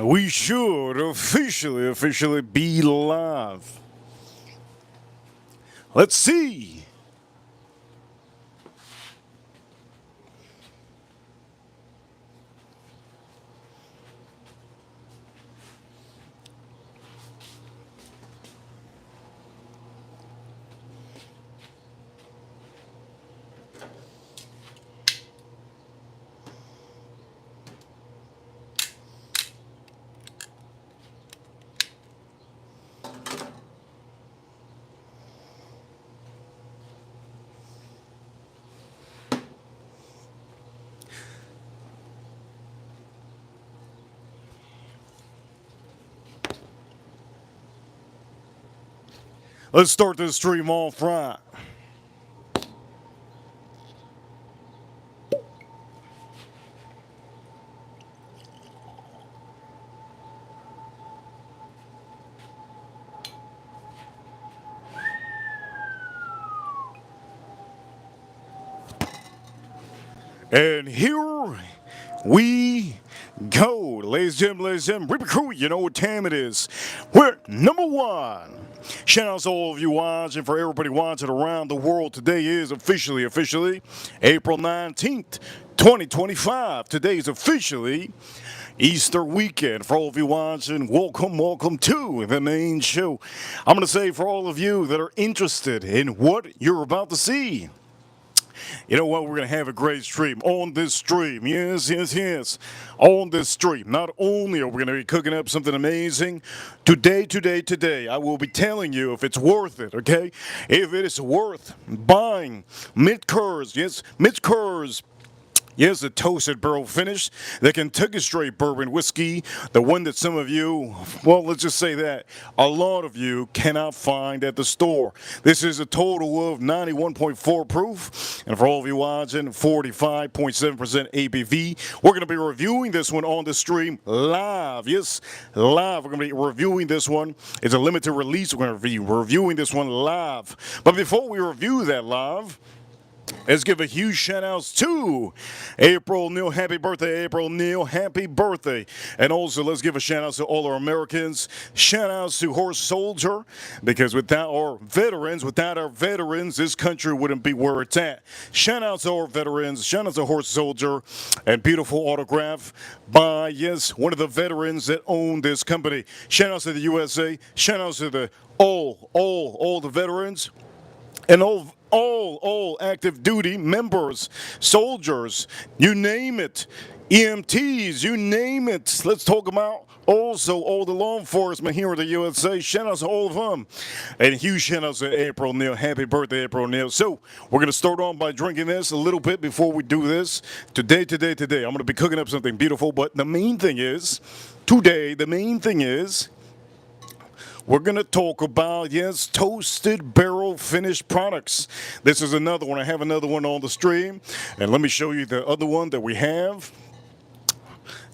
We should officially be live. Let's see. Let's start this stream off right. And here we go. Ladies and gentlemen, Reaper Crew, you know what time it is. We're number one. Shout out to all of you watching, for everybody watching around the world. Today is officially April 19th, 2025. Today is officially Easter weekend. For all of you watching, welcome to the main show. I'm going to say for all of you that are interested in what you're about to see, you know what? We're going to have a great stream on this stream. Yes. On this stream. Not only are we going to be cooking up something amazing, today, I will be telling you if it's worth it, okay? If it is worth buying Midkurs. Yes, Midkurs. Yes, the toasted barrel finish, the Kentucky Straight Bourbon whiskey, the one that some of you, well, let's just say that, a lot of you cannot find at the store. This is a total of 91.4 proof, and for all of you watching, 45.7% ABV. We're going to be reviewing this one on the stream live. Yes, live. We're going to be reviewing this one. It's a limited release. We're going to be reviewing this one live. But before we review that live, let's give a huge shout outs to April Neal. Happy birthday, April Neal. Happy birthday. And also, let's give a shout out to all our Americans. Shout outs to Horse Soldier, because without our veterans, this country wouldn't be where it's at. Shout out to our veterans. Shout out to Horse Soldier. And beautiful autograph by, yes, one of the veterans that own this company. Shout outs to the USA. Shout outs to the all the veterans. And all active duty members, soldiers, you name it, EMTs, you name it. Let's talk about also all the law enforcement here in the USA. Shout out to all of them. And huge shout out to April Neal. Happy birthday, April Neal. So we're going to start on by drinking this a little bit before we do this. Today, I'm going to be cooking up something beautiful. But the main thing is, we're going to talk about, yes, toasted barrel finished products. This is another one. I have another one on the stream. And let me show you the other one that we have.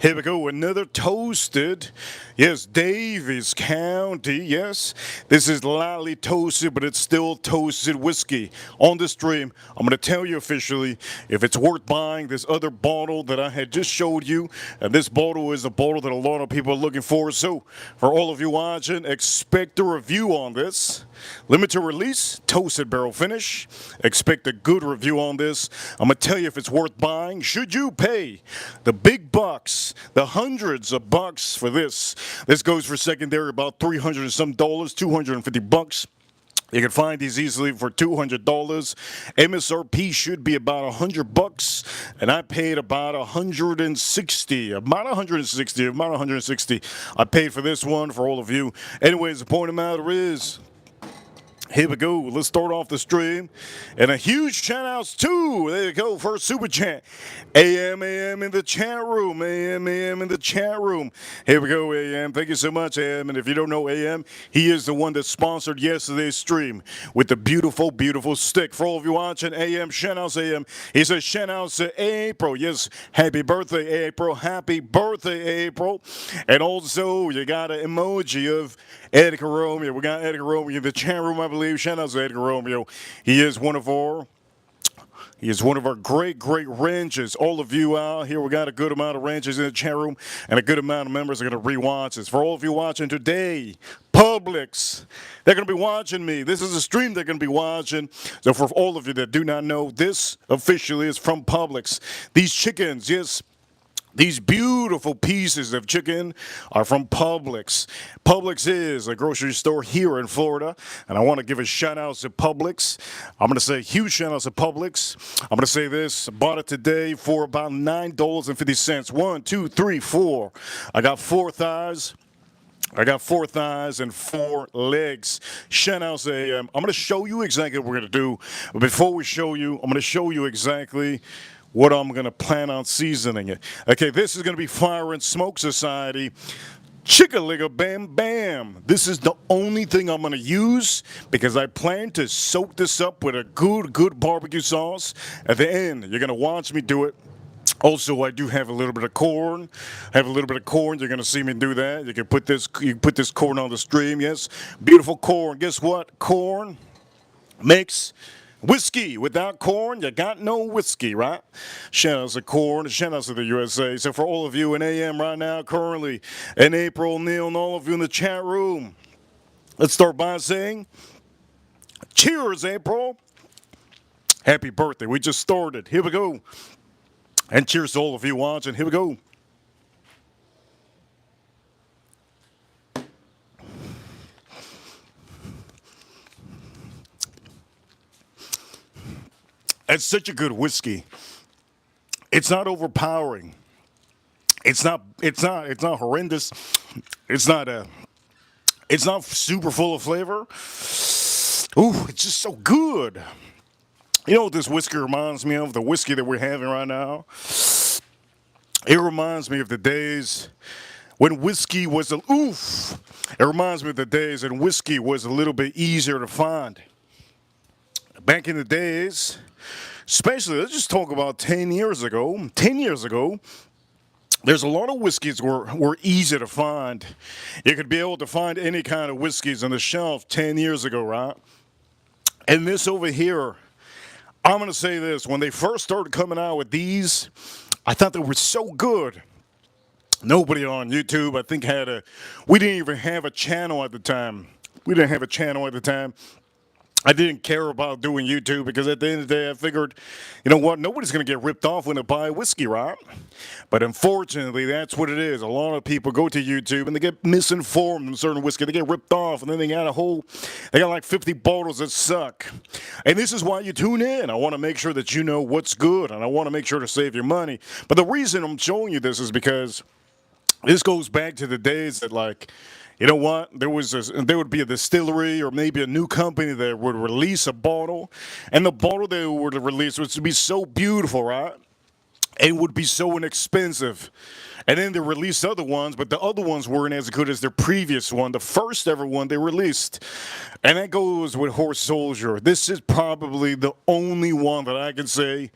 Here we go, another toasted, yes, Daviess County, yes. This is lightly toasted, but it's still toasted whiskey. On this stream, I'm going to tell you officially if it's worth buying this other bottle that I had just showed you. And this bottle is a bottle that a lot of people are looking for. So, for all of you watching, expect a review on this. Limited release, toasted barrel finish. Expect a good review on this. I'm going to tell you if it's worth buying. Should you pay the big bucks, the hundreds of bucks for this? This goes for secondary about $300 and some dollars, $250. You can find these easily for $200. MSRP should be about $100, and I paid about $160. I paid for this one for all of you. Anyways, the point of the matter is, here we go. Let's start off the stream. And a huge shout outs to, there you go, first super chat. AM in the chat room. AM in the chat room. Here we go, AM. Thank you so much, AM. And if you don't know AM, he is the one that sponsored yesterday's stream with the beautiful stick. For all of you watching, AM, shout outs, AM. He says, shout outs to April. Yes, happy birthday, April. Happy birthday, April. And also, you got an emoji of Edgar Romeo. We got Edgar Romeo in the chat room, I believe. Shout out to Edgar Romeo. He is one of our He is one of our great, great ranches. All of you out here, we got a good amount of ranches in the chat room, and a good amount of members are going to rewatch this. For all of you watching today, Publix, they're going to be watching me. This is a stream they're going to be watching. So for all of you that do not know, this officially is from Publix. These chickens, yes, these beautiful pieces of chicken are from Publix. Publix is a grocery store here in Florida, and I want to give a shout out to Publix. I'm going to say huge shout out to Publix. I'm going to say this, bought it today for about $9.50. 1, 2, 3, 4. I got 4 thighs. I got 4 thighs and 4 legs. Shout out to I'm going to show you exactly what we're going to do. But before we show you, I'm going to show you exactly what I'm going to plan on seasoning it. Okay, this is going to be Fire and Smoke Society. Chicka-ligga bam bam. This is the only thing I'm going to use because I plan to soak this up with a good barbecue sauce. At the end, you're going to watch me do it. Also, I do have a little bit of corn. You're going to see me do that. You can put this corn on the stream. Yes, beautiful corn. Guess what? Corn makes whiskey. Without corn, you got no whiskey, right? Shout out to corn. Shout out to the USA. So for all of you in AM right now, currently, and April, Neil, and all of you in the chat room, let's start by saying, cheers, April. Happy birthday. We just started. Here we go. And cheers to all of you watching. Here we go. It's such a good whiskey. It's not overpowering. It's not horrendous. It's not super full of flavor. Ooh, it's just so good. You know what this whiskey reminds me of? The whiskey that we're having right now? It reminds me of the days when whiskey was It reminds me of the days when whiskey was a little bit easier to find. Back in the days, especially, let's just talk about 10 years ago. 10 years ago, there's a lot of whiskeys were easy to find. You could be able to find any kind of whiskeys on the shelf 10 years ago, right? And this over here, I'm going to say this. When they first started coming out with these, I thought they were so good. Nobody on YouTube, I think, we didn't even have a channel at the time. I didn't care about doing YouTube because at the end of the day, I figured, you know what, nobody's going to get ripped off when they buy whiskey, right? But unfortunately, that's what it is. A lot of people go to YouTube and they get misinformed on certain whiskey. They get ripped off and then they got like 50 bottles that suck. And this is why you tune in. I want to make sure that you know what's good and I want to make sure to save your money. But the reason I'm showing you this is because this goes back to the days that, like, you know what? There would be a distillery or maybe a new company that would release a bottle, and the bottle they would release would be so beautiful, right? It would be so inexpensive. And then they released other ones, but the other ones weren't as good as their previous one, the first ever one they released. And that goes with Horse Soldier. This is probably the only one that I can say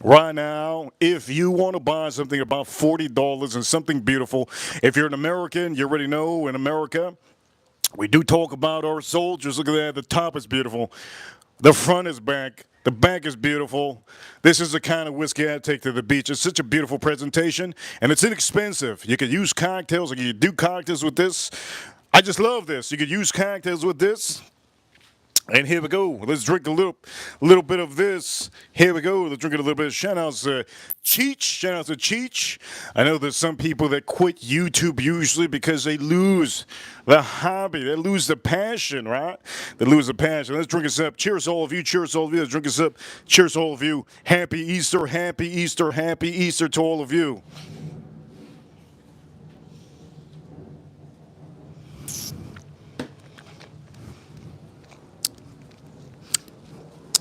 right now, if you want to buy something about $40 and something beautiful, if you're an American, you already know in America, we do talk about our soldiers. Look at that. The top is beautiful. The front is back. The back is beautiful. This is the kind of whiskey I take to the beach. It's such a beautiful presentation, and it's inexpensive. You could use cocktails. You could do cocktails with this. I just love this. You could use cocktails with this. And here we go. Let's drink a little bit of this. Here we go. Let's drink a little bit of shout outs to Cheech. Shout out to Cheech. I know there's some people that quit YouTube usually because they lose the hobby. They lose the passion, right? They lose the passion. Let's drink us up. Cheers all of you. Cheers all of you. Let's drink us up. Cheers all of you. Happy Easter. Happy Easter. Happy Easter to all of you.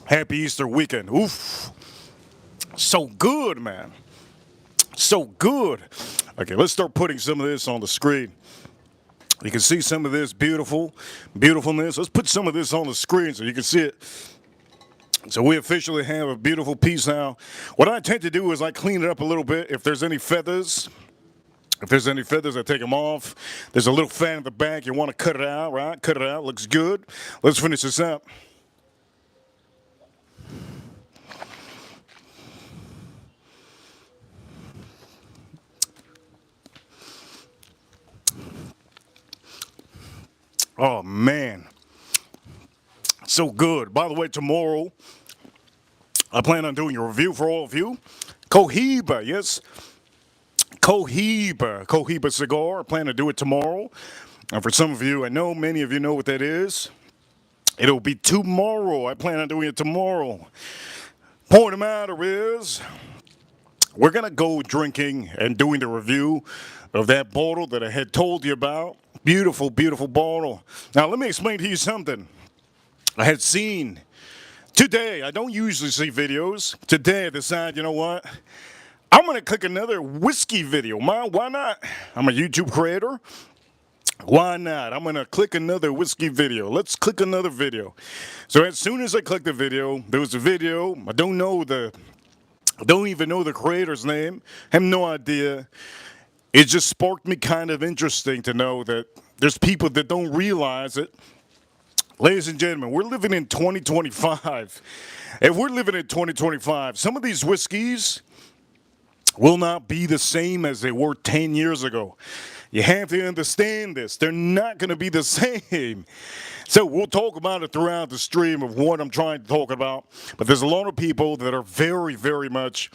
Happy Easter weekend. Oof. So good, man. So good. Okay, let's start putting some of this on the screen. You can see some of this beautifulness. Let's put some of this on the screen so you can see it. So we officially have a beautiful piece now. What I tend to do is I clean it up a little bit. If there's any feathers, I take them off. There's a little fan in the back. You want to cut it out, right? Cut it out. Looks good. Let's finish this up. Oh, man. So good. By the way, tomorrow, I plan on doing a review for all of you. Cohiba, yes. Cohiba cigar. I plan to do it tomorrow. And for some of you, I know many of you know what that is. It'll be tomorrow. I plan on doing it tomorrow. Point of the matter is, we're going to go drinking and doing the review of that bottle that I had told you about. Beautiful, beautiful bottle. Now, let me explain to you something. I had seen today, I don't usually see videos. Today, I decided, you know what? I'm going to click another whiskey video. Why not? I'm a YouTube creator. Why not? I'm going to click another whiskey video. Let's click another video. So as soon as I click the video, there was a video. I don't even know the creator's name. I have no idea. It just sparked me kind of interesting to know that there's people that don't realize it. Ladies and gentlemen, we're living in 2025. If we're living in 2025, some of these whiskeys will not be the same as they were 10 years ago. You have to understand this. They're not going to be the same. So we'll talk about it throughout the stream of what I'm trying to talk about. But there's a lot of people that are very, very much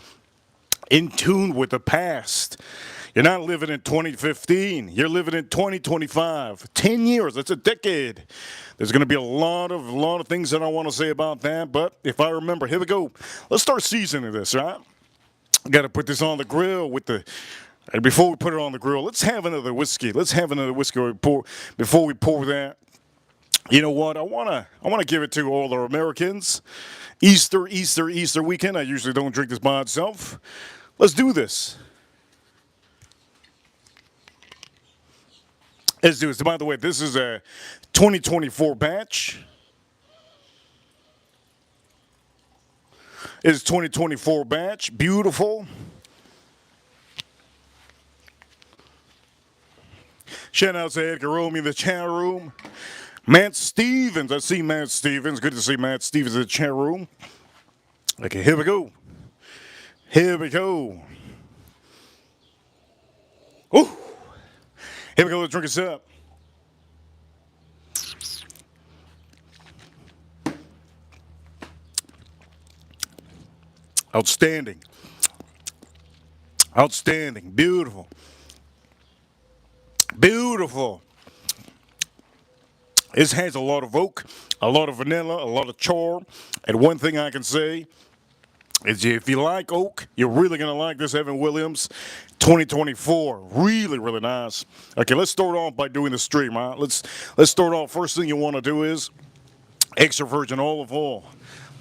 in tune with the past. You're not living in 2015. You're living in 2025. 10 years. That's a decade. There's going to be a lot of things that I want to say about that. But if I remember, here we go. Let's start seasoning this, right? Got to put this on the grill with the. And before we put it on the grill, let's have another whiskey. Let's have another whiskey before we pour that. You know what? I wanna give it to all our Americans. Easter weekend. I usually don't drink this by itself. Let's do this. Let's do this. By the way, this is a 2024 batch. It's 2024 batch. Beautiful. Shout out to Edgar Romy in the chat room. Matt Stevens. I see Matt Stevens. Good to see Matt Stevens in the chat room. Okay, here we go. Here we go. Ooh. Here we go. Let's drink this up. Outstanding. Outstanding. Beautiful. Beautiful. This has a lot of oak, a lot of vanilla, a lot of char. And one thing I can say is if you like oak, you're really going to like this Evan Williams 2024. Really, really nice. Okay, let's start off by doing the stream, right? Let's start off. First thing you want to do is extra virgin olive oil.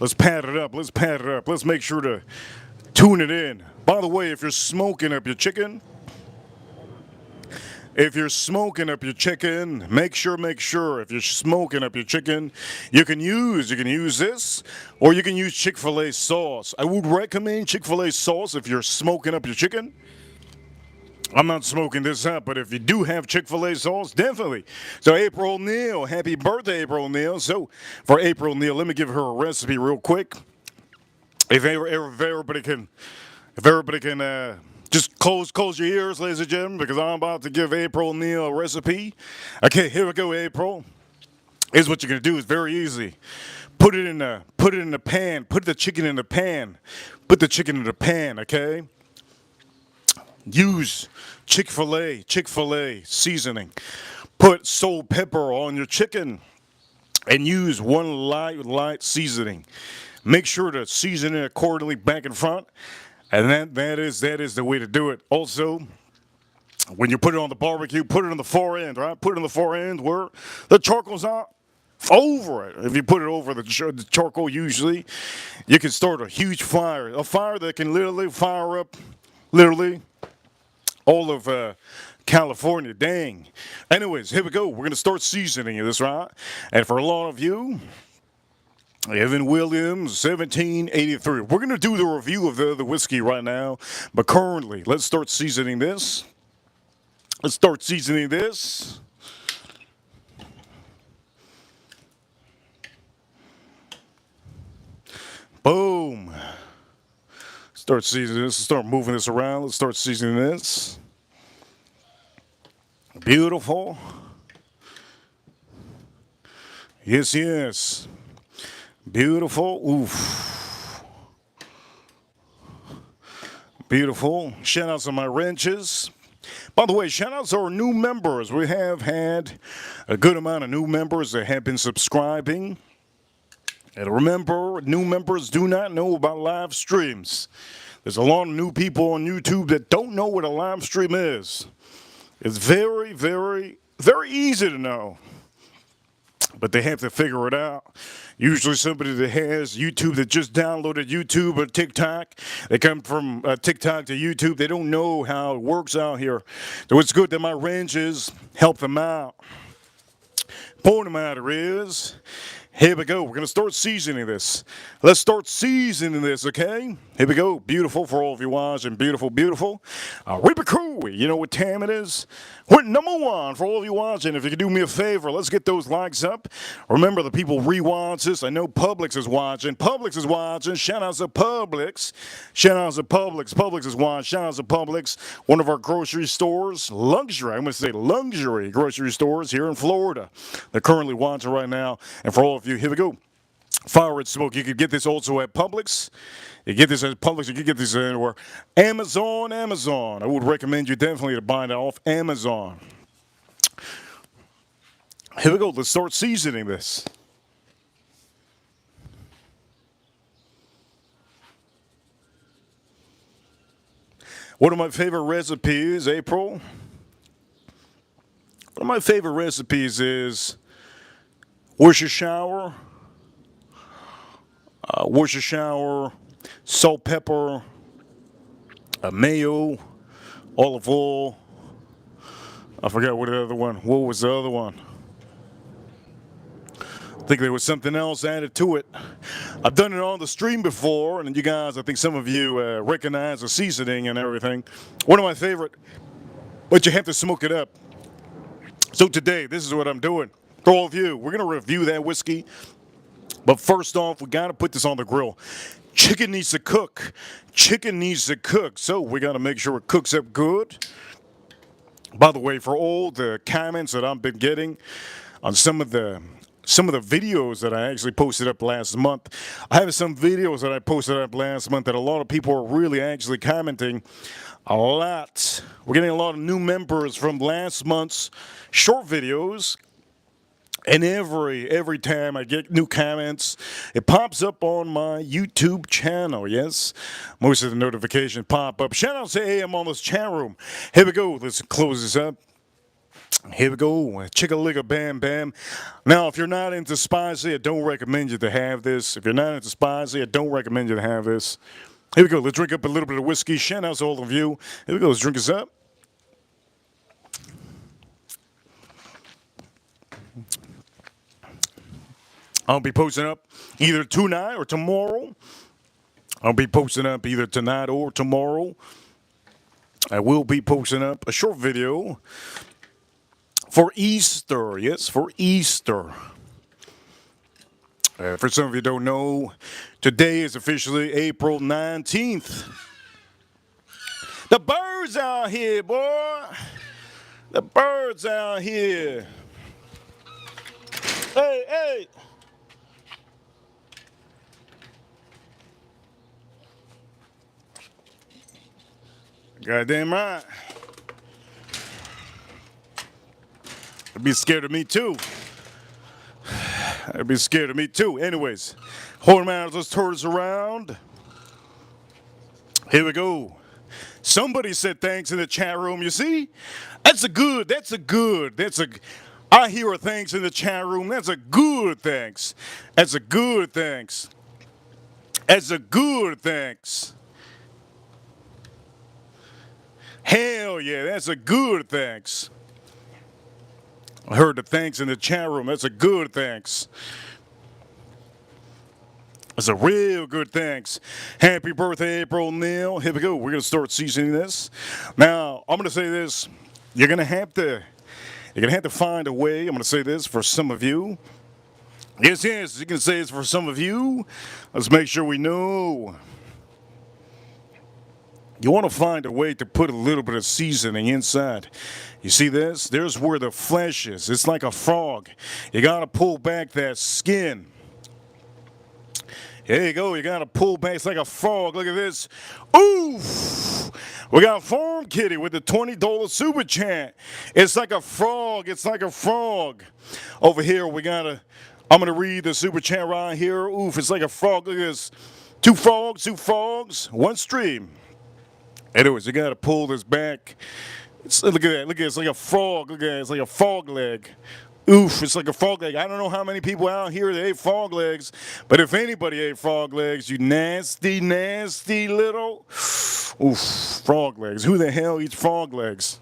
Let's pad it up. Let's pad it up. Let's make sure to tune it in. By the way, if you're smoking up your chicken, make sure if you're smoking up your chicken, you can use this, or you can use Chick-fil-A sauce. I would recommend Chick-fil-A sauce if you're smoking up your chicken. I'm not smoking this up, but if you do have Chick-fil-A sauce, definitely. So April Neal, happy birthday, April Neal. So for April Neal, let me give her a recipe real quick. If everybody can just close your ears, ladies and gentlemen, because I'm about to give April Neal a recipe. Okay, here we go, April. Here's what you're gonna do. It's very easy. Put it in the pan. Put the chicken in the pan. Put the chicken in the pan. Okay. Use Chick-fil-A seasoning. Put salt, pepper on your chicken, and use one light seasoning. Make sure to season it accordingly back and front. And that is the way to do it. Also, when you put it on the barbecue, put it on the far end, right? Put it on the far end where the charcoal's not over it. If you put it over the charcoal, usually, you can start a huge fire. A fire that can literally fire up, all of California. Dang. Anyways, here we go. We're going to start seasoning this, right? And for a lot of you, Evan Williams, 1783. We're going to do the review of the whiskey right now. But currently, let's start seasoning this. Boom. Start seasoning this. Start moving this around. Let's start seasoning this. Beautiful. Yes, yes. Beautiful. Oof. Beautiful. Shout outs to my wrenches. By the way, shout outs to our new members. We have had a good amount of new members that have been subscribing. And remember, new members do not know about live streams. There's a lot of new people on YouTube that don't know what a live stream is. It's very, very, very easy to know. But they have to figure it out. Usually somebody that has YouTube that just downloaded YouTube or TikTok, they come from TikTok to YouTube, they don't know how it works out here. So it's good that my wrenches help them out. Point of the matter is, here we go. We're going to start seasoning this. Let's start seasoning this, okay? Here we go. Beautiful for all of you watching. Beautiful, beautiful. Reaper Crew, you know what time it is? We're #1 for all of you watching. If you could do me a favor, let's get those likes up. Remember, the people rewatch this. I know Publix is watching. Publix is watching. Shout out to Publix. Shout out to Publix. Publix is watching. Shout out to Publix. One of our grocery stores, luxury, I'm going to say luxury grocery stores here in Florida. They're currently watching right now. And for all of you, here we go. Fire and Smoke. You can get this also at Publix. You get this at Publix. You can get this anywhere. Amazon. I would recommend you definitely to buy it off Amazon. Here we go. Let's start seasoning this. One of my favorite recipes, April. One of my favorite recipes is Worcestershire. Worcestershire, salt, pepper, mayo, olive oil. I forgot what the other one. What was the other one? I think there was something else added to it. I've done it on the stream before, and you guys, I think some of you recognize the seasoning and everything. One of my favorite, but you have to smoke it up. So today, this is what I'm doing. For all of you, we're going to review that whiskey. But first off, we got to put this on the grill. Chicken needs to cook. Chicken needs to cook. So we got to make sure it cooks up good. By the way, for all the comments that I've been getting on some of the videos that I actually posted up last month, I have some videos that I posted up last month that a lot of people are really actually commenting a lot. We're getting a lot of new members from last month's short videos. And every time I get new comments, it pops up on my YouTube channel, yes? Most of the notifications pop up. Shout out to AM on this chat room. Here we go. Let's close this up. Here we go. Chicka-licka bam bam. Now, if you're not into spicy, I don't recommend you to have this. If you're not into spicy, I don't recommend you to have this. Here we go. Let's drink up a little bit of whiskey. Shout out to all of you. Here we go. Let's drink this up. I'll be posting up either tonight or tomorrow. I'll be posting up either tonight or tomorrow. I will be posting up a short video for Easter. Yes, for Easter. For some of you who don't know, today is officially April 19th. The birds out here, boy. The birds out here. Hey, hey. Goddamn right. They'd be scared of me too. They'd be scared of me too. Anyways, hold them out. Let's turn this around. Here we go. Somebody said thanks in the chat room. You see? I hear a thanks in the chat room. That's a good thanks. That's a good thanks. That's a good thanks. Hell yeah, that's a good thanks. I heard the thanks in the chat room. That's a good thanks. That's a real good thanks. Happy birthday, April Neil. Here we go. We're going to start seasoning this. Now, I'm going to say this. You're going to have to find a way. I'm going to say this for some of you. Yes, you can say it's for some of you. Let's make sure we know. You want to find a way to put a little bit of seasoning inside. You see this? There's where the flesh is. It's like a frog. You got to pull back that skin. There you go. You got to pull back. It's like a frog. Look at this. Oof! We got Farm Kitty with the $20 super chat. It's like a frog. It's like a frog. Over here, we got to... I'm going to read the super chat right here. Oof, it's like a frog. Look at this. Two frogs, one stream. Anyways, you got to pull this back. Look at that. Look at it. It's like a frog. Look at it. It's like a frog leg. Oof, it's like a frog leg. I don't know how many people out here that ate frog legs, but if anybody ate frog legs, you nasty, nasty little... Oof, frog legs. Who the hell eats frog legs?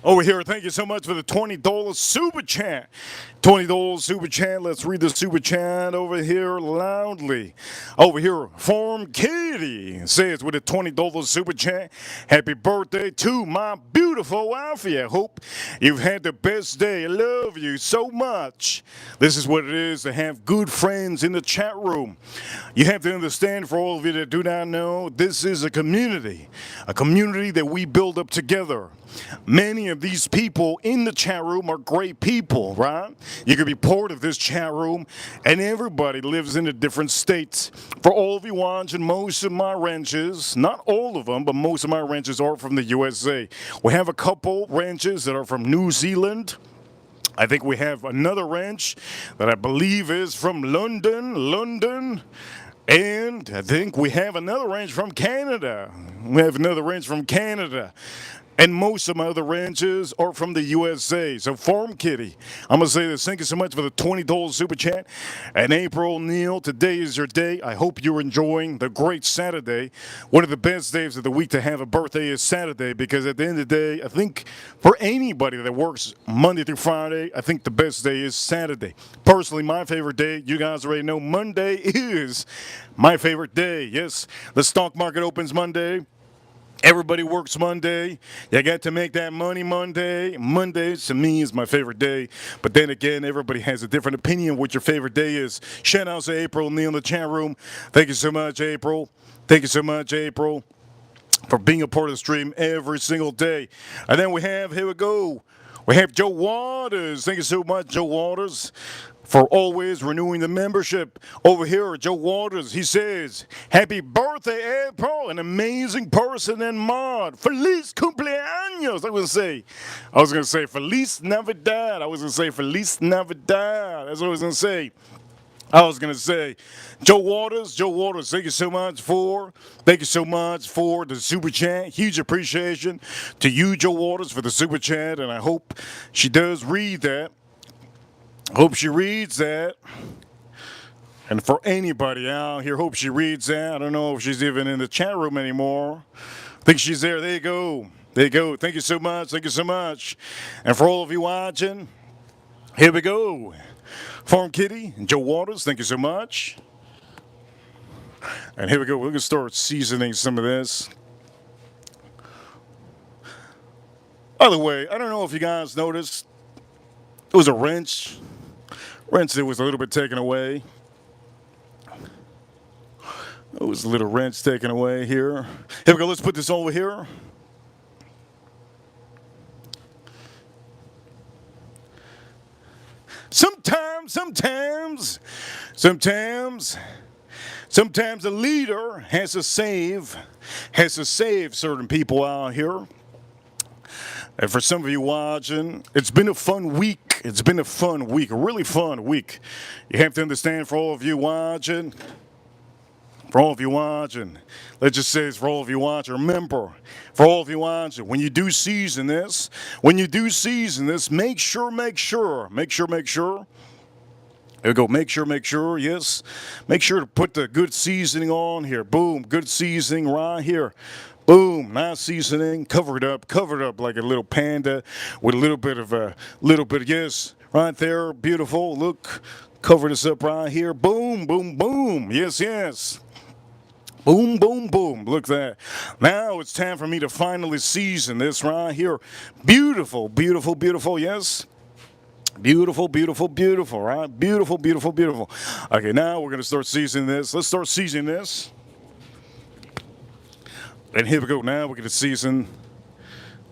Over here, thank you so much for the $20 super chat. $20 super chat. Let's read the super chat over here loudly. Over here, Farm Kitty says with a $20 super chat, happy birthday to my beautiful wifey. I hope you've had the best day. I love you so much. This is what it is to have good friends in the chat room. You have to understand, for all of you that do not know, this is a community that we build up together. Many of these people in the chat room are great people, right? You could be part of this chat room, and everybody lives in a different state. For all of you watching, most of my ranches, not all of them, but most of my ranches are from the USA. We have a couple ranches that are from New Zealand. I think we have another ranch that I believe is from London. And I think we have another ranch from Canada. And most of my other ranches are from the USA. So Farm Kitty, I'm going to say this. Thank you so much for the $20 super chat. And April Neal, today is your day. I hope you're enjoying the great Saturday. One of the best days of the week to have a birthday is Saturday, because at the end of the day, I think for anybody that works Monday through Friday, I think the best day is Saturday. Personally, my favorite day, you guys already know, Monday is my favorite day. Yes, the stock market opens Monday. Everybody works Monday. You got to make that money Monday. Monday, to me, is my favorite day. But then again, everybody has a different opinion what your favorite day is. Shout out to April Neal in the chat room. Thank you so much, April. Thank you so much, April, for being a part of the stream every single day. And then we have Joe Waters. Thank you so much, Joe Waters, for always renewing the membership. Over here, Joe Waters, he says, happy birthday, April, an amazing person and mod. Feliz cumpleaños. I was going to say Feliz Navidad. Feliz Navidad. That's what I was going to say. Joe Waters, thank you so much for the super chat. Huge appreciation to you, Joe Waters, for the super chat, and I hope she does read that. Hope she reads that. And for anybody out here, hope she reads that. I don't know if she's even in the chat room anymore. I think she's there. There you go. Thank you so much. And for all of you watching, here we go. Farm Kitty and Joe Waters, thank you so much. And here we go. We're going to start seasoning some of this. By the way, I don't know if you guys noticed, it was a wrench that was a little bit taken away. It was a little wrench taken away here. Here we go. Let's put this over here. Sometimes a leader has to save certain people out here. And for some of you watching, it's been a fun week. A really fun week. You have to understand, for all of you watching, let's just say it's for all of you watching. Remember, for all of you watching, when you do season this, make sure. There we go. Make sure, yes. Make sure to put the good seasoning on here. Boom, good seasoning right here. Boom, nice seasoning. Cover it up like a little panda with a little bit, yes, right there. Beautiful. Look, cover this up right here. Boom, boom, boom. Yes. Boom, boom, boom. Look at that. Now it's time for me to finally season this right here. Beautiful, yes. Beautiful, beautiful, beautiful, right? Beautiful, beautiful, beautiful. Okay, now we're going to start seasoning this. Let's start seasoning this. And here we go. Now we're going to season.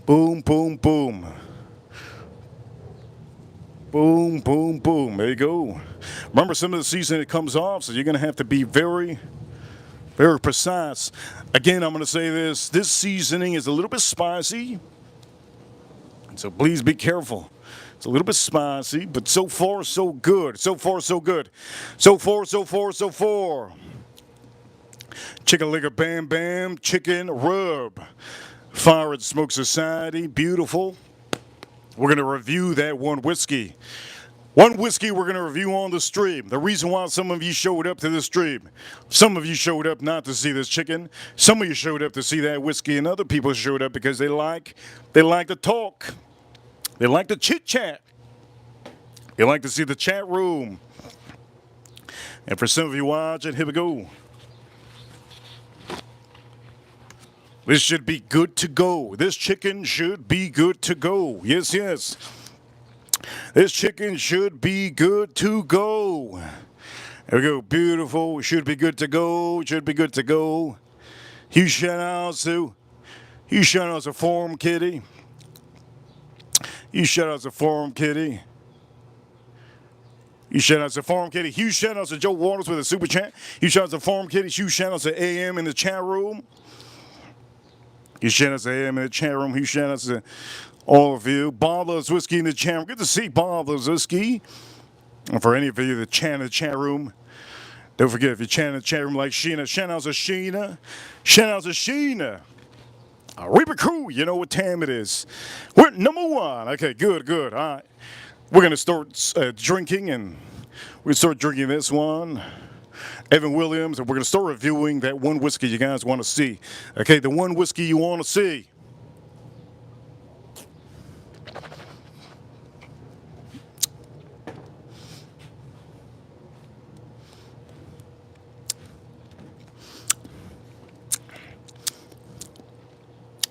Boom, boom, boom. Boom, boom, boom. There you go. Remember, some of the seasoning comes off, so you're going to have to be very, very precise. Again, I'm going to say this. This seasoning is a little bit spicy, so please be careful. It's a little bit spicy, but so far, so good. So far, so good. So far, so far, so far. Chicken licker bam bam, chicken rub. Fire at Smoke Society, beautiful. We're going to review that one whiskey. One whiskey we're going to review on the stream. The reason why some of you showed up to the stream. Some of you showed up not to see this chicken. Some of you showed up to see that whiskey, and other people showed up because they like to talk. They like to chit-chat. They like to see the chat room. And for some of you watching, here we go. This should be good to go. This chicken should be good to go. Yes, yes. This chicken should be good to go. There we go. Beautiful. Should be good to go. Should be good to go. Huge shout outs to Forum Kitty. Huge shout outs to Forum Kitty. Huge shout outs to Forum Kitty. Huge shout outs to Joe Waters with a super chat. Huge shout outs to Forum Kitty. Huge shout outs to AM in the chat room. Huge shout outs to AM in the chat room. Huge shout outs to all of you. Bob Loves Whiskey in the chat room. Good to see Bob Loves Whiskey. And for any of you that chat in the chat room, don't forget if you chat in the chat room like Sheena. Shout outs to Sheena. Shout outs to Sheena. Reaper Crew, you know what time it is. We're at number one. Okay, good, good. All right. We're going to start drinking, and we're going to start drinking this one. Evan Williams, and we're going to start reviewing that one whiskey you guys want to see. Okay, the one whiskey you want to see.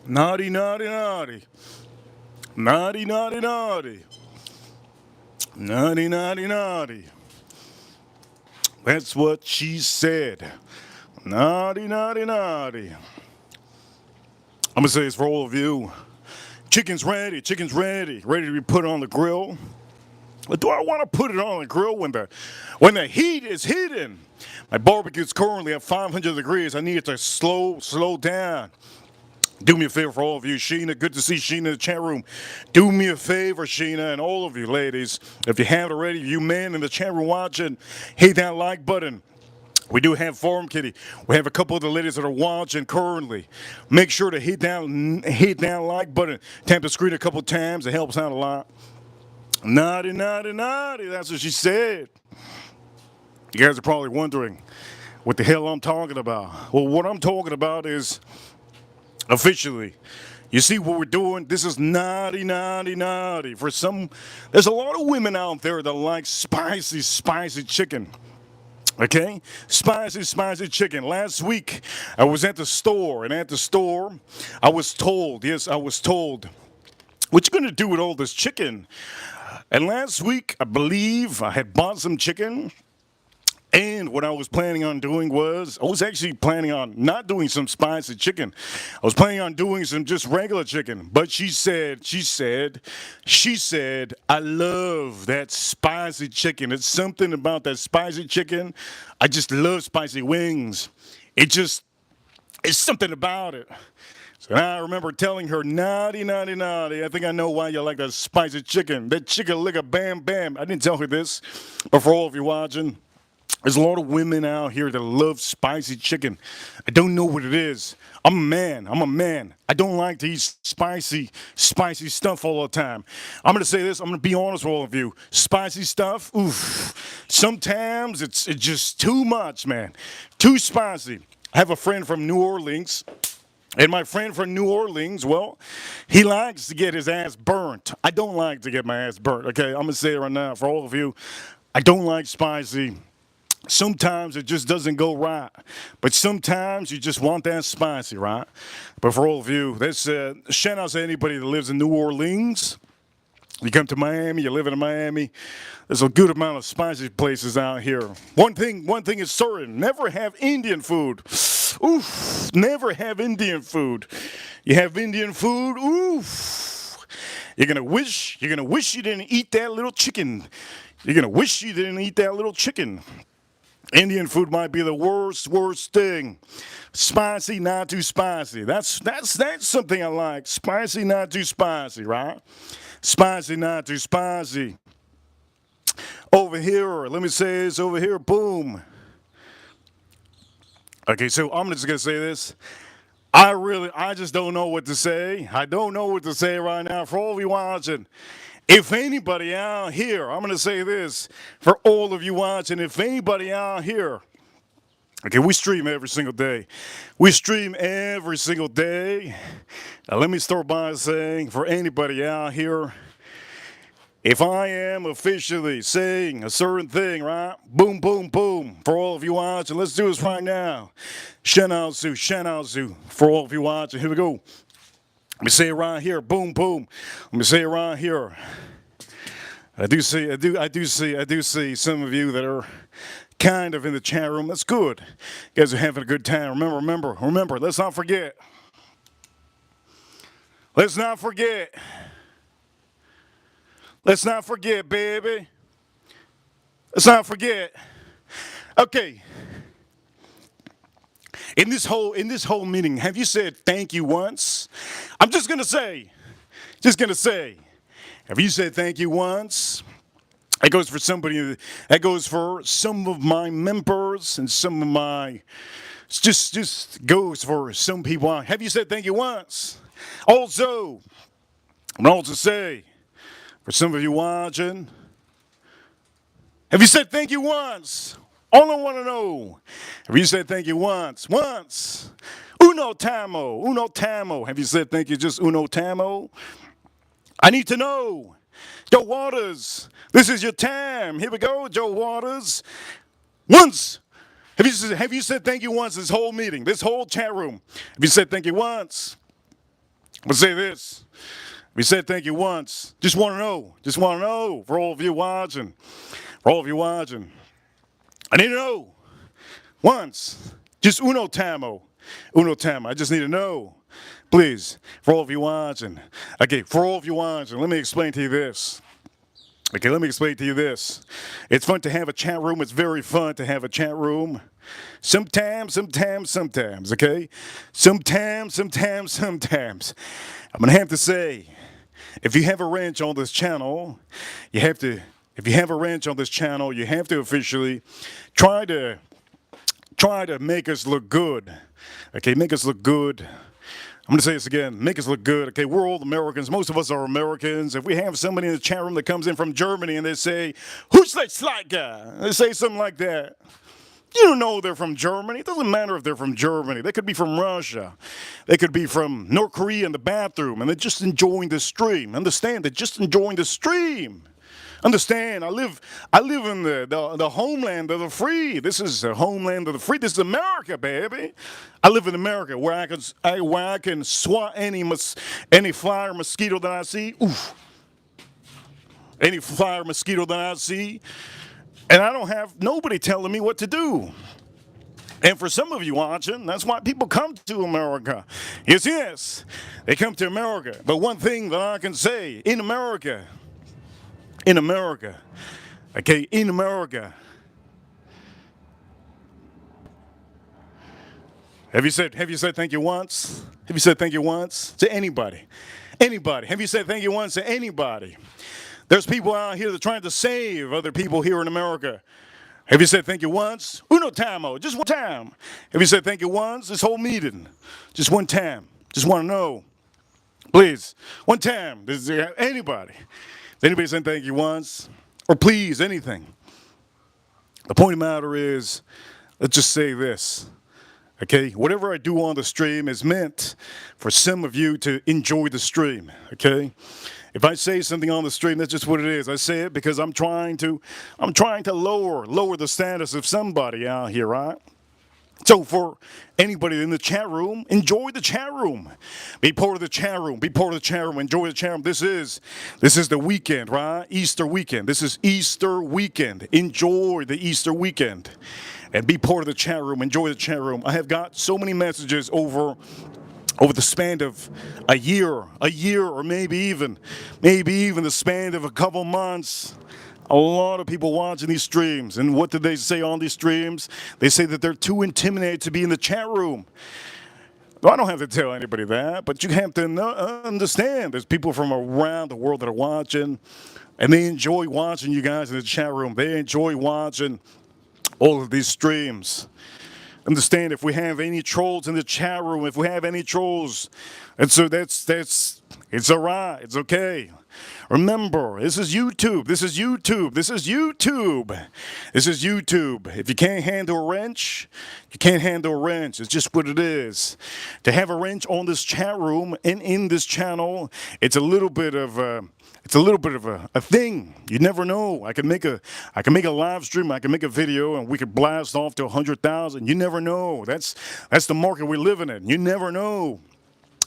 Naughty, naughty, naughty. Naughty, naughty, naughty. Naughty, naughty, naughty. That's what she said. Naughty, naughty, naughty. I'm going to say this for all of you. Chicken's ready. Chicken's ready. Ready to be put on the grill. But do I want to put it on the grill when the heat is hitting? My barbecue's currently at 500 degrees. I need it to slow down. Do me a favor for all of you, Sheena. Good to see Sheena in the chat room. Do me a favor, Sheena, and all of you ladies. If you haven't already, you men in the chat room watching, hit that like button. We do have Forum Kitty. We have a couple of the ladies that are watching currently. Make sure to hit that like button. Tap the screen a couple times. It helps out a lot. Naughty, naughty, naughty. That's what she said. You guys are probably wondering what the hell I'm talking about. Well, what I'm talking about is officially, you see what we're doing? This is naughty, naughty, naughty. For some, there's a lot of women out there that like spicy, spicy chicken. Okay? Spicy, spicy chicken. Last week, I was at the store, and at the store, I was told, yes, I was told, what you gonna do with all this chicken? And last week, I believe I had bought some chicken. And what I was planning on doing was, I was actually planning on not doing some spicy chicken. I was planning on doing some just regular chicken. But she said, I love that spicy chicken. It's something about that spicy chicken. I just love spicy wings. It's something about it. So I remember telling her, naughty, naughty, naughty. I think I know why you like that spicy chicken. That chicken licker bam, bam. I didn't tell her this, but for all of you watching, there's a lot of women out here that love spicy chicken. I don't know what it is. I'm a man. I don't like to eat spicy stuff all the time. I'm going to say this. I'm going to be honest with all of you. Spicy stuff, oof. Sometimes it's just too much, man. Too spicy. I have a friend from New Orleans. And my friend from New Orleans, well, he likes to get his ass burnt. I don't like to get my ass burnt, okay? I'm going to say it right now for all of you. I don't like spicy. Sometimes it just doesn't go right. But sometimes you just want that spicy, right? But for all of you, that's shout out to anybody that lives in New Orleans. You come to Miami, you're living in Miami, there's a good amount of spicy places out here. One thing is certain, never have Indian food. Oof, never have Indian food. You have Indian food, oof. You're gonna wish you didn't eat that little chicken. You're gonna wish you didn't eat that little chicken. Indian food might be the worst thing. Spicy, not too spicy. That's something I like. Spicy, not too spicy, right? Spicy, not too spicy. Over here, let me say this over here, boom. Okay, so I'm just gonna say this. I just don't know what to say. I don't know what to say right now. For all of you watching, if anybody out here, I'm going to say this for all of you watching, if anybody out here, okay, we stream every single day. We stream every single day. Now, let me start by saying, for anybody out here, if I am officially saying a certain thing, right? Boom, boom, boom. For all of you watching, let's do this right now. Shout-out, for all of you watching. Here we go. Let me say it right here. Boom, boom. Let me say it right here. I do see some of you that are kind of in the chat room. That's good. You guys are having a good time. Remember. Let's not forget. Let's not forget, baby. Let's not forget. Okay. In this whole meeting, have you said thank you once? I'm just gonna say, have you said thank you once? That goes for somebody. That goes for some of my members and some of my. Just goes for some people. Have you said thank you once? Also, I'm gonna also say, for some of you watching, have you said thank you once? All I want to know, have you said thank you once? Uno tamo. Have you said thank you just uno tamo? I need to know. Joe Waters, this is your time. Here we go, Joe Waters. Once. Have you said thank you once this whole meeting, this whole chat room? Have you said thank you once? But say this. Have you said thank you once? Just want to know. For all of you watching. I need to know. Once. Just uno tamo. I just need to know. Please, for all of you watching. Okay, for all of you watching, let me explain to you this. It's fun to have a chat room. It's very fun to have a chat room. Sometimes, okay? Sometimes. I'm going to have to say, if you have a ranch on this channel, you have to officially try to make us look good. Okay, make us look good. I'm going to say this again. Make us look good. Okay, we're all Americans. Most of us are Americans. If we have somebody in the chat room that comes in from Germany and they say, who's that slight guy? They say something like that. You don't know they're from Germany. It doesn't matter if they're from Germany. They could be from Russia. They could be from North Korea in the bathroom, and they're just enjoying the stream. Understand? They're just enjoying the stream. Understand? I live in the homeland of the free. This is the homeland of the free. This is America, baby. I live in America where I can swat any fly or mosquito that I see. Oof. Any fly or mosquito that I see. And I don't have nobody telling me what to do. And for some of you watching, that's why people come to America. Yes, they come to America. But one thing that I can say, in America, okay, in America, have you said thank you once? Have you said thank you once to anybody? Anybody? Have you said thank you once to anybody? There's people out here that are trying to save other people here in America. Have you said thank you once? Uno tamo, just one time. Have you said thank you once? This whole meeting, just one time. Just want to know, please, one time. Anybody? Has anybody said thank you once? Or please, anything? The point of the matter is, let's just say this. Okay, whatever I do on the stream is meant for some of you to enjoy the stream. Okay. If I say something on the stream, that's just what it is. I say it because I'm trying to lower the status of somebody out here, right? So for anybody in the chat room, enjoy the chat room. Be part of the chat room. Be part of the chat room. Enjoy the chat room. This is the weekend, right? Easter weekend. This is Easter weekend. Enjoy the Easter weekend. And be part of the chat room. Enjoy the chat room. I have got so many messages over the span of a year, or maybe even the span of a couple months. A lot of people watching these streams, and what did they say on these streams? They say that they're too intimidated to be in the chat room. Well, I don't have to tell anybody that, but you have to understand there's people from around the world that are watching, and they enjoy watching you guys in the chat room. They enjoy watching all of these streams. Understand, if we have any trolls in the chat room, if we have any trolls, and so that's it's all right, it's okay. Remember, this is YouTube. This is YouTube. This is YouTube. This is YouTube. If you can't handle a wrench, you can't handle a wrench. It's just what it is. To have a wrench on this chat room and in this channel, it's a little bit of a thing. You never know. I can make a live stream. I can make a video, and we could blast off to 100,000. You never know. That's the market we're living in. You never know.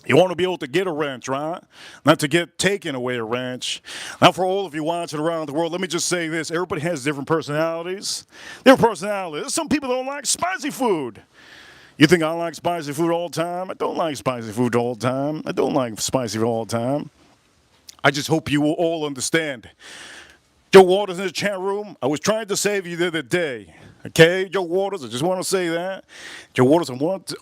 You want to be able to get a wrench, right? Not to get taken away a wrench. Now, for all of you watching around the world, let me just say this. Everybody has different personalities. There's some people that don't like spicy food. You think I like spicy food all the time? I don't like spicy food all the time. I don't like spicy food all the time. I just hope you will all understand. Joe Waters in the chat room, I was trying to save you the other day. Okay, Joe Waters, I just want to say that. Joe Waters, I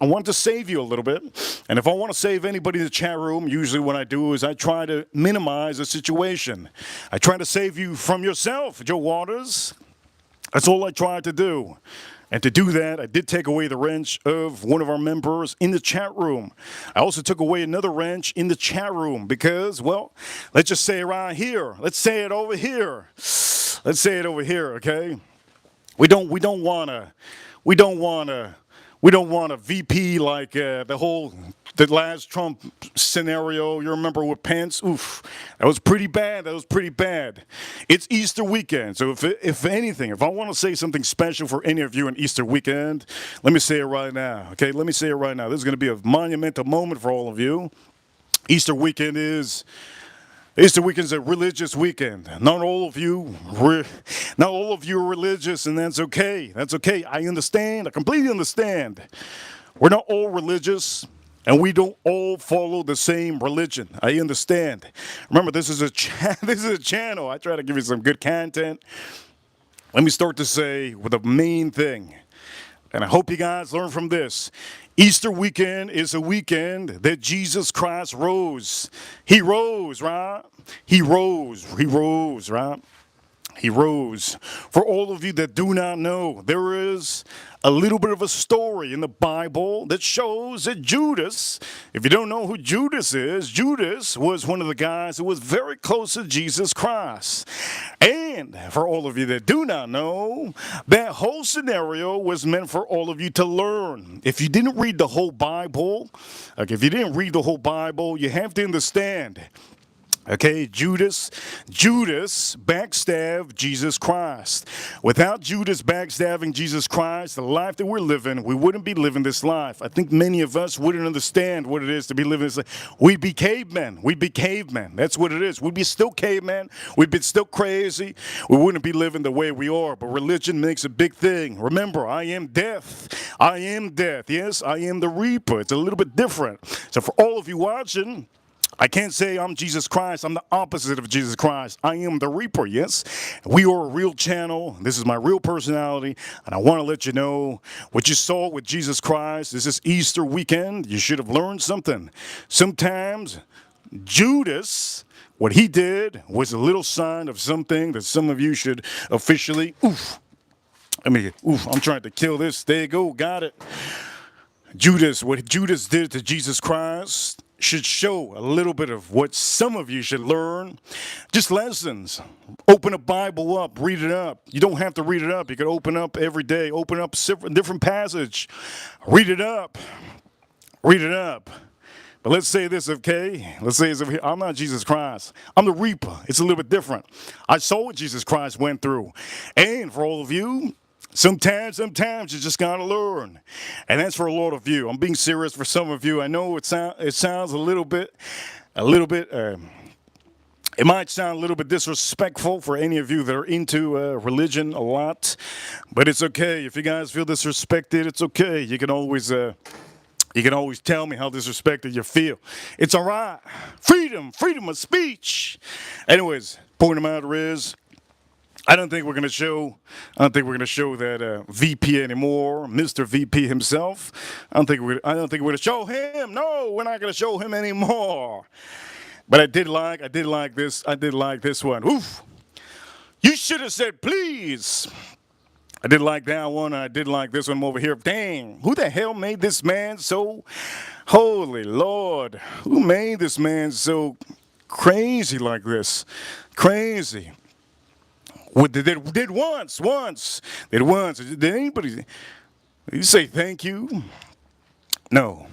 want to save you a little bit. And if I want to save anybody in the chat room, usually what I do is I try to minimize the situation. I try to save you from yourself, Joe Waters. That's all I tried to do. And to do that, I did take away the wrench of one of our members in the chat room. I also took away another wrench in the chat room because, well, let's just say it around here. Let's say it over here. Let's say it over here, okay? We don't want a VP like the last Trump scenario. You remember with Pence? Oof, that was pretty bad. It's Easter weekend, so if anything, if I want to say something special for any of you on Easter weekend, let me say it right now. Okay, let me say it right now. This is going to be a monumental moment for all of you. Easter weekend is a religious weekend. Not all of you are religious, and that's okay. That's okay. I understand. I completely understand. We're not all religious, and we don't all follow the same religion. I understand. Remember, this is a channel. I try to give you some good content. Let me start to say with the main thing, and I hope you guys learn from this. Easter weekend is a weekend that Jesus Christ rose. He rose, right? He rose, right? He rose. For all of you that do not know, there is a little bit of a story in the Bible that shows that Judas, if you don't know who Judas is, Judas was one of the guys who was very close to Jesus Christ. And for all of you that do not know, that whole scenario was meant for all of you to learn. If you didn't read the whole Bible, you have to understand. Okay, Judas backstabbed Jesus Christ. Without Judas backstabbing Jesus Christ, the life that we're living, we wouldn't be living this life. I think many of us wouldn't understand what it is to be living this life. We'd be cavemen. That's what it is. We'd be still cavemen. We'd be still crazy. We wouldn't be living the way we are. But religion makes a big thing. Remember, I am death. I am death. Yes, I am the reaper. It's a little bit different. So for all of you watching, I can't say I'm Jesus Christ. I'm the opposite of Jesus Christ. I am the Reaper, yes? We are a real channel. This is my real personality. And I want to let you know what you saw with Jesus Christ. This is Easter weekend. You should have learned something. Sometimes Judas, what he did was a little sign of something that some of you should officially, I'm trying to kill this. There you go. Got it. What Judas did to Jesus Christ should show a little bit of what some of you should learn. Just lessons. Open a Bible up, read it up. You don't have to read it up. You can open up every day. Open up a different passage. Read it up. But let's say this, okay? Let's say this over here. I'm not Jesus Christ. I'm the Reaper. It's a little bit different. I saw what Jesus Christ went through. And for all of you, Sometimes you just gotta learn, and that's for a lot of you. I'm being serious for some of you. I know it sounds a little bit. It might sound a little bit disrespectful for any of you that are into religion a lot, but it's okay. If you guys feel disrespected, it's okay. You can always tell me how disrespected you feel. It's all right. Freedom of speech. Anyways, point of matter is, I don't think we're gonna show that VP anymore, Mr. VP himself. I don't think we're gonna show him. No, we're not gonna show him anymore. But I did like this one. Oof. You should have said please. I did like that one. I did like this one over here. Dang, who the hell made this man so, holy Lord, who made this man so crazy like this? Crazy. Did once. Did anybody, did you say thank you? No.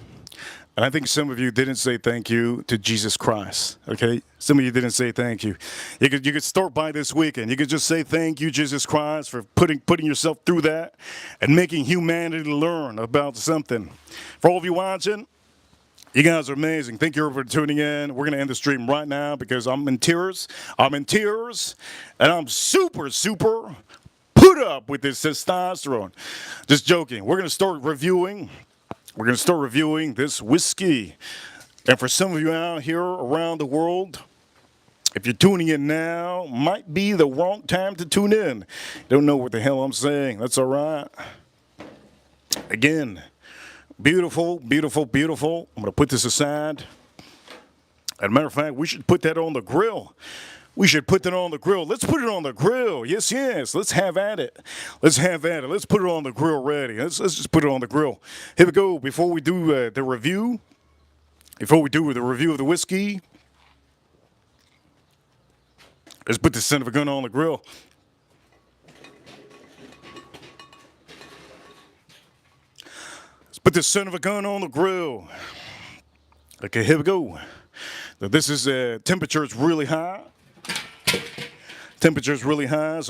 And I think some of you didn't say thank you to Jesus Christ, okay? Some of you didn't say thank you. You could start by this weekend. You could just say thank you, Jesus Christ, for putting yourself through that and making humanity learn about something. For all of you watching, you guys are amazing. Thank you for tuning in. We're going to end the stream right now because I'm in tears. And I'm super put up with this testosterone. Just joking. We're going to start reviewing this whiskey. And for some of you out here around the world, if you're tuning in now, might be the wrong time to tune in. Don't know what the hell I'm saying. That's all right. Again, beautiful. I'm going to put this aside. As a matter of fact, we should put that on the grill. Let's put it on the grill. Yes. Let's have at it. Let's put it on the grill ready. Let's just put it on the grill. Here we go. Before we do the review of the whiskey, let's put this son of a gun on the grill. Okay, here we go. Now this is temperature is really high. So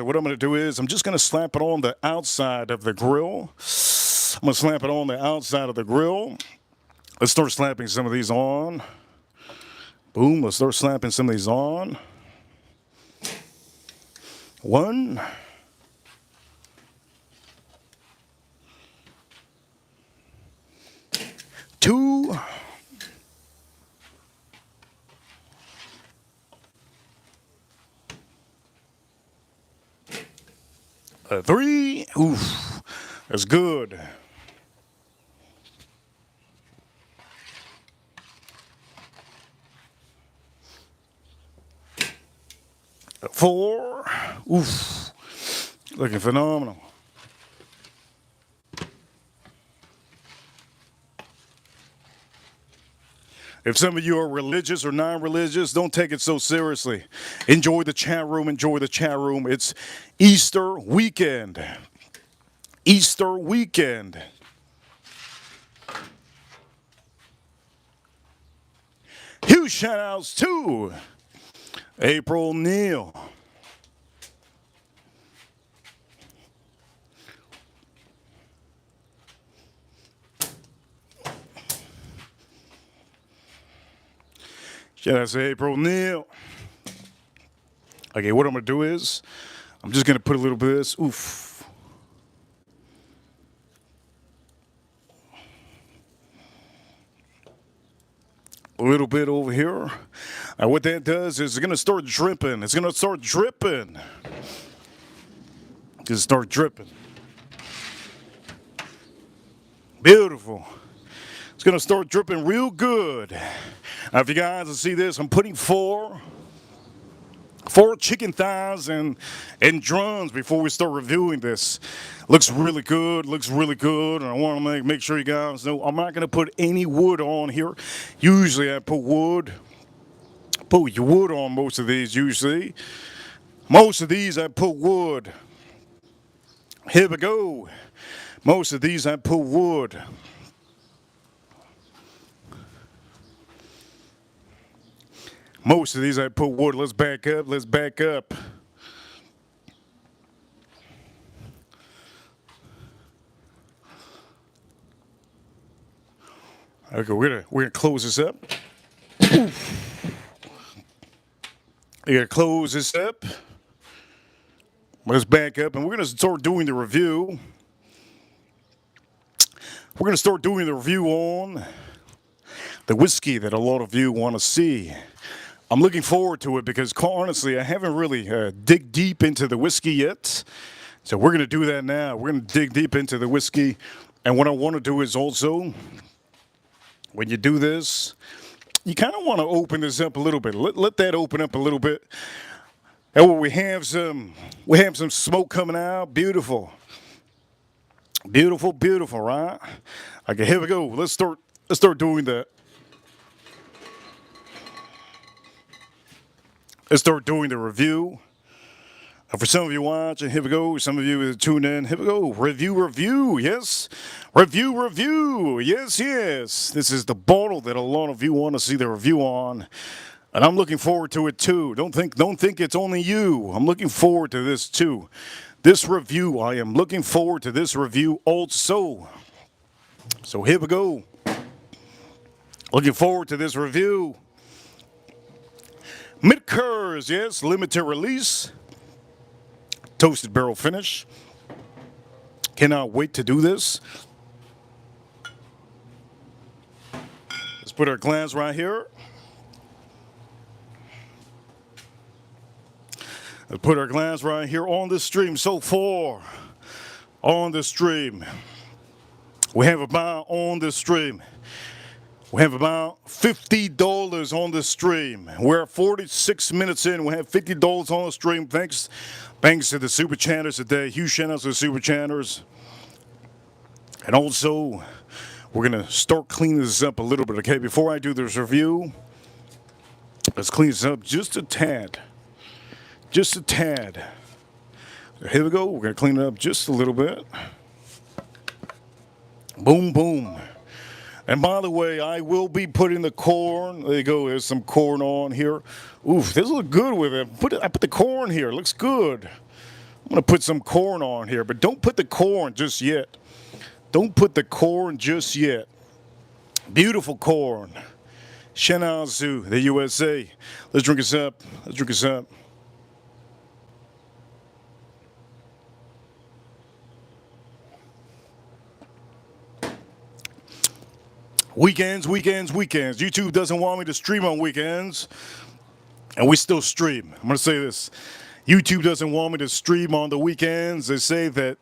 what I'm going to do is I'm just going to slap it on the outside of the grill. Let's start slapping some of these on. Boom, let's start slapping some of these on. 1. 2. 3. Oof, that's good. 4. Oof, looking phenomenal. 5. If some of you are religious or non-religious, don't take it so seriously. Enjoy the chat room. It's Easter weekend. Huge shout outs to April Neal. Shout out to April Neal. Okay, what I'm going to do is, I'm just going to put a little bit of this. Oof. A little bit over here. Now what that does is it's going to start dripping. Beautiful. It's going to start dripping real good. Now, if you guys will see this, I'm putting four chicken thighs and drums before we start reviewing this. Looks really good. And I want to make sure you guys know I'm not going to put any wood on here. Usually I put wood on most of these usually. Most of these I put wood. Here we go. Most of these I put wood. Let's back up. Okay, we're gonna close this up. We're gonna close this up. Let's back up, and we're gonna start doing the review. We're gonna start doing the review on the whiskey that a lot of you want to see. I'm looking forward to it because, honestly, I haven't really dig deep into the whiskey yet. So we're going to do that now. We're going to dig deep into the whiskey. And what I want to do is also, when you do this, you kind of want to open this up a little bit. Let that open up a little bit. And we have some smoke coming out. Beautiful. Beautiful, beautiful, right? Okay, here we go. Let's start doing that. Let's start doing the review. For some of you watching, here we go. Some of you tune in, here we go. Review, yes. Review, yes. This is the bottle that a lot of you want to see the review on. And I'm looking forward to it too. Don't think it's only you. I'm looking forward to this too. This review, I am looking forward to this review also. So here we go. Looking forward to this review. Midkurs, yes, limited release. Toasted barrel finish. Cannot wait to do this. Let's put our glass right here. Let's put our glass right here on the stream. So far, on the stream, we have about on the stream. We have about $50 on the stream. We're 46 minutes in. We have $50 on the stream. Thanks to the super chatters today. Huge shout outs to the super chatters. And also, we're going to start cleaning this up a little bit, okay? Before I do this review, let's clean this up just a tad. Just a tad. Here we go. We're going to clean it up just a little bit. Boom, boom. And by the way, I will be putting the corn. There you go. There's some corn on here. Oof, this looks good with it. I put the corn here. It looks good. I'm going to put some corn on here, but don't put the corn just yet. Don't put the corn just yet. Beautiful corn. Shout out to the USA. Let's drink this up. Let's drink this up. Weekends. YouTube doesn't want me to stream on weekends, and we still stream. I'm going to say this. YouTube doesn't want me to stream on the weekends. They say that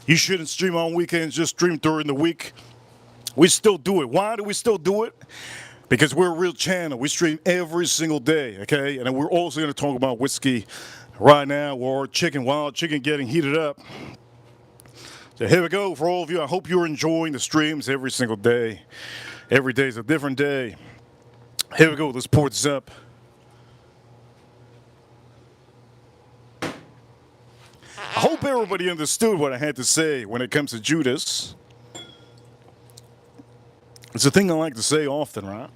you shouldn't stream on weekends, just stream during the week. We still do it. Why do we still do it? Because we're a real channel. We stream every single day, okay? And then we're also going to talk about whiskey right now, or wild chicken getting heated up. So here we go for all of you. I hope you're enjoying the streams every single day. Every day is a different day. Here we go. Let's pour this up. I hope everybody understood what I had to say when it comes to Judas. It's a thing I like to say often, right?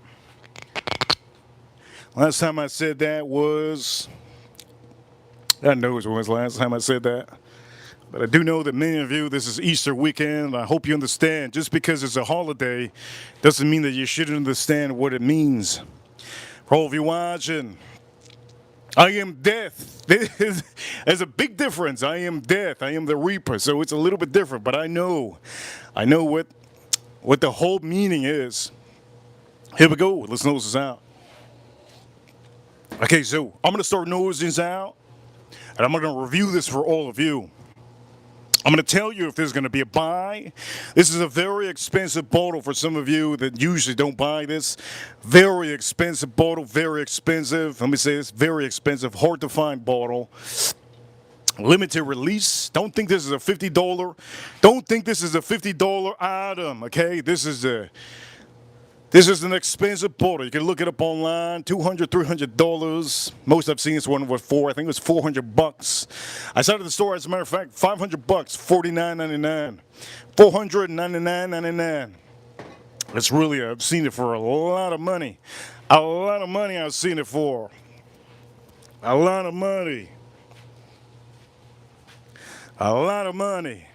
Last time I said that was... God knows when was the last time I said that. But I do know that many of you, this is Easter weekend. I hope you understand. Just because it's a holiday doesn't mean that you shouldn't understand what it means. For all of you watching, I am death. There's a big difference. I am death. I am the reaper. So it's a little bit different. But I know what the whole meaning is. Here we go. Let's nose this out. Okay, so I'm going to start nosing this out. And I'm going to review this for all of you. I'm going to tell you if there's going to be a buy. This is a very expensive bottle for some of you that usually don't buy this. Very expensive bottle, very expensive. Let me say this, very expensive, hard to find bottle. Limited release. Don't think this is a $50. Don't think this is a $50 item, okay? This is an expensive bottle. You can look it up online. $200, $300. Most I've seen this one was I think it was $400. I saw it at the store, as a matter of fact, $500, $49.99. $499.99. It's really, I've seen it for a lot of money. A lot of money I've seen it for. A lot of money. A lot of money.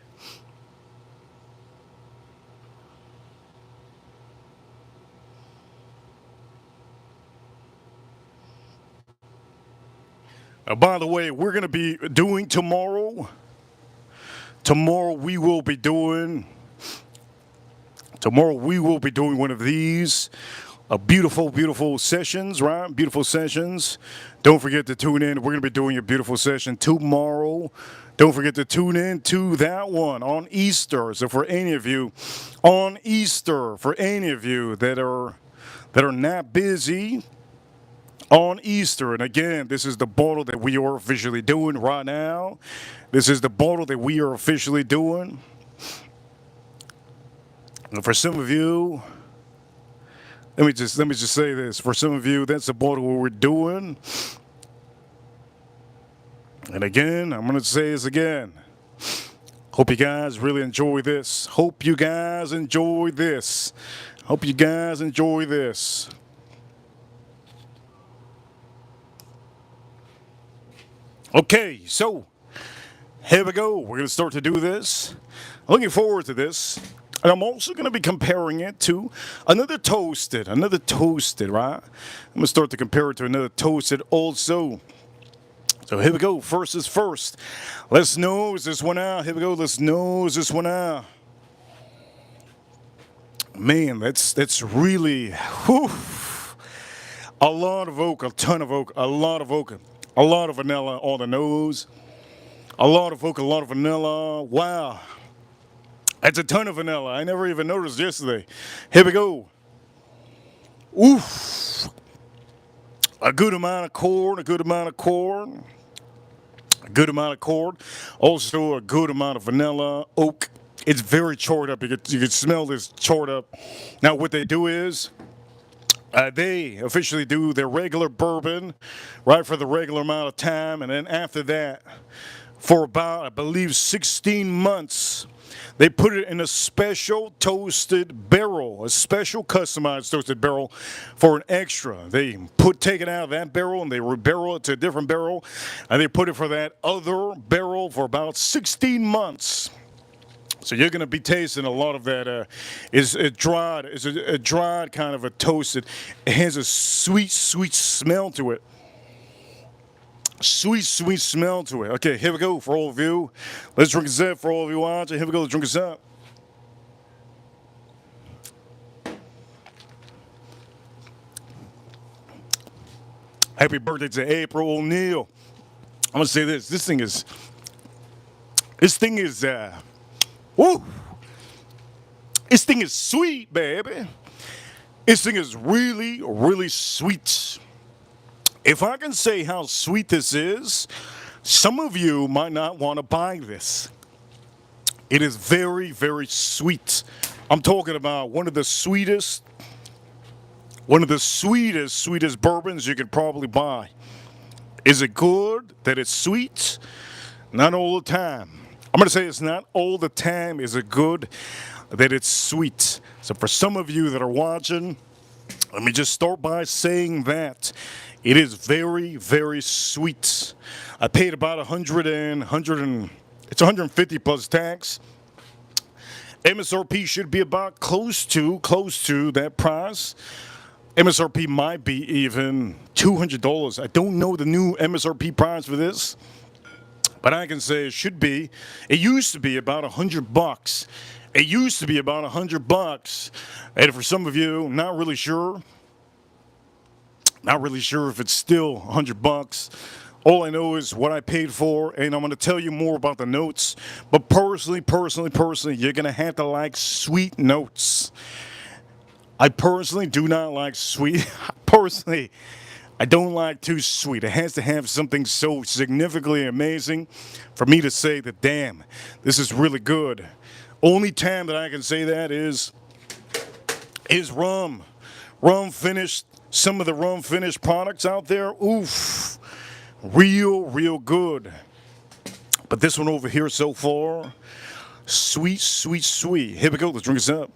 By the way, we're going to be doing tomorrow. Tomorrow we will be doing one of these beautiful, beautiful sessions, right? Beautiful sessions. Don't forget to tune in. We're going to be doing a beautiful session tomorrow. Don't forget to tune in to that one on Easter. So for any of you on Easter, for any of you that are not busy on Easter, and again, this is the bottle that we are officially doing right now. This is the bottle that we are officially doing. And for some of you, let me just say this. For some of you, that's the bottle we're doing. And again, I'm going to say this again. Hope you guys really enjoy this. Hope you guys enjoy this. Hope you guys enjoy this. Okay, so here we go. We're going to start to do this. Looking forward to this. And I'm also going to be comparing it to another toasted, right? I'm going to start to compare it to another toasted also. So here we go. First is first. Let's nose this one out. Here we go. Let's nose this one out. Man, that's really whew, a lot of oak, a ton of oak, a lot of oak, a lot of vanilla on the nose. A lot of oak, a lot of vanilla. Wow. That's a ton of vanilla. I never even noticed yesterday. Here we go. Oof. A good amount of corn, a good amount of corn. A good amount of corn. Also a good amount of vanilla, oak. It's very charred up. You can smell this charred up. Now what they do is they officially do their regular bourbon, right, for the regular amount of time. And then after that, for about, I believe, 16 months, they put it in a special toasted barrel, a special customized toasted barrel for an extra. They take it out of that barrel and they rebarrel it to a different barrel, and they put it for that other barrel for about 16 months. So you're going to be tasting a lot of that. Is a dried kind of a toasted. It has a sweet, sweet smell to it. Sweet, sweet smell to it. Okay, here we go for all of you. Let's drink this up for all of you watching. Here we go. Let's drink this up. Happy birthday to April O'Neil. I'm going to say this. This thing is, woo. This thing is sweet, baby. This thing is really, really sweet. If I can say how sweet this is, some of you might not want to buy this. It is very, very sweet. I'm talking about one of the sweetest bourbons you could probably buy. Is it good that it's sweet? Not all the time. I'm going to say it's not all the time. Is it good that it's sweet? So for some of you that are watching, let me just start by saying that it is very, very sweet. I paid about it's 150 plus tax. MSRP should be about close to that price. MSRP might be even $200. I don't know the new MSRP price for this, but I can say it should be. It used to be about $100. It used to be about $100. And for some of you, not really sure if it's still $100. All I know is what I paid for, and I'm going to tell you more about the notes. But personally, you're going to have to like sweet notes. I personally do not like sweet. I don't like too sweet. It has to have something so significantly amazing for me to say that, damn, this is really good. Only time that I can say that is rum. Rum finished. Some of the rum finished products out there, oof, real good. But this one over here so far, sweet. Here we go. Let's drink this up.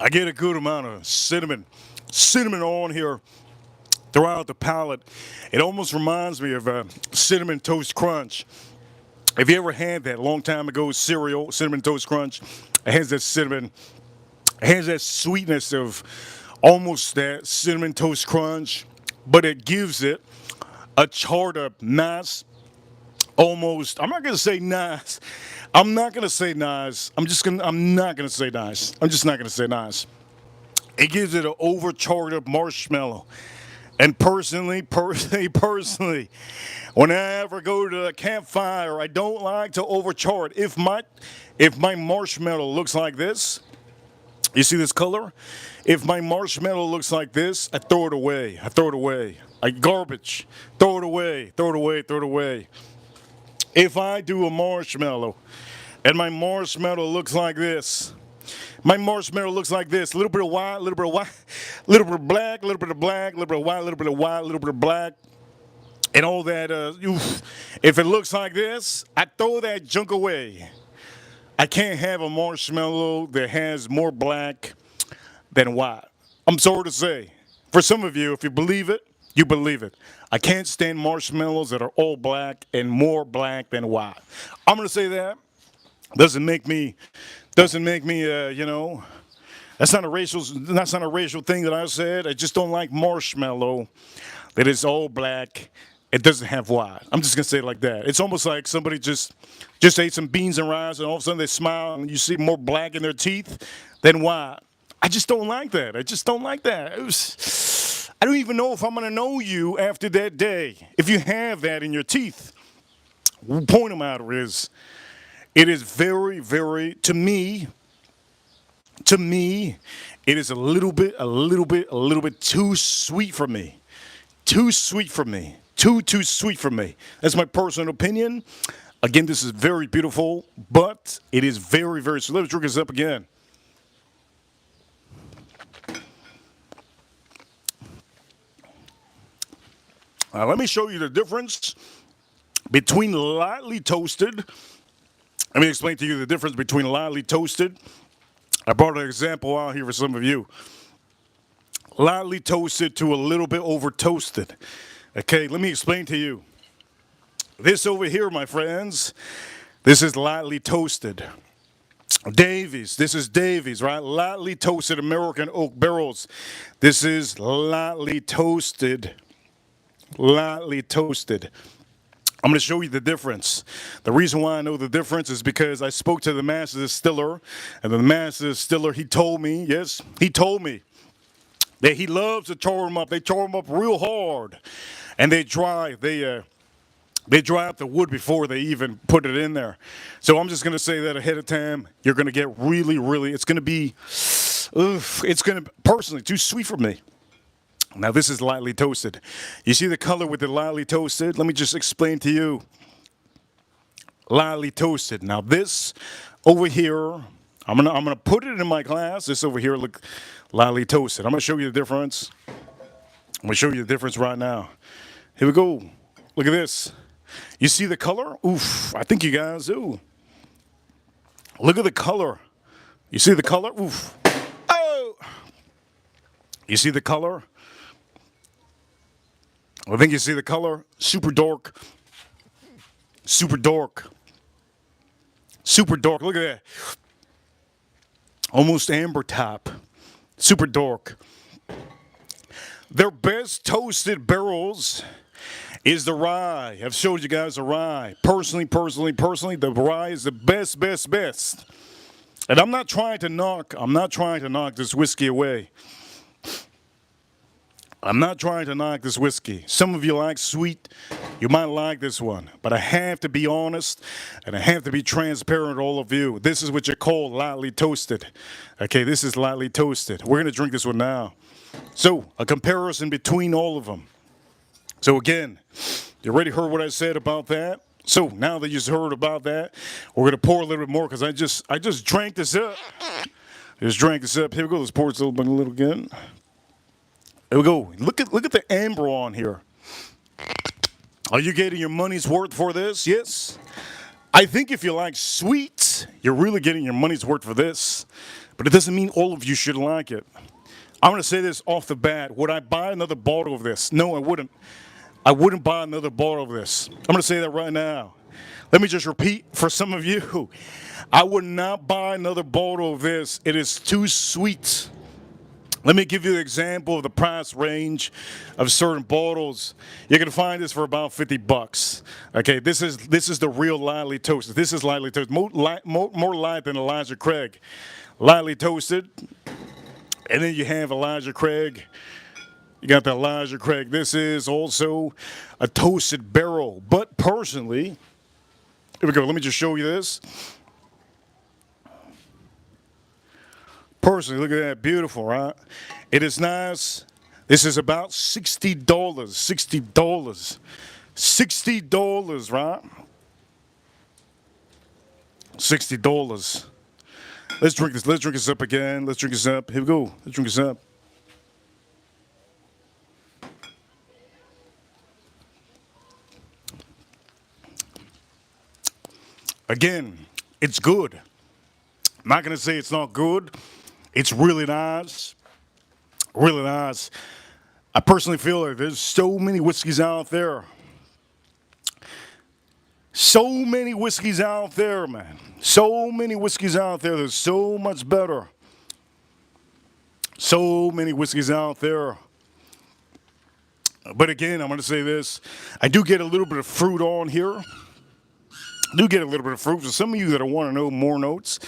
I get a good amount of cinnamon on here throughout the palate. It almost reminds me of a Cinnamon Toast Crunch. If you ever had that long time ago cereal, Cinnamon Toast Crunch, it has that cinnamon, it has that sweetness of almost that Cinnamon Toast Crunch, but it gives it a charred up, nice, almost, I'm not going to say nice. I'm not going to say nice. I'm not going to say nice. I'm just not going to say nice. It gives it an overcharred up marshmallow. And personally, when I ever go to a campfire, I don't like to overchar it. If my marshmallow looks like this, you see this color? If my marshmallow looks like this, I throw it away. I throw it away. Like garbage. Throw it away. Throw it away. Throw it away. If I do a marshmallow and my marshmallow looks like this, my marshmallow looks like this. A little bit of white, a little bit of white, a little bit of black, a little bit of black, a little bit of white, a little bit of white, a little bit of black, and all that. If it looks like this, I throw that junk away. I can't have a marshmallow that has more black than white. I'm sorry to say. For some of you, if you believe it, you believe it. I can't stand marshmallows that are all black and more black than white. I'm going to say that. Doesn't make me, you know, that's not a racial thing that I said. I just don't like marshmallow that is all black. It doesn't have white. I'm just gonna say it like that. It's almost like somebody just ate some beans and rice, and all of a sudden they smile, and you see more black in their teeth than white. I just don't like that. I just don't like that. I don't even know if I'm gonna know you after that day if you have that in your teeth. The point of the matter is, it is very, very, to me, it is a little bit too sweet for me. Too sweet for me. Too sweet for me. That's my personal opinion. Again, this is very beautiful, but it is very, very sweet. Let's drink this up again. Let me show you the difference between lightly toasted. Let me explain to you the difference between lightly toasted. I brought an example out here for some of you. Lightly toasted to a little bit over toasted. Okay, let me explain to you. This over here, my friends, this is lightly toasted. Davies, this is Davies, right? Lightly toasted American oak barrels. This is lightly toasted. Lightly toasted. I'm going to show you the difference. The reason why I know the difference is because I spoke to the master distiller, and the master distiller, he told me that he loves to char them up. They char them up real hard, and they dry out the wood before they even put it in there. So I'm just going to say that ahead of time. You're going to get really, it's going to be, it's going to, personally, too sweet for me. Now this is lightly toasted. You see the color with the lightly toasted? Let me just explain to you. Lightly toasted. Now this over here, I'm gonna put it in my glass. This over here look lightly toasted. I'm gonna show you the difference. I'm gonna show you the difference right now. Here we go. Look at this. You see the color? Oof, I think you guys do. Look at the color. You see the color? Oof. Oh! You see the color? I think you see the color. Super dark. Super dark. Super dark. Look at that. Almost amber type. Super dark. Their best toasted barrels is the rye. I've showed you guys the rye. Personally, the rye is the best. And I'm not trying to knock this whiskey away. I'm not trying to knock this whiskey. Some of you like sweet. You might like this one. But I have to be honest, and I have to be transparent with all of you. This is what you call lightly toasted. Okay, this is lightly toasted. We're going to drink this one now. So, a comparison between all of them. So again, you already heard what I said about that. So, now that you've heard about that, we're going to pour a little bit more because I just drank this up. Just drank this up. Here we go. Let's pour it a little again. There we go. Look at the amber on here. Are you getting your money's worth for this? Yes. I think if you like sweets, you're really getting your money's worth for this. But it doesn't mean all of you should like it. I'm going to say this off the bat. Would I buy another bottle of this? No, I wouldn't. I wouldn't buy another bottle of this. I'm going to say that right now. let me just repeat for some of you. I would not buy another bottle of this. It is too sweet. Let me give you an example of the price range of certain bottles. You can find this for about 50 bucks. Okay, this is the real lightly toasted. This is lightly toasted, more light than Elijah Craig. Lightly toasted, and then you have Elijah Craig. You got the Elijah Craig. This is also a toasted barrel. But personally, here we go. Let me just show you this. Personally, look at that. Beautiful, right? It is nice. This is about $60. $60. $60, right? $60. Let's drink this. Let's drink this up again. Let's drink this up. Here we go. Let's drink this up. Again, it's good. I'm not going to say it's not good. It's really nice. Really nice. I personally feel like there's so many whiskeys out there. So many whiskeys out there, man. So many whiskeys out there. There's so much better. So many whiskeys out there. But again, I'm going to say this. I do get a little bit of fruit on here. I do get a little bit of fruit. For some of you that want to know more notes,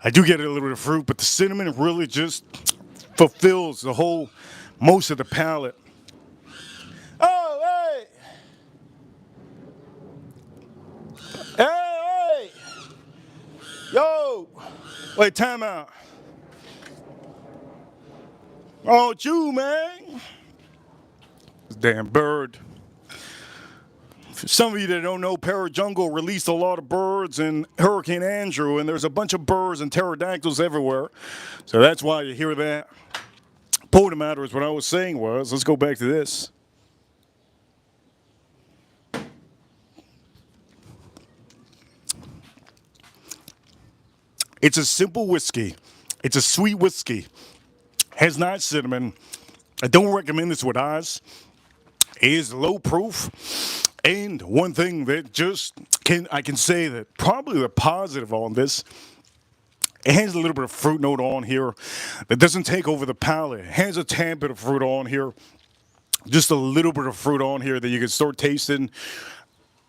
I do get a little bit of fruit, but the cinnamon really just fulfills the whole, most of the palate. Oh, hey! Hey, hey! Yo! Wait, time out. Oh, it's you, man. This damn bird. For some of you that don't know, Parajungle released a lot of birds in Hurricane Andrew, and there's a bunch of birds and pterodactyls everywhere. So that's why you hear that. Point of the matter is, what I was saying was, let's go back to this. It's a simple whiskey. It's a sweet whiskey. Has nice cinnamon. I don't recommend this with ice. It is low proof. And one thing that I can say that probably the positive on this, it has a little bit of fruit note on here that doesn't take over the palate. It has a tad bit of fruit on here. Just a little bit of fruit on here that you can start tasting.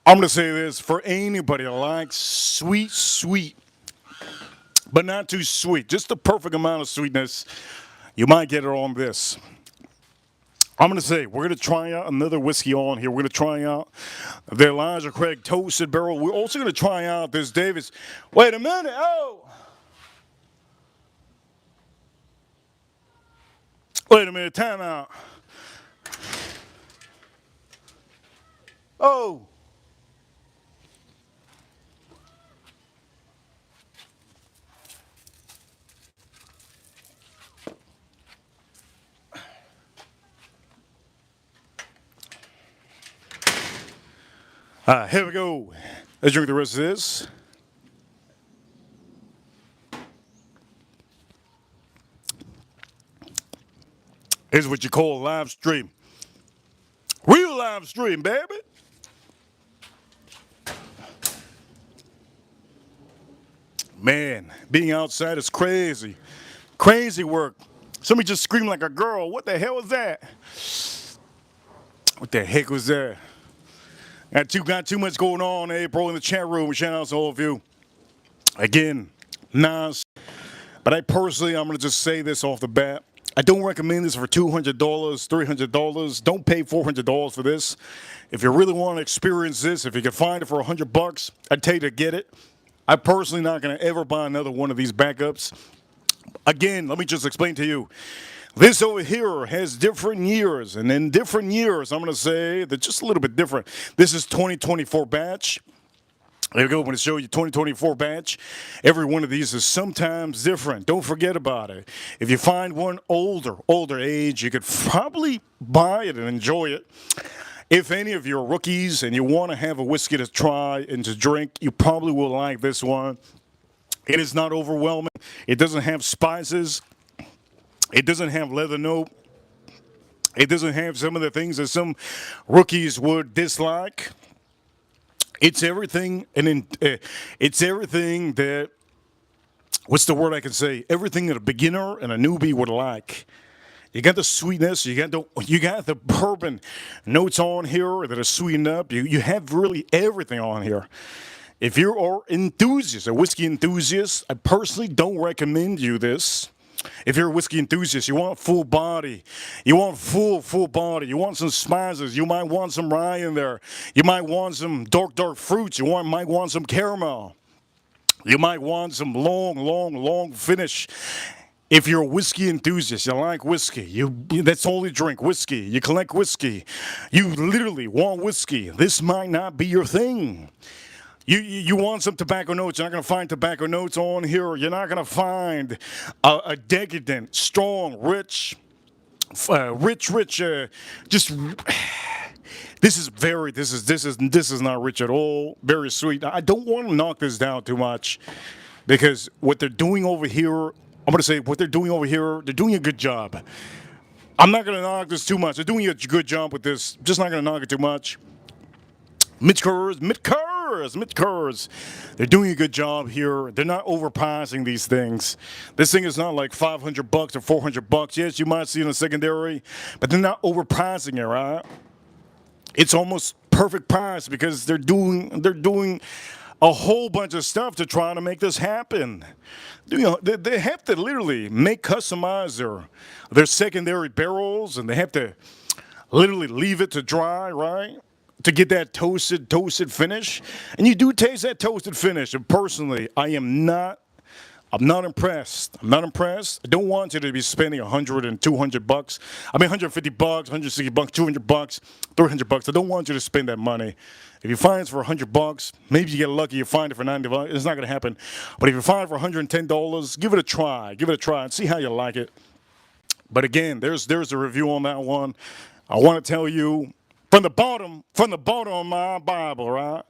I'm going to say this, for anybody that likes sweet, but not too sweet, just the perfect amount of sweetness, you might get it on this. I'm going to say, we're going to try out another whiskey on here. We're going to try out the Elijah Craig Toasted Barrel. We're also going to try out this Davis. Wait a minute. Oh. Wait a minute. Time out. Oh. Here we go. Let's drink the rest of this. Here's what you call a live stream. Real live stream, baby. Man, being outside is crazy. Crazy work. Somebody just screamed like a girl. What the hell was that? What the heck was that? Got too much going on, April, in the chat room. Shout out to all of you. Again, nice. But I'm going to just say this off the bat. I don't recommend this for $200, $300. Don't pay $400 for this. If you really want to experience this, if you can find it for $100, I'd tell you to get it. I'm personally not going to ever buy another one of these backups. Again, let me just explain to you. This over here has different years, and in different years, I'm going to say they're just a little bit different. This is 2024 batch. There we go. I'm going to show you 2024 batch. Every one of these is sometimes different. Don't forget about it. If you find one older age, you could probably buy it and enjoy it. If any of you are rookies and you want to have a whiskey to try and to drink, you probably will like this one. It is not overwhelming. It doesn't have spices. It doesn't have leather note. It doesn't have some of the things that some rookies would dislike. It's everything, it's everything that, what's the word I can say? Everything that a beginner and a newbie would like. You got the sweetness, you got the bourbon notes on here that are sweetened up. You have really everything on here. If you're an enthusiast, a whiskey enthusiast, I personally don't recommend you this. If you're a whiskey enthusiast, you want full body, you want full body, you want some spices, you might want some rye in there, you might want some dark fruits, might want some caramel, you might want some long finish. If you're a whiskey enthusiast, you like whiskey, that's all you drink, whiskey, you collect whiskey, you literally want whiskey, this might not be your thing. You want some tobacco notes. You're not going to find tobacco notes on here. You're not going to find a decadent, strong, rich, just. This is not rich at all. Very sweet. I don't want to knock this down too much because what they're doing over here, I'm going to say what they're doing over here, they're doing a good job. I'm not going to knock this too much. They're doing a good job with this. Just not going to knock it too much. Midkurs. They're doing a good job here. They're not overpricing these things. This thing is not like $500 or $400. Yes, you might see it in the secondary, but they're not overpricing it, right? It's almost perfect price because they're doing a whole bunch of stuff to try to make this happen. They have to literally customize their secondary barrels, and they have to literally leave it to dry, right? To get that toasted finish. And you do taste that toasted finish. And personally, I'm not impressed. I'm not impressed. I don't want you to be spending $100 and $200. I mean, $150, $160, $200, $300. I don't want you to spend that money. If you find it for $100, maybe you get lucky. You find it for $90. It's not going to happen. But if you find it for $110, give it a try. Give it a try and see how you like it. But again, there's a review on that one. I want to tell you. From the bottom of my Bible, right?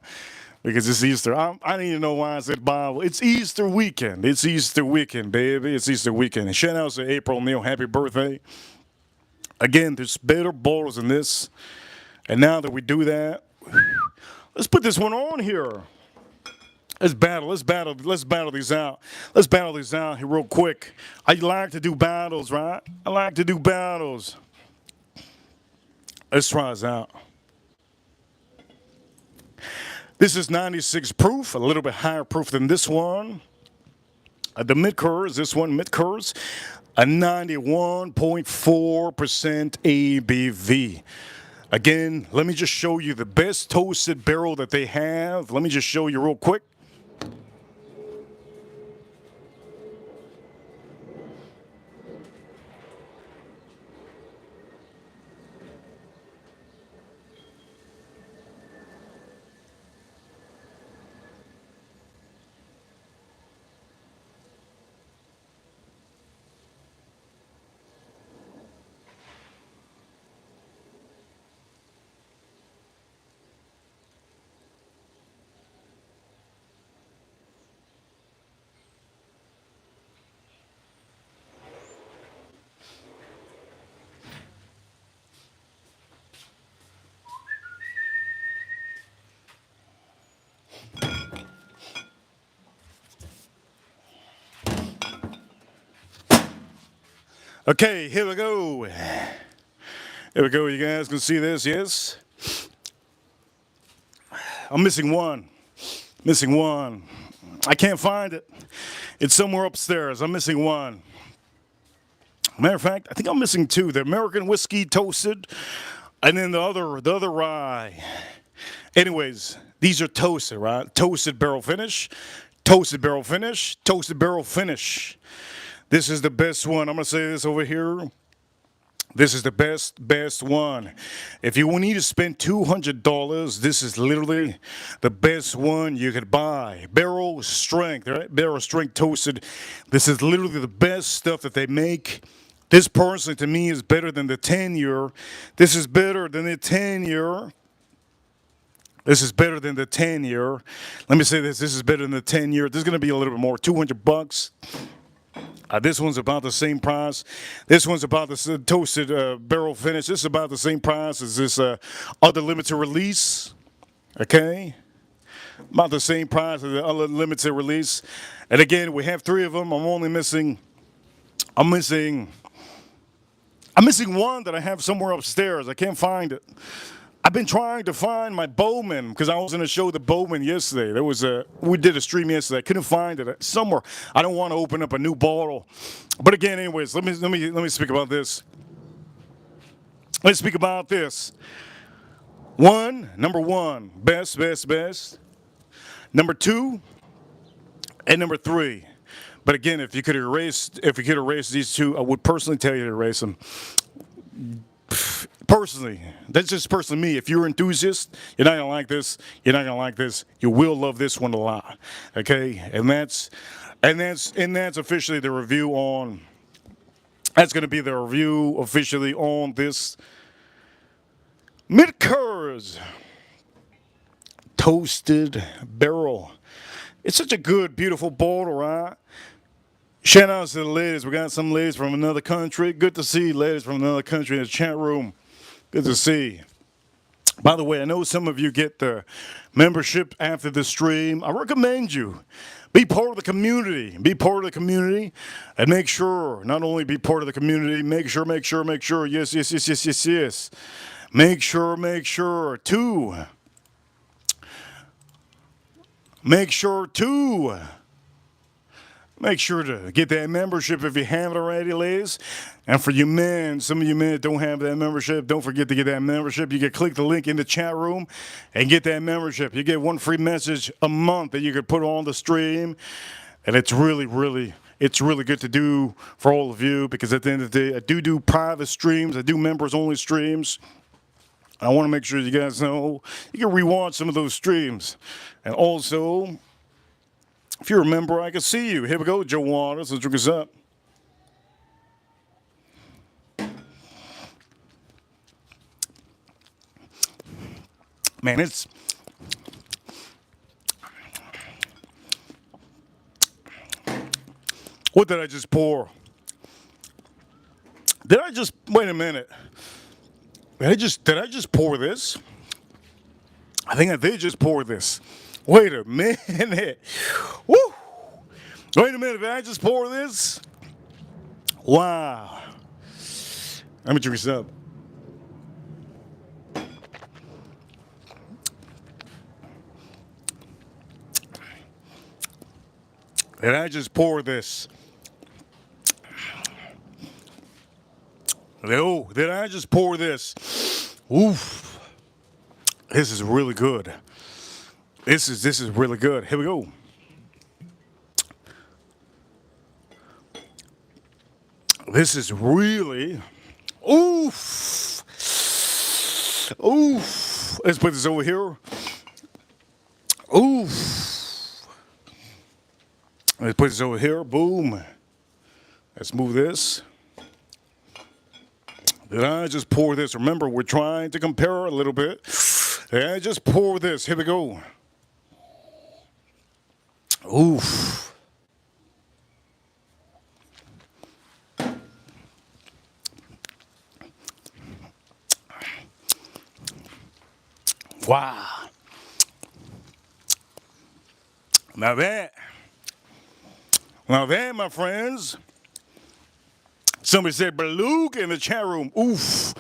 Because it's Easter. I need to know why I said Bible. It's Easter weekend. It's Easter weekend, baby. It's Easter weekend. And shout out to April Neal. Happy birthday. Again, there's better bottles than this. And now that we do that, let's put this one on here. Let's battle these out. Let's battle these out here real quick. I like to do battles, right? I like to do battles. Let's try this out. This is 96 proof, a little bit higher proof than this one. The Midkurs, this one, Midkurs, a 91.4% ABV. Again, let me just show you the best toasted barrel that they have. Let me just show you real quick. Okay, here we go. Here we go. You guys can see this, yes? I'm missing one. Missing one. I can't find it. It's somewhere upstairs. I'm missing one. Matter of fact, I think I'm missing two. The American whiskey toasted, and then the other rye. Anyways, these are toasted, right? Toasted barrel finish, toasted barrel finish, toasted barrel finish. This is the best one. I'm going to say this over here. This is the best one. If you need to spend $200, this is literally the best one you could buy. Barrel strength, right? Barrel strength toasted. This is literally the best stuff that they make. This personally, to me, is better than the 10-year. This is better than the 10-year. This is better than the 10-year. Let me say this. This is better than the 10-year. This is going to be a little bit more, $200. This one's about the same price. This one's about the toasted barrel finish. This is about the same price as this other limited release. Okay? about the same price as the unlimited release. And again, we have 3 of them. I'm missing one that I have somewhere upstairs. I can't find it. I've been trying to find my Bourbon because I was going to show the Bourbon yesterday. We did a stream yesterday. I couldn't find it somewhere. I don't want to open up a new bottle. But again, anyways, let me speak about this. Let's speak about this. Number one, best. Number 2, and number 3. But again, if you could erase these 2, I would personally tell you to erase them. Personally, that's just personally me. If you're an enthusiast, you're not gonna like this. You're not gonna like this. You will love this one a lot. Okay, and that's officially the review on. That's gonna be the review officially on this Midkurs toasted barrel. It's such a good, beautiful bottle, right? Shout out to the ladies. We got some ladies from another country. Good to see ladies from another country in the chat room. Good to see. By the way, I know some of you get the membership after the stream. I recommend you be part of the community. Be part of the community, and make sure not only be part of the community. Make sure. Yes. Make sure to. Make sure to get that membership if you haven't already, ladies. And for you men, some of you men that don't have that membership, don't forget to get that membership. You can click the link in the chat room and get that membership. You get 1 free message a month that you could put on the stream. And it's really good to do for all of you, because at the end of the day, I do private streams. I do members-only streams. I want to make sure you guys know you can rewatch some of those streams. And also, if you're a member, I can see you. Here we go, Joe Waters. Let's drink us up. Man, it's... What did I just pour? Wait a minute. Did I just pour this? I think I did just pour this. Wait a minute. Woo! Wait a minute, did I just pour this? Wow. Let me drink this up. Did I just pour this? Oh, did I just pour this? Oof. This is really good. This is really good. Here we go. This is really, oof. Let's put this over here. Oof. Let's put this over here. Boom. Let's move this. Did I just pour this? Remember, we're trying to compare a little bit. Did I just pour this? Here we go. Oof. Wow. Now that, my friends, somebody said Beluga in the chat room. Oof.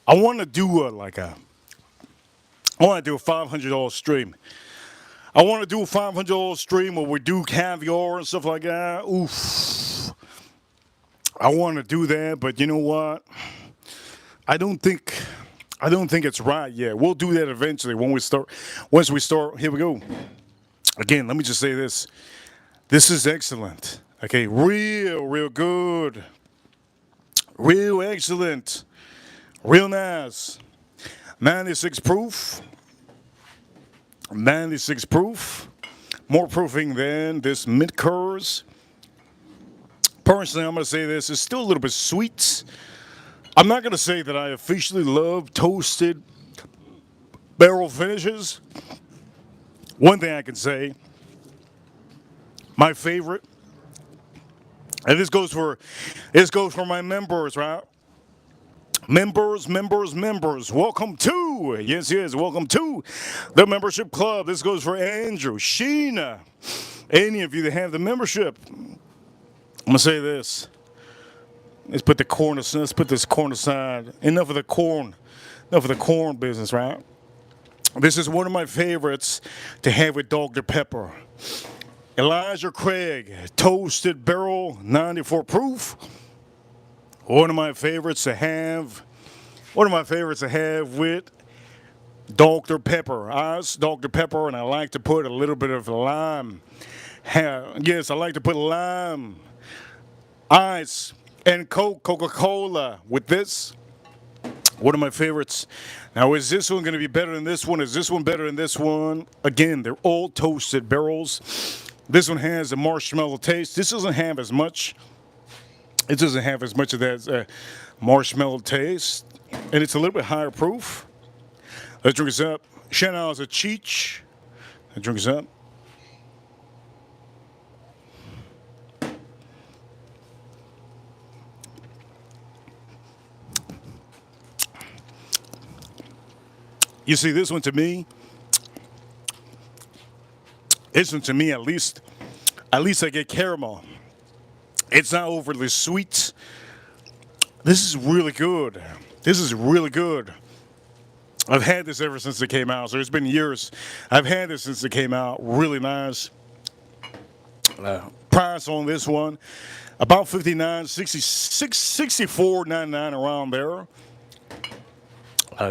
I want to do a $500 stream. I want to do a $500 stream where we do caviar and stuff like that. Oof. I want to do that, but you know what? I don't think it's right yet. We'll do that eventually once we start. Here we go. Again, let me just say this. This is excellent. Okay, real good. Real excellent. Real nice. 96 proof. 96 proof. More proofing than this Midkurs. Personally, I'm going to say this. It's still a little bit sweet. I'm not going to say that I officially love toasted barrel finishes. One thing I can say, my favorite, and this goes for my members, right? Members. Welcome to to, yes, welcome to the membership club. This goes for Andrew, Sheena, any of you that have the membership. I'm going to say this. Let's put this corn aside. Enough of the corn business, right? This is one of my favorites to have with Dr. Pepper. Elijah Craig, Toasted Barrel, 94 proof. One of my favorites to have with Dr. Pepper. Dr. Pepper, and I like to put a little bit of lime. Yes, I like to put lime, ice, and Coca-Cola with this. One of my favorites. Now, is this one going to be better than this one? Is this one better than this one? Again, they're all toasted barrels. This one has a marshmallow taste. This doesn't have as much. It doesn't have as much of that marshmallow taste. And it's a little bit higher proof. Let's drink this up. Shout out to Cheech. Let's drink this up. You see, this one to me, at least I get caramel. It's not overly sweet. This is really good. I've had this ever since it came out, so it's been years. I've had this since it came out. Really nice. Price on this one, about $59, $64, $64.99 around there.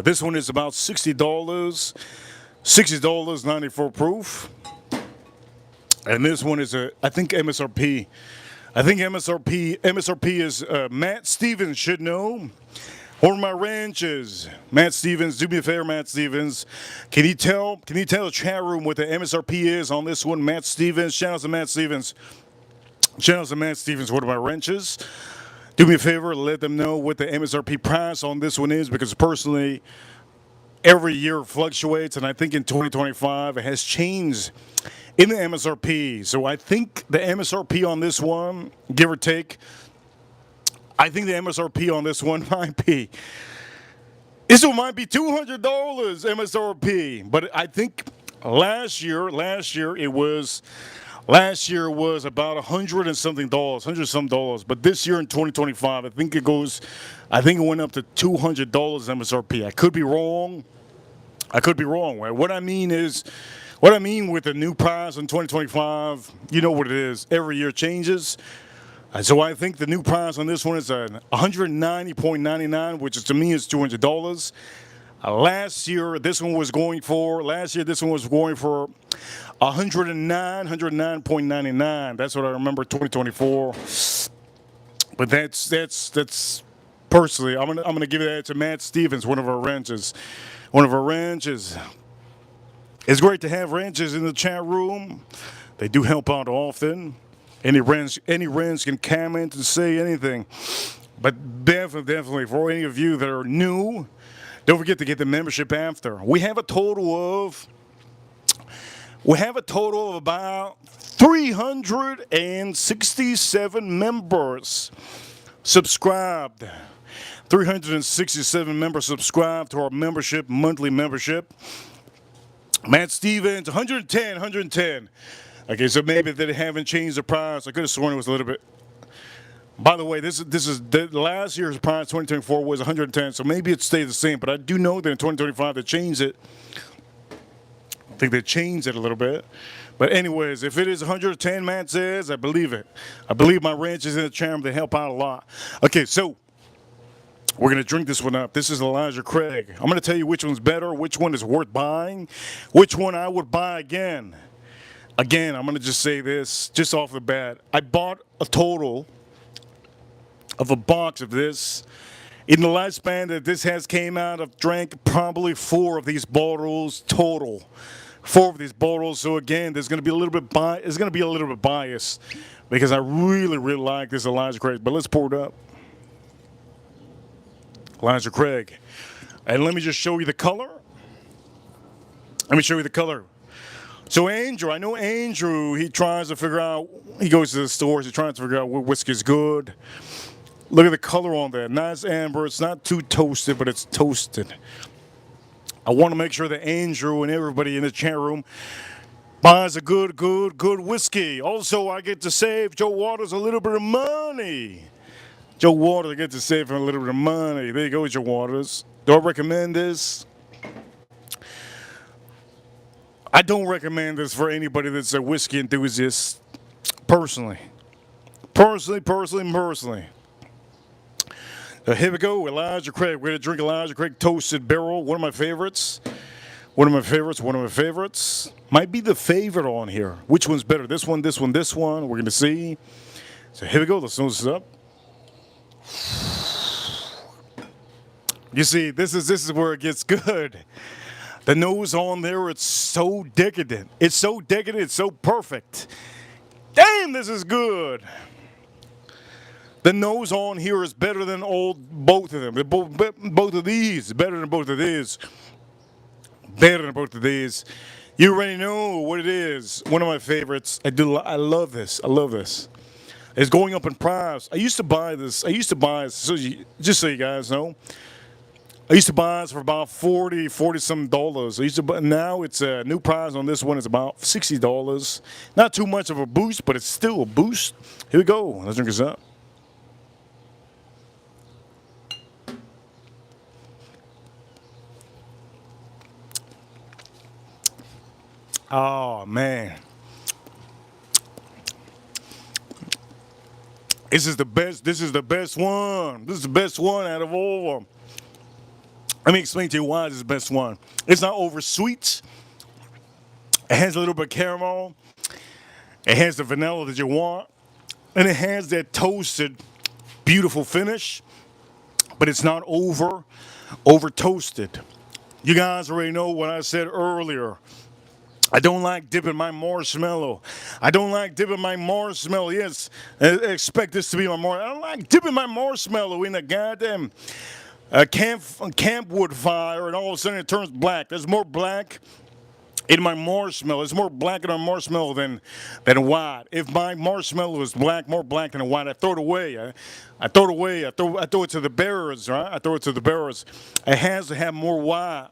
This one is about $60, 94 proof. And this one is I think MSRP. MSRP is Matt Stevens should know. One of my ranches. Matt Stevens, do me a favor, Matt Stevens. Can you tell the chat room what the MSRP is on this one? Matt Stevens, shout out to Matt Stevens. One of my ranches. Do me a favor, let them know what the MSRP price on this one is, because personally, every year fluctuates, and I think in 2025 it has changed in the MSRP. So I think the MSRP on this one, give or take, I think the MSRP on this one might be $200 MSRP. But I think last year was about $100 and something dollars. But this year in 2025, I think it went up to $200 MSRP. I could be wrong. What I mean with the new price in 2025, you know what it is. Every year changes. So I think the new price on this one is $190.99, which to me is $200. Last year, this one was going for $109.99. That's what I remember, 2024. But that's personally, I'm gonna give that to Matt Stevens, one of our ranches. It's great to have ranches in the chat room. They do help out often. Any ranch can comment and say anything. But definitely for any of you that are new, don't forget to get the membership after. We have a total of about 367 members subscribed. 367 members subscribed to our membership, monthly membership. Matt Stevens, 110. Okay, so maybe they haven't changed the price. I could have sworn it was a little bit. By the way, this is the last year's price, 2024, was 110, so maybe it stayed the same. But I do know that in 2025 they changed it. I think they changed it a little bit. But anyways, if it is 110, Matt says, I believe it. I believe my ranch is in the channel. They help out a lot. Okay, so we're going to drink this one up. This is Elijah Craig. I'm going to tell you which one's better, which one is worth buying, which one I would buy again. Again, I'm going to just say this, just off the bat. I bought a total of a box of this. In the lifespan that this has came out, I've drank probably 4 of these bottles total. 4 of these bottles. So again, there's going to be a little bit bias because I really like this Elijah Craig. But let's pour it up. Elijah Craig. And let me just show you the color. So Andrew, I know Andrew, he tries to figure out, he goes to the stores, he tries to figure out what whiskey's good. Look at the color on that. Nice amber. It's not too toasted, but it's toasted. I want to make sure that Andrew and everybody in the chat room buys a good whiskey. Also, I get to save Joe Waters a little bit of money. Joe Waters, I get to save him a little bit of money. There you go, Joe Waters. Do I recommend this? I don't recommend this for anybody that's a whiskey enthusiast. Personally. Here we go, Elijah Craig. We're going to drink Elijah Craig Toasted Barrel. One of my favorites. Might be the favorite on here. Which one's better? This one. We're going to see. So here we go. Let's nose this up. You see, this is where it gets good. The nose on there, it's so decadent. It's so perfect. Damn, this is good. The nose on here is better than both of them. Both of these, better than both of these. You already know what it is. One of my favorites. I love this. It's going up in price. I used to buy this. So just so you guys know. I used to buy this for about $40 some dollars. Now it's a new price on this one is about $60. Not too much of a boost, but it's still a boost. Here we go. Let's drink this up. Oh man. This is the best one. This is the best one out of all of them. Let me explain to you why this is the best one. It's not over sweet. It has a little bit of caramel. It has the vanilla that you want. And it has that toasted, beautiful finish. But it's not over toasted. You guys already know what I said earlier. I don't like dipping my marshmallow. Yes, I expect this to be my marshmallow. I don't like dipping my marshmallow in the goddamn camp wood fire, and all of a sudden it turns black. There's more black in my marshmallow. There's more black in my marshmallow than white. If my marshmallow is more black than white, I throw it away. I throw it away. I throw it to the bearers, right? It has to have more white.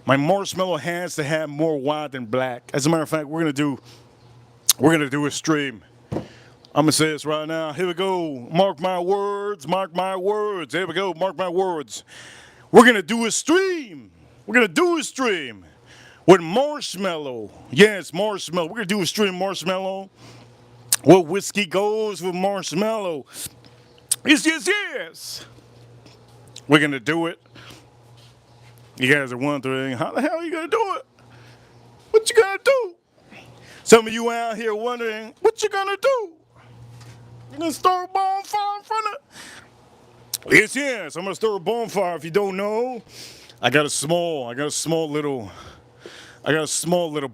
My marshmallow has to have more white than black. As a matter of fact, we're gonna do a stream. I'm gonna say this right now. Here we go. Mark my words. Here we go. Mark my words. We're gonna do a stream. With marshmallow. Yes, marshmallow. We're gonna do a stream marshmallow. What whiskey goes with marshmallow? Yes. We're gonna do it. You guys are wondering, how the hell are you going to do it? What you going to do? Some of you out here wondering, what you going to do? You going to start a bonfire in front of? Yes, I'm going to start a bonfire. If you don't know, I got a small little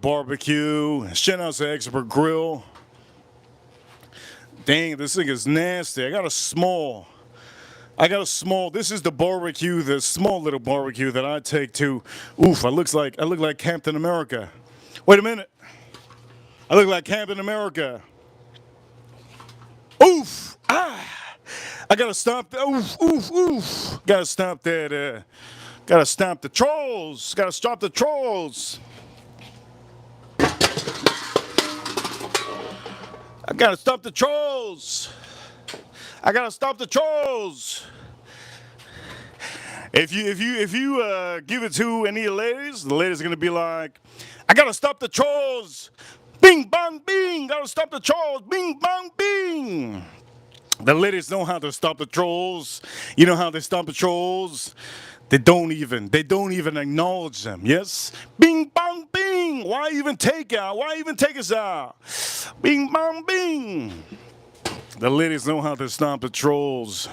barbecue. Shout out to Expert Grill. Dang, this thing is nasty. I got a small, this is the barbecue, the small little barbecue that I take to, oof, I look like Captain America. Wait a minute. I look like Captain America. Oof, I gotta stop, oof. Gotta stop that, gotta stop the trolls. I gotta stop the trolls. If you give it to any of the ladies are gonna be like, I gotta stop the trolls. Bing bang bing. Gotta stop the trolls. Bing bang bing. The ladies know how to stop the trolls. You know how they stop the trolls? They don't even acknowledge them. Yes? Bing bang bing. Why even take us out? Bing bang bing. The ladies know how to stop the trolls.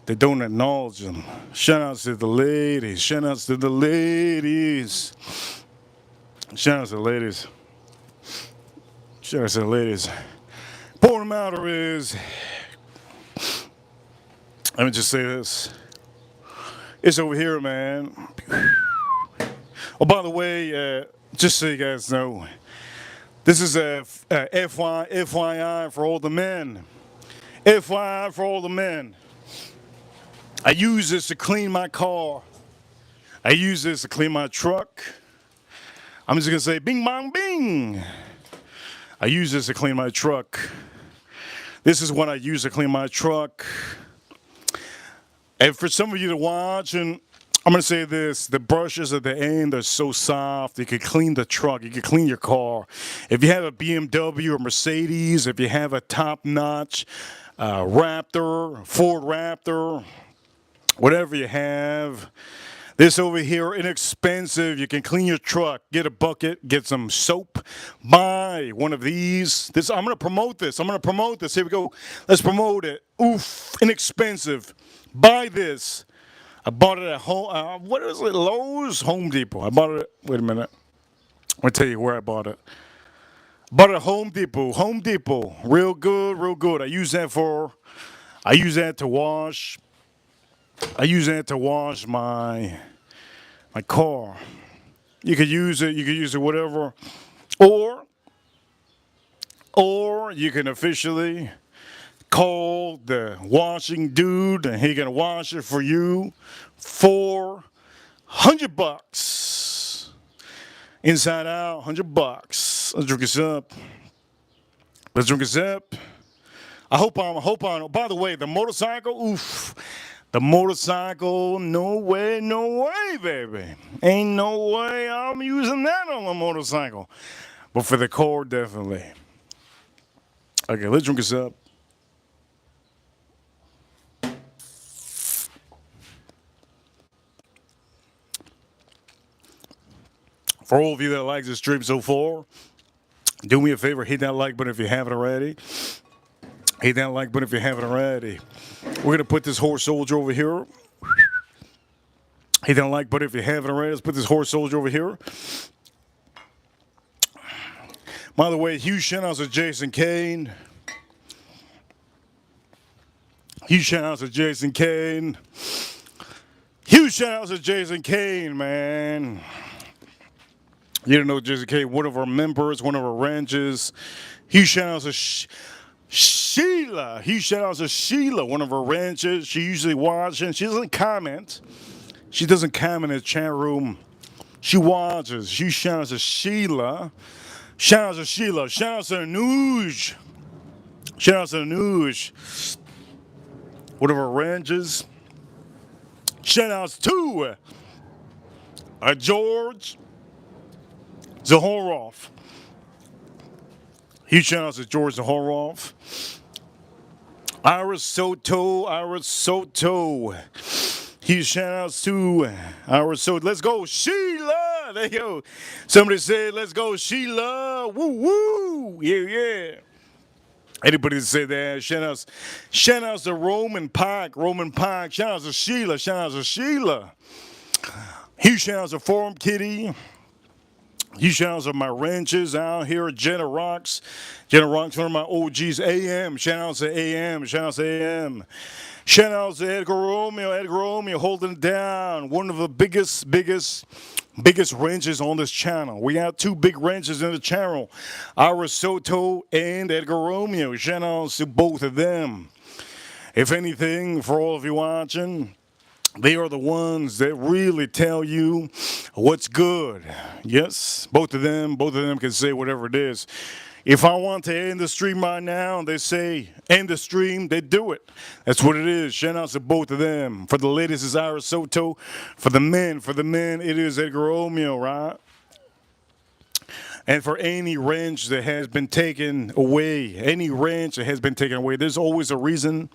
They don't acknowledge them. Shout outs to the ladies. Point of the matter is, let me just say this. It's over here, man. Oh, by the way, just so you guys know, this is a FYI for all the men. I use this to clean my car. I use this to clean my truck. I'm just going to say bing, bong, bing. I use this to clean my truck. This is what I use to clean my truck. And for some of you to watch, and I'm going to say this, the brushes at the end are so soft. You can clean the truck. You can clean your car. If you have a BMW or Mercedes, if you have a top-notch Raptor, Ford Raptor, whatever you have, this over here, inexpensive. You can clean your truck. Get a bucket. Get some soap. Buy one of these. I'm going to promote this. Here we go. Let's promote it. Oof. Inexpensive. Buy this. I bought it at home. What is it? Lowe's? Home Depot. I bought it. Wait a minute. I'm going to tell you where I bought it. Bought it at Home Depot. Home Depot. Real good. Real good. I use that to wash. I use that to wash my car. You could use it whatever. Or you can officially call the washing dude and he can wash it for you for $100. Inside out, $100. Let's drink this up. I hope I'm, by the way, the motorcycle, oof. The motorcycle, no way, baby. Ain't no way I'm using that on a motorcycle. But for the car, definitely. Okay, let's drink this up. For all of you that like this stream so far, do me a favor, hit that like button if you haven't already. Hit that like button if you haven't already. We're going to put this horse soldier over here. Hit that like button if you haven't already. Let's put this horse soldier over here. By the way, huge shout outs to Jason Kane. Huge shout outs to Jason Kane. Huge shout outs to Jason Kane, man. You don't know Jason Kane, one of our members, one of our ranches. Huge shout outs to Sheila. Huge shout outs to Sheila, one of our ranches. She usually watches. She doesn't comment. She doesn't comment in the chat room. She watches. Huge shout outs to Sheila. Shout outs to Sheila. Shout outs to Anuj. Shout outs to Anuj. One of our ranches. Shout outs to George Zahorov. Huge shout outs to George Zahorov. Iris Soto. Huge shout outs to Iris Soto. Let's go, Sheila. There you go. Somebody said, let's go, Sheila. Woo, woo. Yeah. Anybody that say that? Shout outs to Roman Park. Shout outs to Sheila. Huge shout outs to Forum Kitty. Huge shout outs to my ranches out here. Jenna Rocks, one of my OGs. AM. Shout outs to AM. Shout outs to Edgar Romeo holding it down. One of the biggest ranches on this channel. We have two big ranches in the channel. Iris Soto and Edgar Romeo. Shout outs to both of them. If anything, for all of you watching, they are the ones that really tell you what's good. Yes, both of them can say whatever it is. If I want to end the stream right now and they say end the stream, they do it. That's what it is. Shout outs to both of them. For the ladies, it's Iris Soto. For the men, it is Edgar Romeo, right? And for any ranch that has been taken away, there's always a reason.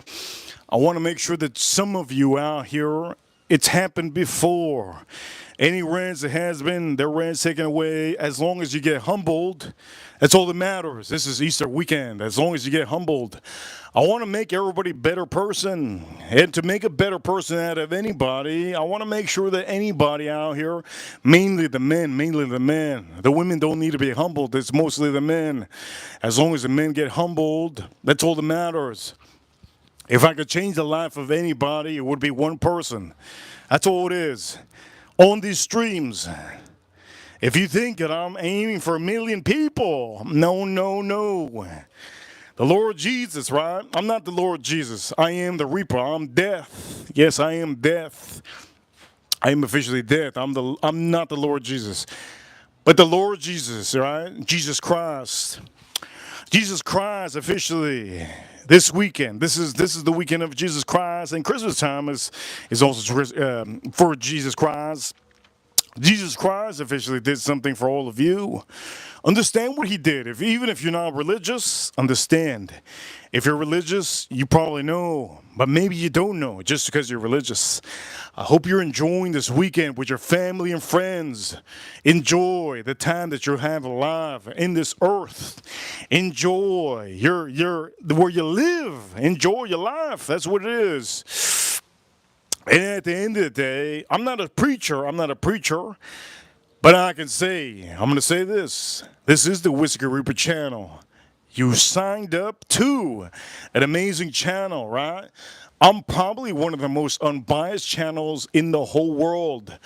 I want to make sure that some of you out here, it's happened before. Any ranch that has been their ranch taken away, as long as you get humbled, that's all that matters. This is Easter weekend. As long as you get humbled, I want to make everybody a better person. And to make a better person out of anybody, I want to make sure that anybody out here, mainly the men, the women don't need to be humbled. It's mostly the men. As long as the men get humbled, that's all that matters. If I could change the life of anybody, it would be one person. That's all it is. On these streams, if you think that I'm aiming for 1 million people, no. The Lord Jesus, right? I'm not the Lord Jesus. I am the Reaper. I'm death. Yes, I am death. I am officially dead. I'm not the Lord Jesus, but the Lord Jesus, right? Jesus Christ. Jesus Christ officially this weekend. This is the weekend of Jesus Christ, and Christmas time is also for Jesus Christ. Jesus Christ officially did something for all of you. Understand what he did. Even if you're not religious, understand. If you're religious, you probably know, but maybe you don't know just because you're religious. I hope you're enjoying this weekend with your family and friends. Enjoy the time that you have alive in this earth. Enjoy your where you live. Enjoy your life. That's what it is. And at the end of the day, I'm not a preacher. But I can say, I'm going to say this. This is the Whiskey Reaper channel. You signed up to an amazing channel, right? I'm probably one of the most unbiased channels in the whole world.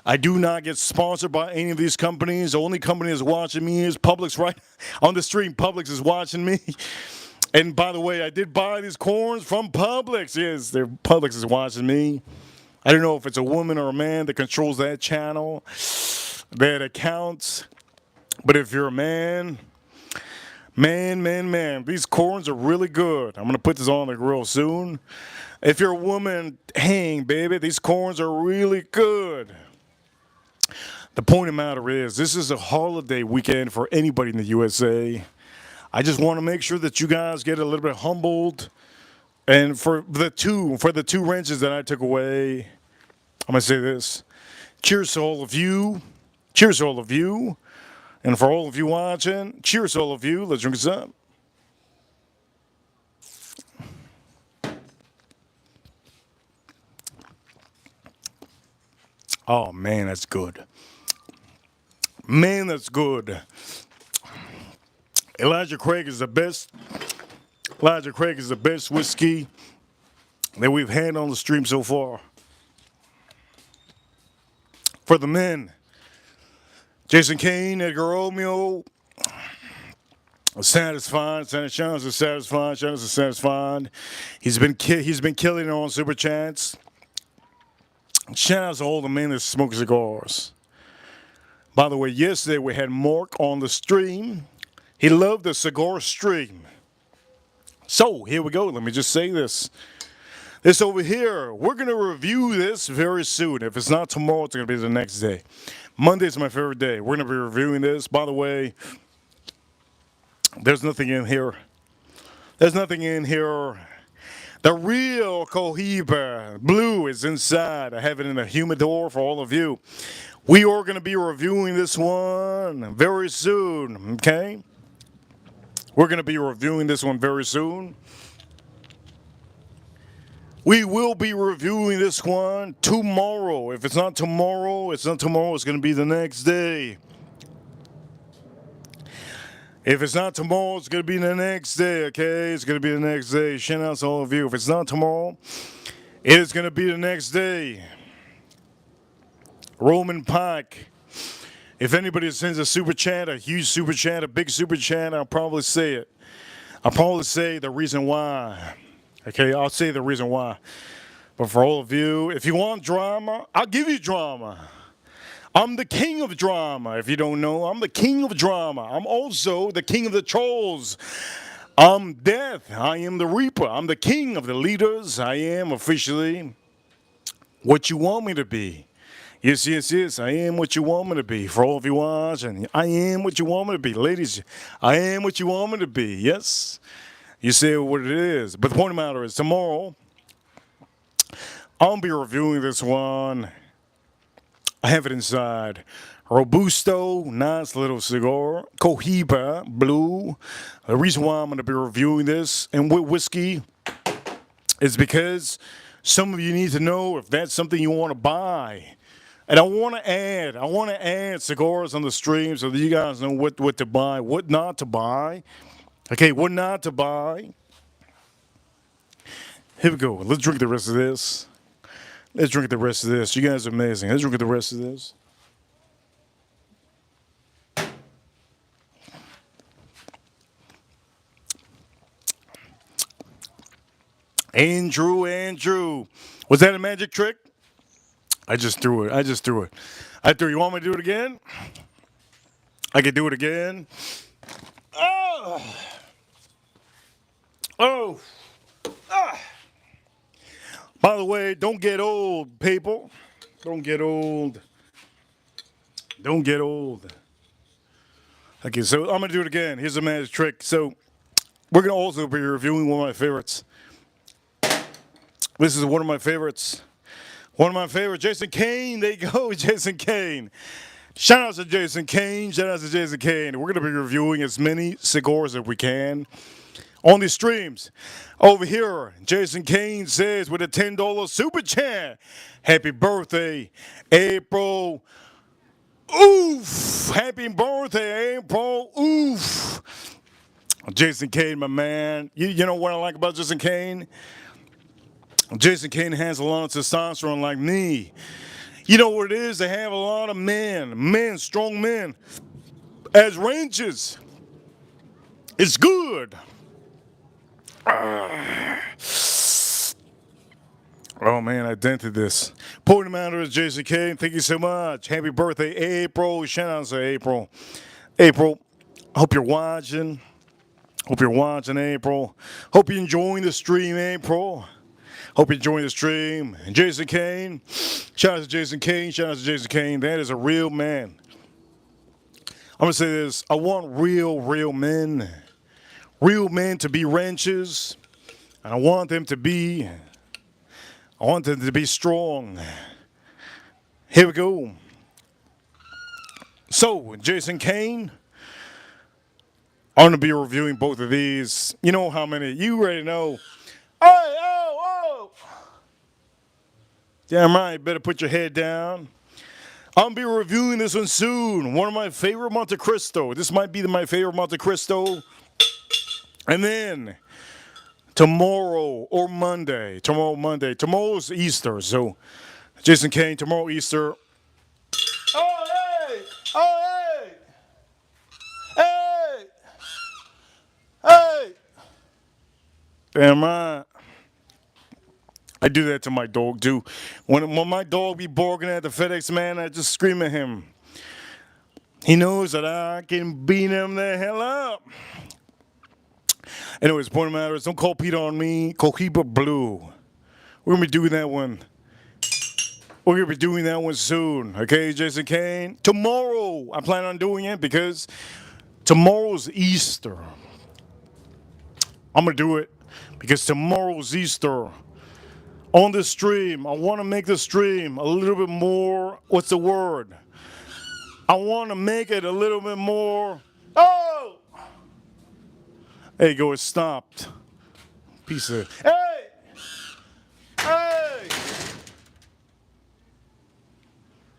I do not get sponsored by any of these companies. The only company that's watching me is Publix, right? On the stream, Publix is watching me. And by the way, I did buy these corns from Publix. Yes, Publix is watching me. I don't know if it's a woman or a man that controls that channel, that account. But if you're a man, these corns are really good. I'm going to put this on the grill soon. If you're a woman, hang, baby, these corns are really good. The point of the matter is, this is a holiday weekend for anybody in the USA. I just want to make sure that you guys get a little bit humbled. And for the two wrenches that I took away, I'm going to say this. Cheers to all of you. Cheers to all of you. And for all of you watching, cheers to all of you. Let's drink this up. Oh, man, that's good. Man, that's good. Elijah Craig is the best. Elijah Craig is the best whiskey that we've had on the stream so far. For the men, Jason Kane, Edgar Romeo, satisfied. Shannon's is satisfied. Shannon's is satisfied. He's been killing it on Super Chats. Shout out to all the men that smoke cigars. By the way, yesterday we had Mark on the stream. He loved the cigar stream. So, here we go. Let me just say this. This over here, we're going to review this very soon. If it's not tomorrow, it's going to be the next day. Monday's my favorite day. We're going to be reviewing this. By the way, there's nothing in here. There's nothing in here. The real Cohiba Blue is inside. I have it in the humidor for all of you. We are going to be reviewing this one very soon, okay? We're going to be reviewing this one very soon. We will be reviewing this one tomorrow. If it's not tomorrow, it's not tomorrow. It's going to be the next day. If it's not tomorrow, it's going to be the next day, okay? It's going to be the next day. Shout out to all of you. If it's not tomorrow, it is going to be the next day. Roman Pike. If anybody sends a super chat, a huge super chat, a big super chat, I'll probably say it. I'll probably say the reason why. Okay, I'll say the reason why. But for all of you, if you want drama, I'll give you drama. I'm the king of drama. If you don't know, I'm the king of drama. I'm also the king of the trolls. I'm death. I am the reaper. I'm the king of the leaders. I am officially what you want me to be. Yes, yes, yes, I am what you want me to be. For all of you watching, I am what you want me to be. Ladies, I am what you want me to be. Yes, you say what it is. But the point of the matter is, tomorrow, I'll be reviewing this one. I have it inside. Robusto, nice little cigar. Cohiba Blue. The reason why I'm going to be reviewing this and with whiskey is because some of you need to know if that's something you want to buy. And I want to add cigars on the stream so that you guys know what to buy, what not to buy. Okay, what not to buy. Here we go. Let's drink the rest of this. Let's drink the rest of this. You guys are amazing. Let's drink the rest of this. Andrew. Was that a magic trick? I just threw it. I just threw it. I threw. You want me to do it again? I can do it again. Oh. Oh. Ah. By the way, don't get old, people. Don't get old. Don't get old. Okay, so I'm going to do it again. Here's a magic trick. So we're going to also be reviewing one of my favorites. This is one of my favorites. One of my favorites, Jason Kane. There you go, Jason Kane. Shout out to Jason Kane. Shout out to Jason Kane. We're going to be reviewing as many cigars as we can on these streams. Over here, Jason Kane says with a $10 super chat, happy birthday, April. Oof. Happy birthday, April. Oof. Jason Kane, my man. You know what I like about Jason Kane? Jason Kane has a lot of testosterone like me. You know what it is? They have a lot of men, strong men, as ranches. It's good. Oh man, I dented this. Point of matter is Jason Kane. Thank you so much. Happy birthday, April. Shout out to April. April, hope you're watching. Hope you're watching, April. Hope you're enjoying the stream, April. Hope you're enjoying the stream. And Jason Kane. Shout out to Jason Kane. Shout out to Jason Kane. That is a real man. I'm going to say this. I want real men. Real men to be ranchers. And I want them to be strong. Here we go. So, Jason Kane. I'm going to be reviewing both of these. You know how many. You already know. Hey, oh. Damn right. Better put your head down. I'm going to be reviewing this one soon. One of my favorite Monte Cristo. This might be my favorite Monte Cristo. And then tomorrow or Monday. Tomorrow's Easter. So, Jason Kane, tomorrow Easter. Oh, hey. Hey. Damn right. I do that to my dog too. When my dog be barking at the FedEx man, I just scream at him. He knows that I can beat him the hell up. Anyways, point of the matter is, don't call Peter on me. Cohiba Blue. We're gonna be doing that one. We're gonna be doing that one soon. Okay, Jason Kane. Tomorrow, I plan on doing it because tomorrow's Easter. I'm gonna do it because tomorrow's Easter. On the stream, I want to make the stream a little bit more. What's the word? I want to make it a little bit more. Oh! There you go. It stopped. Piece of. Hey!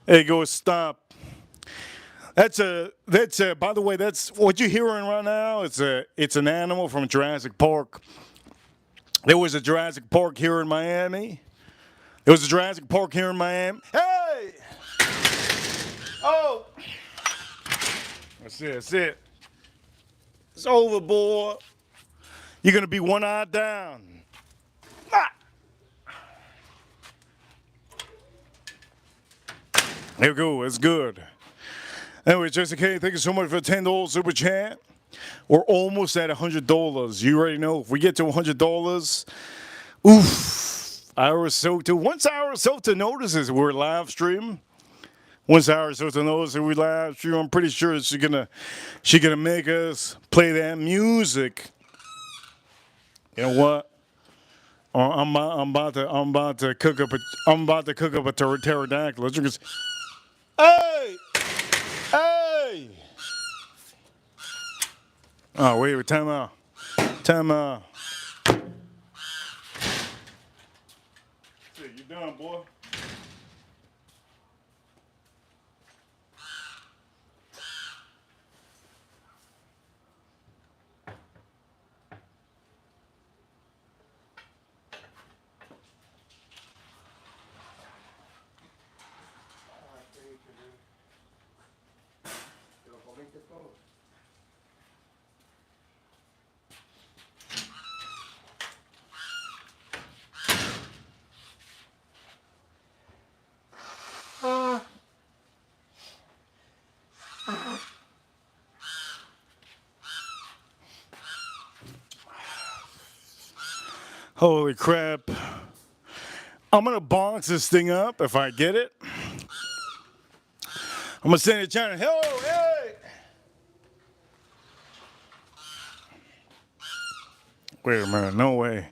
There you go. It stopped. That's a. By the way, that's what you're hearing right now. It's an animal from Jurassic Park. There was a Jurassic Park here in Miami. There was a Jurassic Park here in Miami. Hey! Oh! That's it. It's over, boy. You're going to be one eye down. Ah! There we go. It's good. Anyway, Jason Kane, thank you so much for the $10 super chat. We're almost at $100. You already know. If we get to $100, oof. Our SHOUTOUTS. Once our SHOUTOUTS notices we're live stream. Once our SHOUTOUTS notices we live stream, I'm pretty sure she's gonna make us play that music. You know what? I'm about to cook up a pterodactyl. Hey! Oh, wait, time out. You done, boy? Holy crap. I'm going to box this thing up if I get it. I'm going to send it to China. Hey! Wait a minute. No way.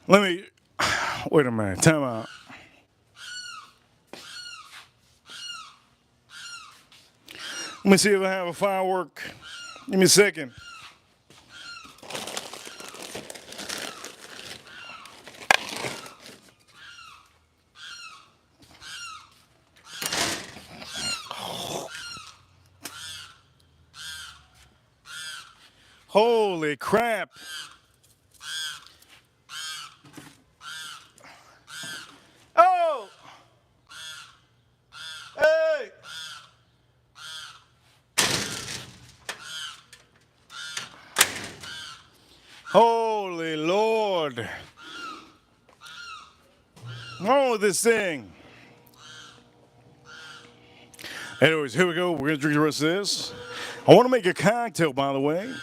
Let me. Wait a minute. Time out. Let me see if I have a firework. Give me a second. Holy crap. Oh! Hey! Holy Lord. What's wrong with this thing? Anyways, here we go. We're going to drink the rest of this. I want to make a cocktail, by the way.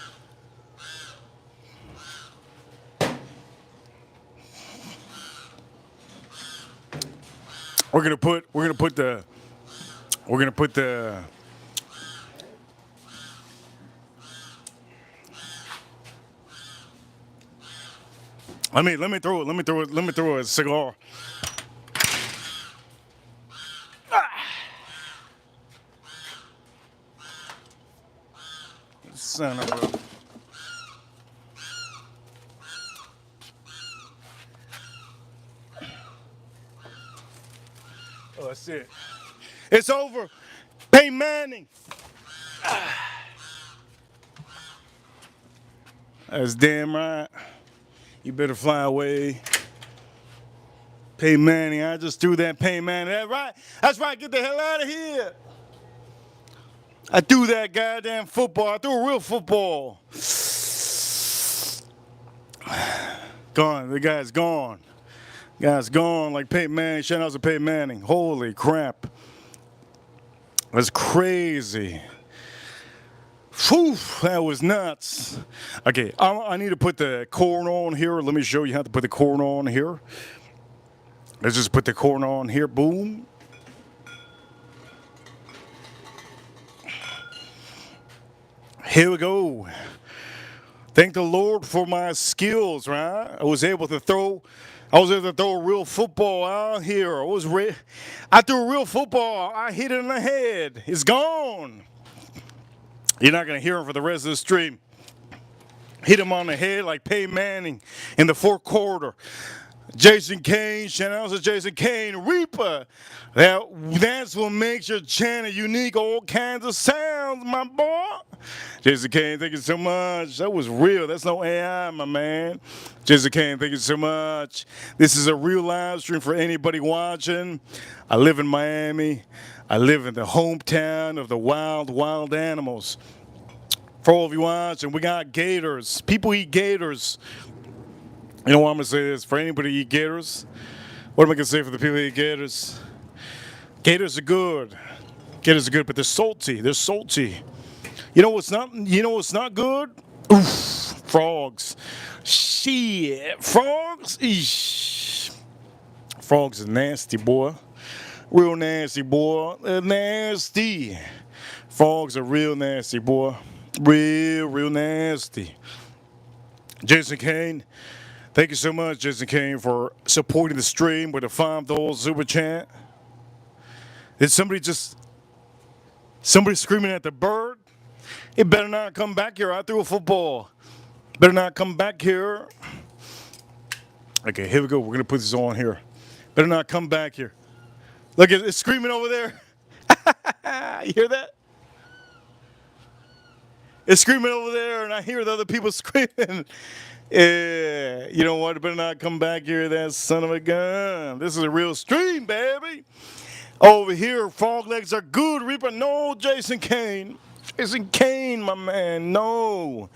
We're gonna put the let me throw a cigar. Son of a. Oh, that's it. It's over. Peyton Manning. That's damn right. You better fly away. Peyton Manning, I just threw that Peyton Manning. That's right. That's right. Get the hell out of here. I threw that goddamn football. I threw a real football. Gone. The guy's gone. Guy's gone like Peyton Manning. Shout out to Peyton Manning. Holy crap. That's crazy. Whew, that was nuts. Okay, I need to put the corn on here. Let me show you how to put the corn on here. Let's just put the corn on here. Boom. Here we go. Thank the Lord for my skills, right? I was able to throw a real football out here. I threw a real football. I hit it in the head. It's gone. You're not going to hear him for the rest of the stream. Hit him on the head like Peyton Manning in the fourth quarter. Jason Kane, shout out to Jason Kane, Reaper. That's what makes your channel unique. All kinds of sounds, my boy. Jason Kane, thank you so much. That was real. That's no AI, my man. Jason Kane, thank you so much. This is a real live stream for anybody watching. I live in Miami. I live in the hometown of the wild animals. For all of you watching, we got gators. People eat gators. You know what I'm going to say this? For anybody who eat gators, what am I going to say for the people who eat gators? Gators are good. Gators are good, but they're salty. They're salty. You know what's not good? Oof, frogs. Shit. Frogs? Eesh. Frogs are nasty, boy. Real nasty, boy. They're nasty. Frogs are real nasty, boy. Real nasty. Jason Kane. Thank you so much, Jason Kane, for supporting the stream with a $5 super chat. Did somebody screaming at the bird? It better not come back here. I threw a football. Better not come back here. Okay, here we go. We're going to put this on here. Better not come back here. Look, it's screaming over there. You hear that? It's screaming over there, and I hear the other people screaming. Yeah, you know what? It better not come back here, that son of a gun. This is a real stream, baby. Over here, frog legs are good, Reaper. No, Jason Kane. Jason Kane, my man. No.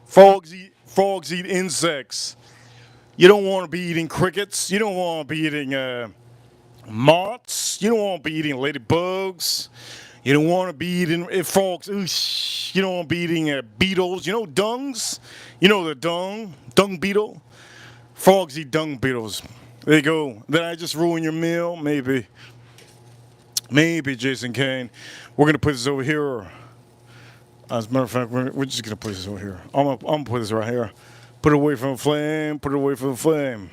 Frogs eat insects. You don't want to be eating crickets. You don't want to be eating moths. You don't want to be eating ladybugs. You don't want to be eating frogs. You don't want to be eating beetles. You know dungs? You know the dung beetle? Frogs eat dung beetles. There you go. Did I just ruin your meal? Maybe. Maybe, Jason Kane. We're going to put this over here. As a matter of fact, we're just going to put this over here. I'm going to put this right here. Put it away from the flame. Put it away from the flame.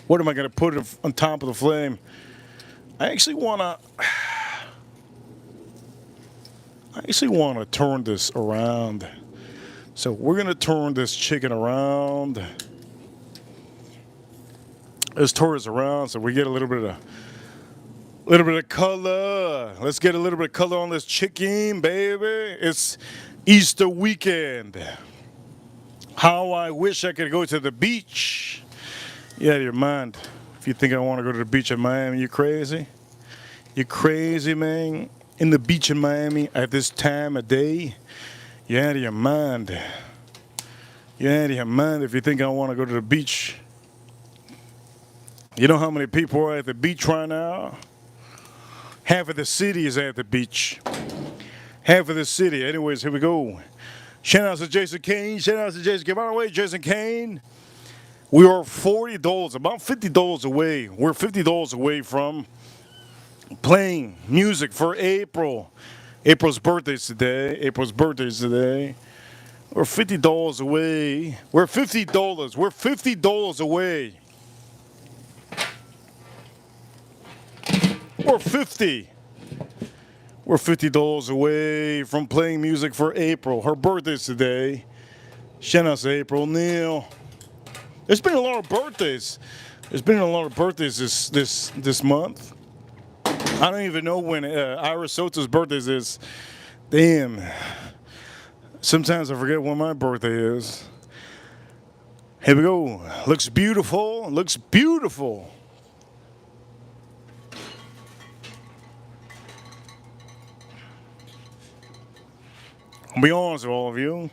What am I going to put on top of the flame? I actually want to turn this around. So we're going to turn this chicken around. Let's turn this around so we get a little bit of color. Let's get a little bit of color on this chicken, baby. It's Easter weekend. How I wish I could go to the beach. You out of your mind. If you think I want to go to the beach in Miami, you crazy? You crazy, man? In the beach in Miami at this time of day? You're out of your mind. You're out of your mind if you think I want to go to the beach. You know how many people are at the beach right now? Half of the city is at the beach. Half of the city. Anyways, here we go. Shout out to Jason Kane. Shout out to Jason Kane. By the way, Jason Kane, we are $40, about $50 away. We're $50 away from playing music for April. April's birthday's today. We're $50 away. We're $50. We're $50 away. We're $50 away from playing music for April. Her birthday's today. Shout out to April Neal. There's been a lot of birthdays. There's been a lot of birthdays this month. I don't even know when Iris Sota's birthday is. Damn. Sometimes I forget when my birthday is. Here we go. Looks beautiful. Looks beautiful. I'll be honest with all of you.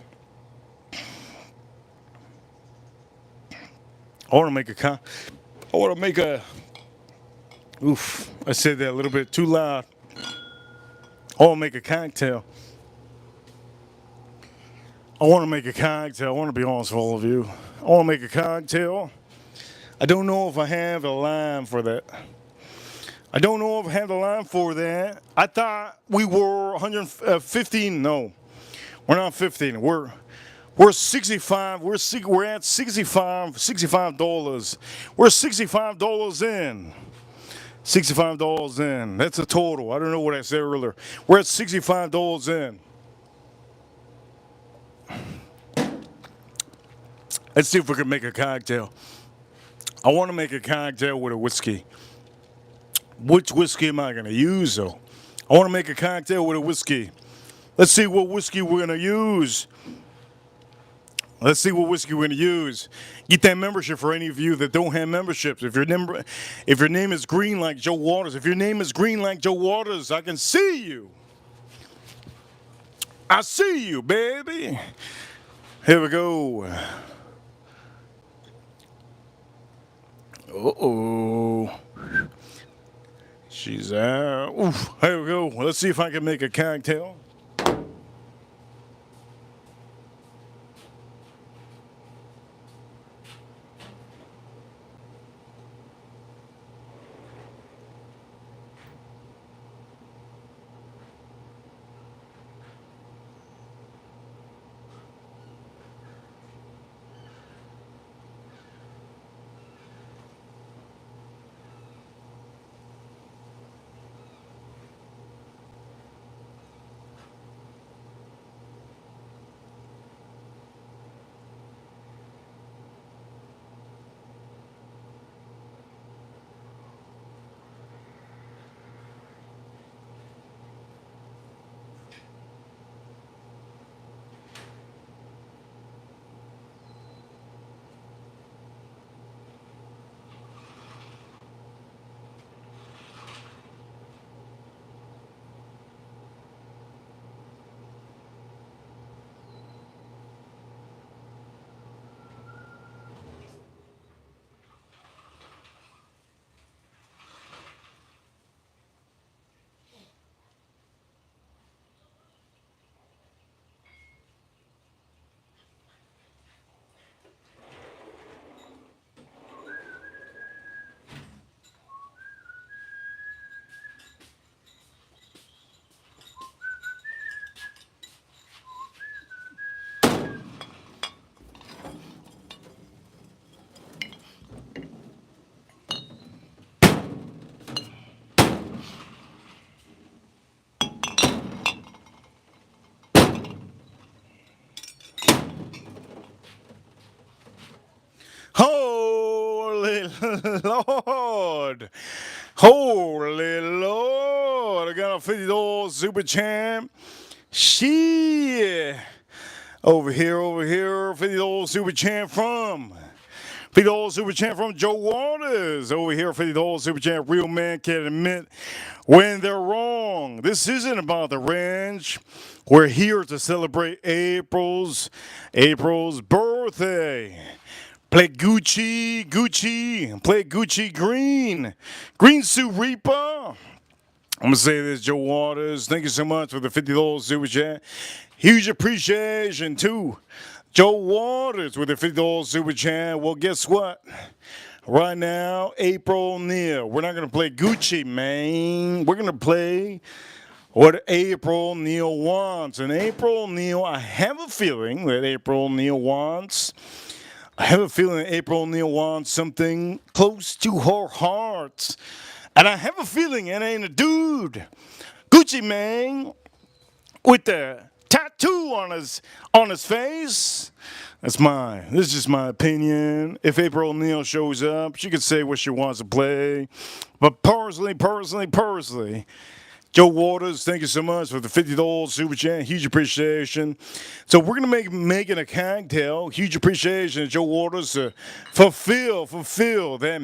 I want to make a. Oof! I said that a little bit too loud. I want to make a cocktail. I want to be honest with all of you. I want to make a cocktail. I don't know if I have a line for that. I thought we were 115. No, we're not 15. We're 65. We're at $65. We're $65 in. $65 in. That's the total. I don't know what I said earlier. We're at $65 in. Let's see if we can make a cocktail. I want to make a cocktail with a whiskey. Which whiskey am I going to use, though? I want to make a cocktail with a whiskey. Let's see what whiskey we're going to use. Get that membership for any of you that don't have memberships. If your name is green like Joe Waters, I can see you. I see you, baby. Here we go. Uh-oh. She's out. Oof. Here we go. Let's see if I can make a cocktail. Lord. Holy Lord. I got a $50 super champ. Shit. Over here, $50 super champ from. $50 super champ from Joe Waters. Over here, $50 super champ. Real man can admit when they're wrong. This isn't about the ranch. We're here to celebrate April's birthday. Play Gucci, play Gucci Green Suit Reaper. I'm going to say this, Joe Waters. Thank you so much for the $50 super chat. Huge appreciation to Joe Waters with the $50 super chat. Well, guess what? Right now, April Neal. We're not going to play Gucci, man. We're going to play what April Neal wants. And April Neal, I have a feeling that April Neal wants something close to her heart. And I have a feeling it ain't a dude. Gucci man with the tattoo on his face. This is just my opinion. If April Neal shows up, she could say what she wants to play. But personally, Joe Waters, thank you so much for the $50 super chat. Huge appreciation. So we're gonna make it a cocktail. Huge appreciation to Joe Waters to fulfill that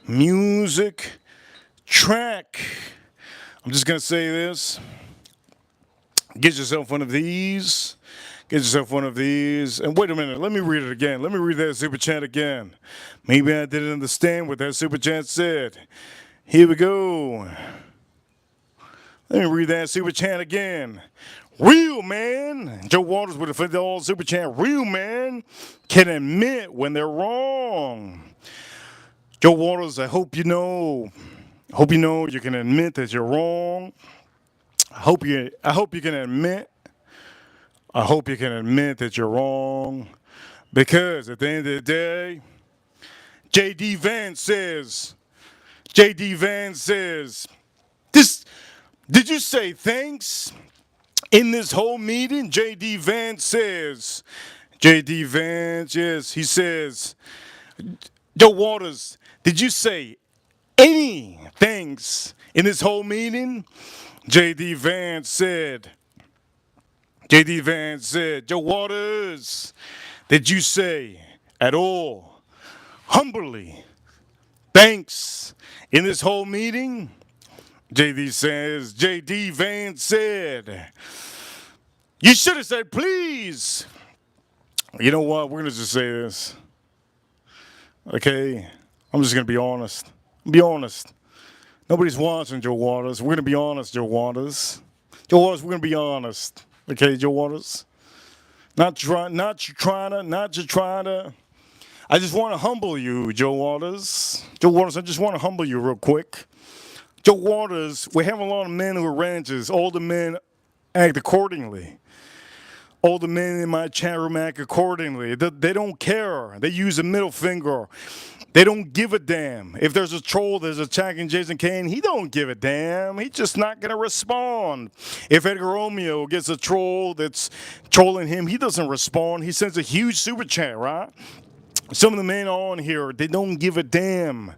music track. I'm just gonna say this. Get yourself one of these. And wait a minute, let me read it again. Let me read that super chat again. Maybe I didn't understand what that super chat said. Here we go. Let me read that super chat again. Real man, Joe Waters with a $50 super chat. Real man can admit when they're wrong. Joe Waters, I hope you know you can admit that you're wrong. I hope you can admit that you're wrong, because at the end of the day, J.D. Vance says, this, did you say thanks in this whole meeting? J.D. Vance, yes, he says, Joe Waters, did you say any thanks in this whole meeting? J.D. Vance said, Joe Waters, did you say at all, humbly, thanks in this whole meeting? J.D. Vance said, you should have said please. You know what? We're going to just say this. Okay? I'm just going to be honest. Nobody's watching, Joe Waters. We're going to be honest, Joe Waters. Joe Waters, we're going to be honest. Okay, Joe Waters? Not trying to. I just want to humble you, Joe Waters. Joe Waters, I just want to humble you real quick. Joe Waters, we have a lot of men who are ranchers. All the men act accordingly. All the men in my chat room act accordingly. They don't care. They use a middle finger. They don't give a damn. If there's a troll that's attacking Jason Kane, he don't give a damn. He's just not going to respond. If Edgar Romeo gets a troll that's trolling him, he doesn't respond. He sends a huge super chat, right? Some of the men on here, they don't give a damn.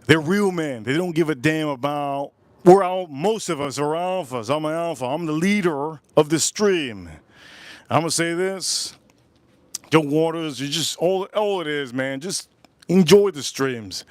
They're real men. They don't give a damn about. Most of us are alphas. I'm an alpha. I'm the leader of the stream. I'm going to say this. Joe Waters, you just, all it is, man, just enjoy the streams.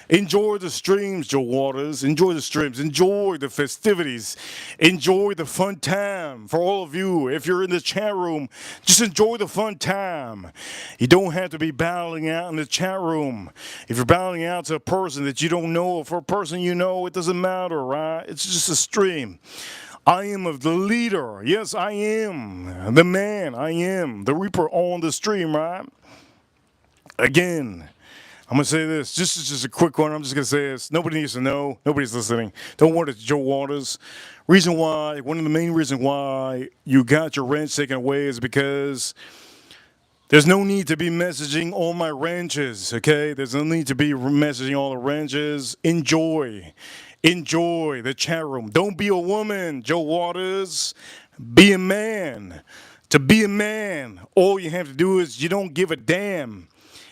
Enjoy the streams, Joe Waters. Enjoy the streams. Enjoy the festivities. Enjoy the fun time for all of you. If you're in the chat room, just enjoy the fun time. You don't have to be battling out in the chat room. If you're battling out to a person that you don't know, or for a person you know, it doesn't matter, right? It's just a stream. I am the leader. Yes, I am the man. I am the Reaper on the stream, right? Again, I'm going to say this. Just a quick one. I'm just going to say this. Nobody needs to know. Nobody's listening. Don't worry, it's Joe Waters. One of the main reasons why you got your ranch taken away is because there's no need to be messaging all my ranches, okay? There's no need to be messaging all the ranches. Enjoy the chat room. Don't be a woman, Joe Waters. Be a man. To be a man, all you have to do is you don't give a damn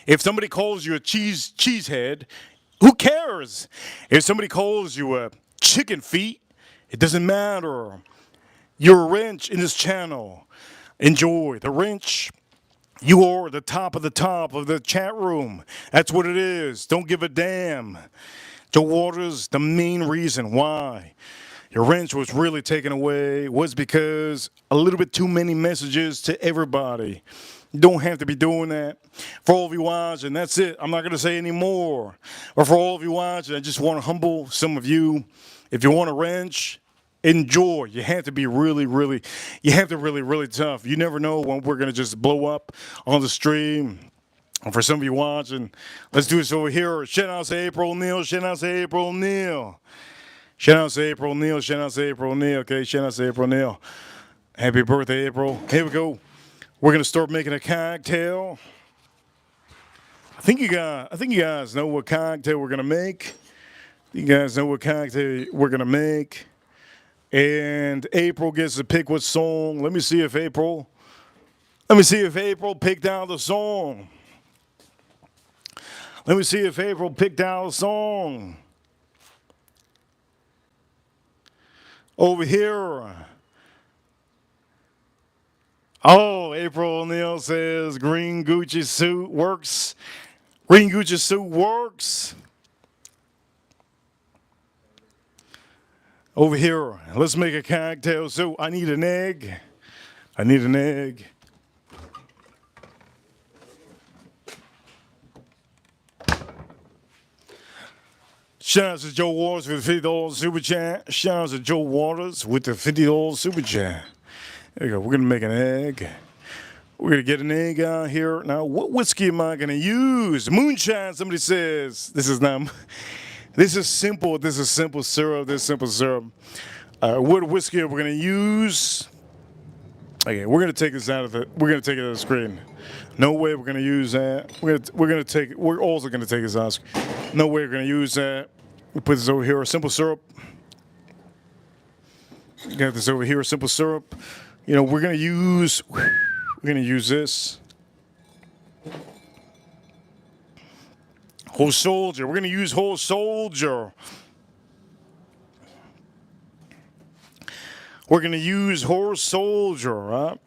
If somebody calls you a cheesehead, who cares? If somebody calls you a chicken feet, it doesn't matter. You're a wrench in this channel. Enjoy the wrench. You are the top of the chat room. That's what it is. Don't give a damn. Joe Waters, the main reason why your wrench was really taken away was because a little bit too many messages to everybody. You don't have to be doing that. For all of you watching, that's it. I'm not going to say any more. But for all of you watching, I just want to humble some of you. If you want a wrench, enjoy. You have to be really tough. You never know when we're going to just blow up on the stream. And for some of you watching, let's do this over here. Shout out to April O'Neil. Shout out to April O'Neil. Shout out to April O'Neil. Shout out to April O'Neil. Okay, shout out to April O'Neil. Happy birthday, April. Here we go. We're gonna start making a cocktail. I think you guys know what cocktail we're gonna make. You guys know what cocktail we're gonna make. And April gets to pick what song. Let me see if April picked out the song. Let me see if April picked out a song. Over here. Oh, April O'Neil says green Gucci suit works. Green Gucci suit works. Over here, let's make a cocktail. So I need an egg. I need an egg. Shout out to Joe Waters with the $50 super chat. Shout out to Joe Waters with the $50 super chat. There you go. We're going to make an egg. We're going to get an egg out here. Now, what whiskey am I going to use? Moonshine, somebody says. This is simple. This is simple syrup. This is simple syrup. What whiskey are we going to use? Okay, we're going to take this out of the. We're going to take it out of the screen. No way we're going to use that. We're also going to take this out. No way we're going to use that. We put this over here, a simple syrup. Got this over here, a simple syrup. You know, we're going to use this. Whole Soldier. We're going to use Whole Soldier. We're going to use Whole Soldier, right?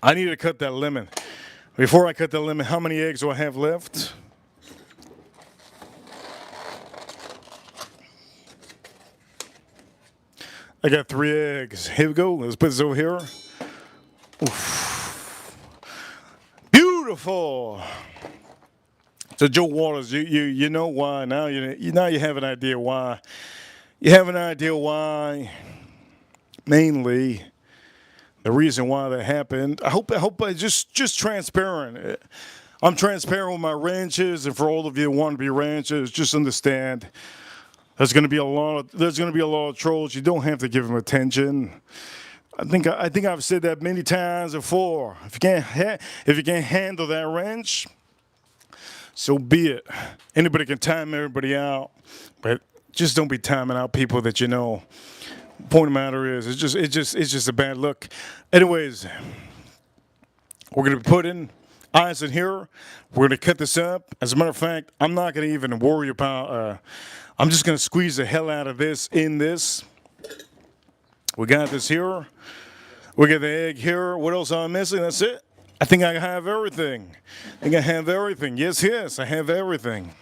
I need to cut that lemon. Before I cut that lemon, how many eggs do I have left? I got 3 eggs. Here we go. Let's put this over here. Oof. Beautiful. So Joe Waters, you know why now? You have an idea why. You have an idea why. Mainly, the reason why that happened. I hope I just transparent. I'm transparent with my ranches, and for all of you who want to be ranchers, just understand. There's going to be a lot of trolls. You don't have to give them attention. I think I've said that many times before. If you can't handle that wrench, so be it. Anybody can time everybody out, but just don't be timing out people that you know. Point of the matter is, it's just a bad look. Anyways, we're going to be putting ice in here. We're going to cut this up. As a matter of fact, I'm not going to even worry about. I'm just going to squeeze the hell out of this in this. We got this here. We got the egg here. What else am I missing? That's it. I think I have everything. I think I have everything. Yes, I have everything.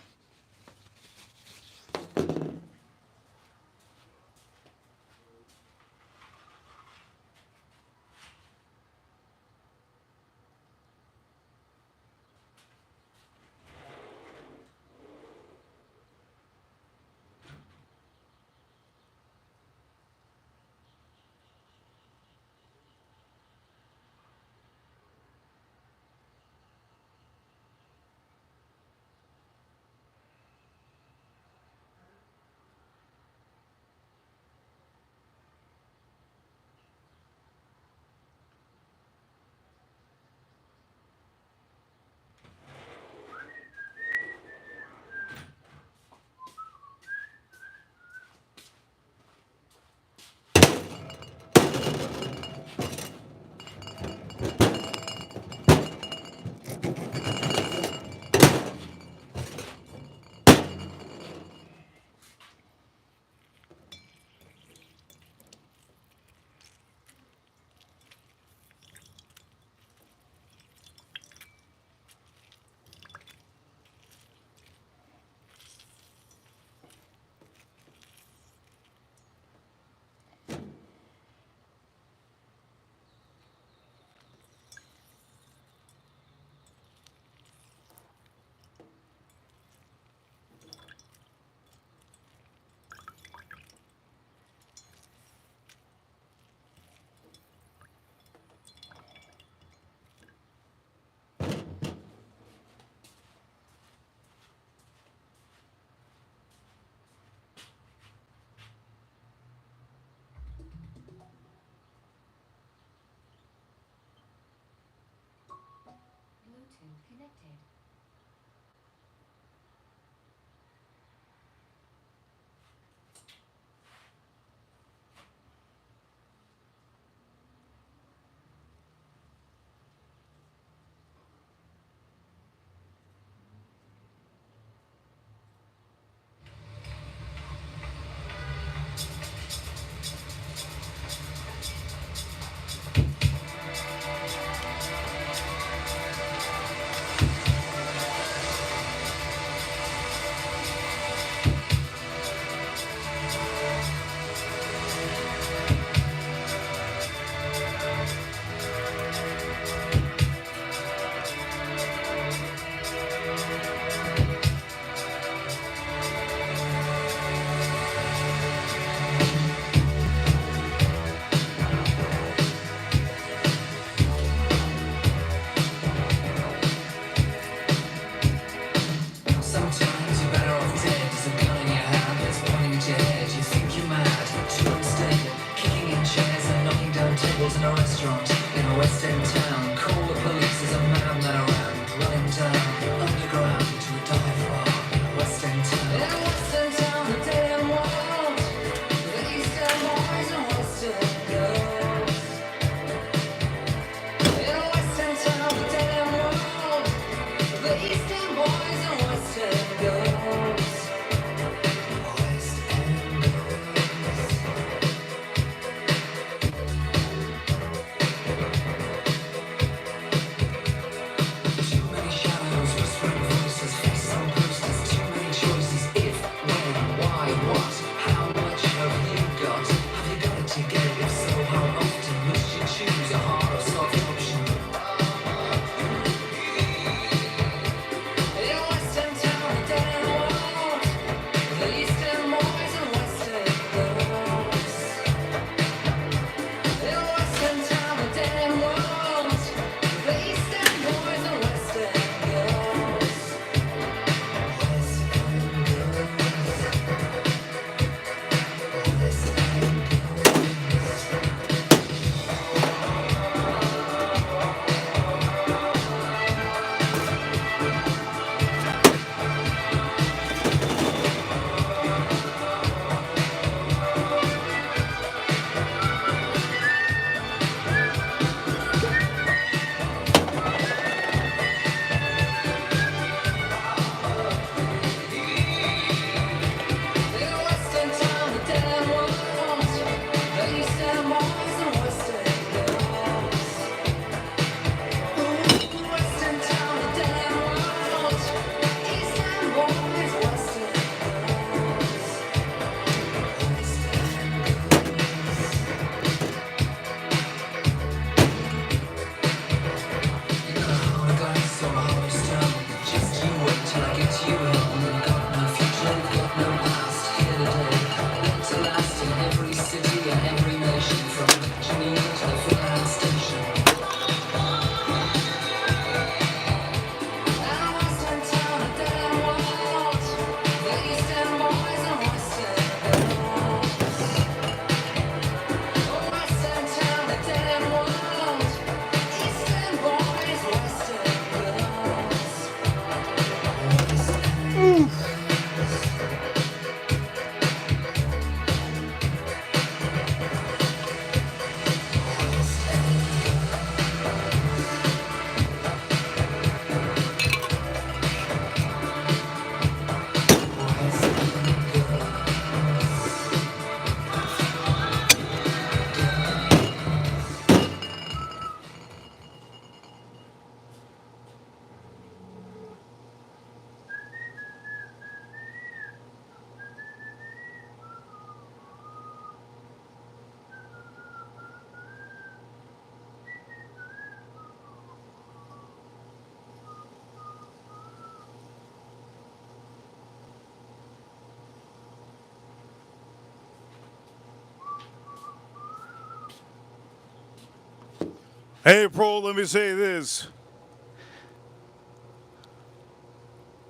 Hey, Pro, let me say this.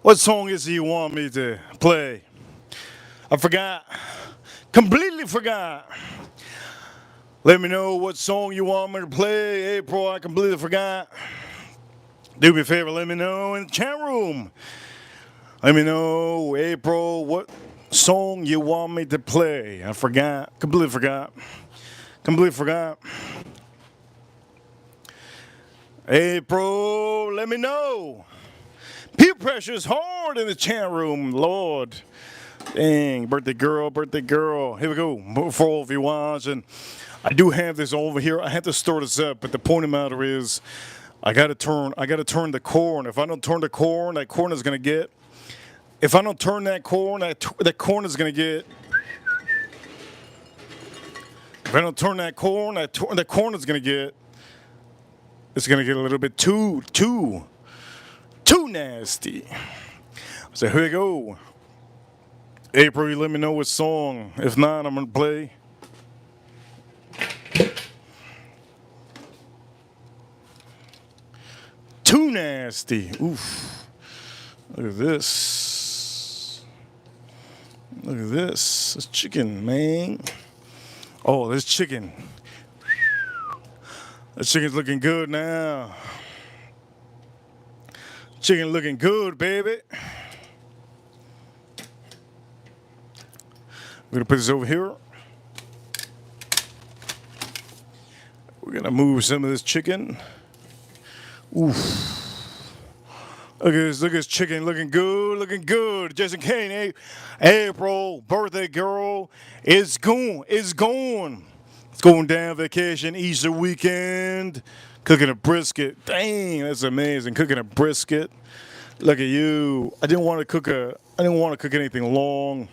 What song is it you want me to play? I forgot. Completely forgot. Let me know what song you want me to play. Hey, Pro, I completely forgot. Do me a favor, let me know in the chat room. Let me know, April, what song you want me to play. I forgot. Completely forgot. Completely forgot. April, let me know. Peer pressure is hard in the chat room, Lord. Dang, birthday girl, birthday girl. Here we go. For all of you watching, I do have this over here. I had to store this up, but the point of the matter is, I gotta turn the corn. If I don't turn the corn, that corn is gonna get. If I don't turn that corn, that corn is gonna get. If I don't turn that corn, that corn is gonna get. It's gonna get a little bit too nasty. So here we go. April, you let me know what song. If not, I'm gonna play. Too nasty. Oof. Look at this. Look at this. This chicken, man. Oh, this chicken. This chicken's looking good now. Chicken looking good, baby. We're gonna put this over here. We're gonna move some of this chicken. Oof. Look at this chicken looking good. Jason Kane, April, birthday girl, is going. It's going down vacation, Easter weekend, cooking a brisket. Dang, that's amazing. Cooking a brisket. Look at you. I didn't want to cook anything long.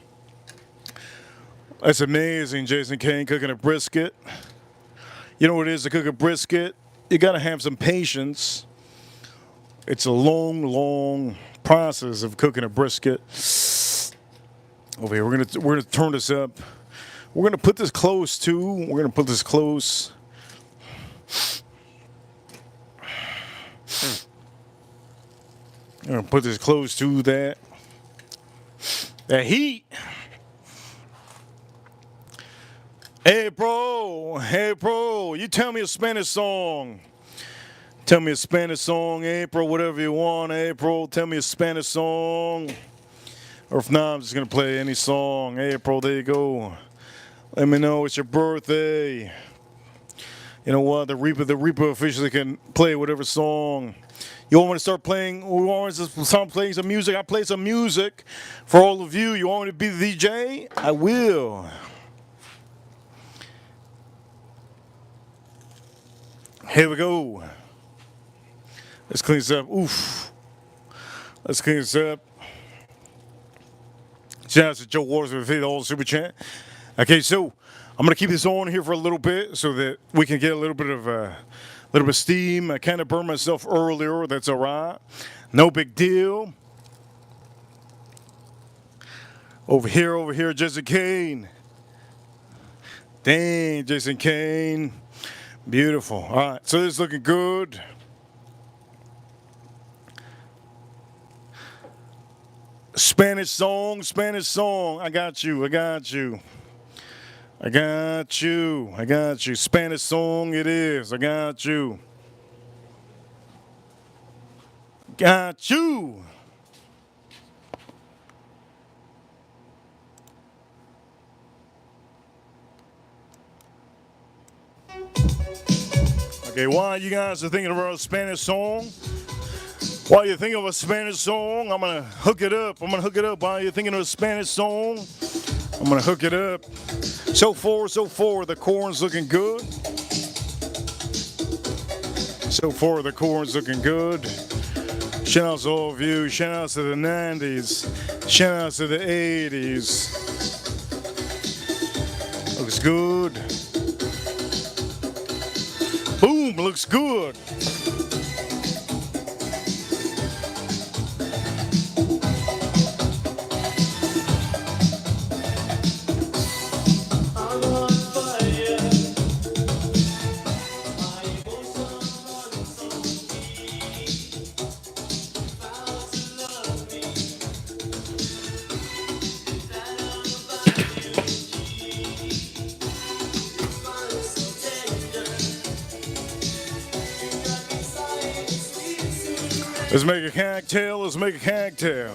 That's amazing, Jason Kane, cooking a brisket. You know what it is to cook a brisket? You gotta have some patience. It's a long process of cooking a brisket. Over here, we're gonna turn this up. We're gonna put this close too. We're gonna put this close. I'm gonna put this close to that heat. April, you tell me a Spanish song. Tell me a Spanish song, April, whatever you want, April. Tell me a Spanish song. Or if not, I'm just going to play any song. April, there you go. Let me know it's your birthday. You know what? The Reaper officially can play whatever song. You want me to start playing? We want me to start playing some music? I play some music for all of you. You want me to be the DJ? I will. Here we go. Let's clean this up. Oof. Let's clean this up. Shout out to Joe Waters with $50 super chat. Okay, so I'm gonna keep this on here for a little bit so that we can get a little bit of steam. I kind of burned myself earlier. That's all right. No big deal. Over here, Jason Kane. Dang, Jason Kane. Beautiful. All right, so this is looking good. Spanish song. I got you. Spanish song it is. I got you. Okay, while you guys are thinking about a Spanish song, while you're thinking of a Spanish song, I'm gonna hook it up. While you're thinking of a Spanish song, I'm gonna hook it up. So far, the corn's looking good. Shout out to all of you. Shout out to the 90s. Shout out to the 80s. Looks good. Boom, looks good. Let's make a cocktail. Let's make a cocktail.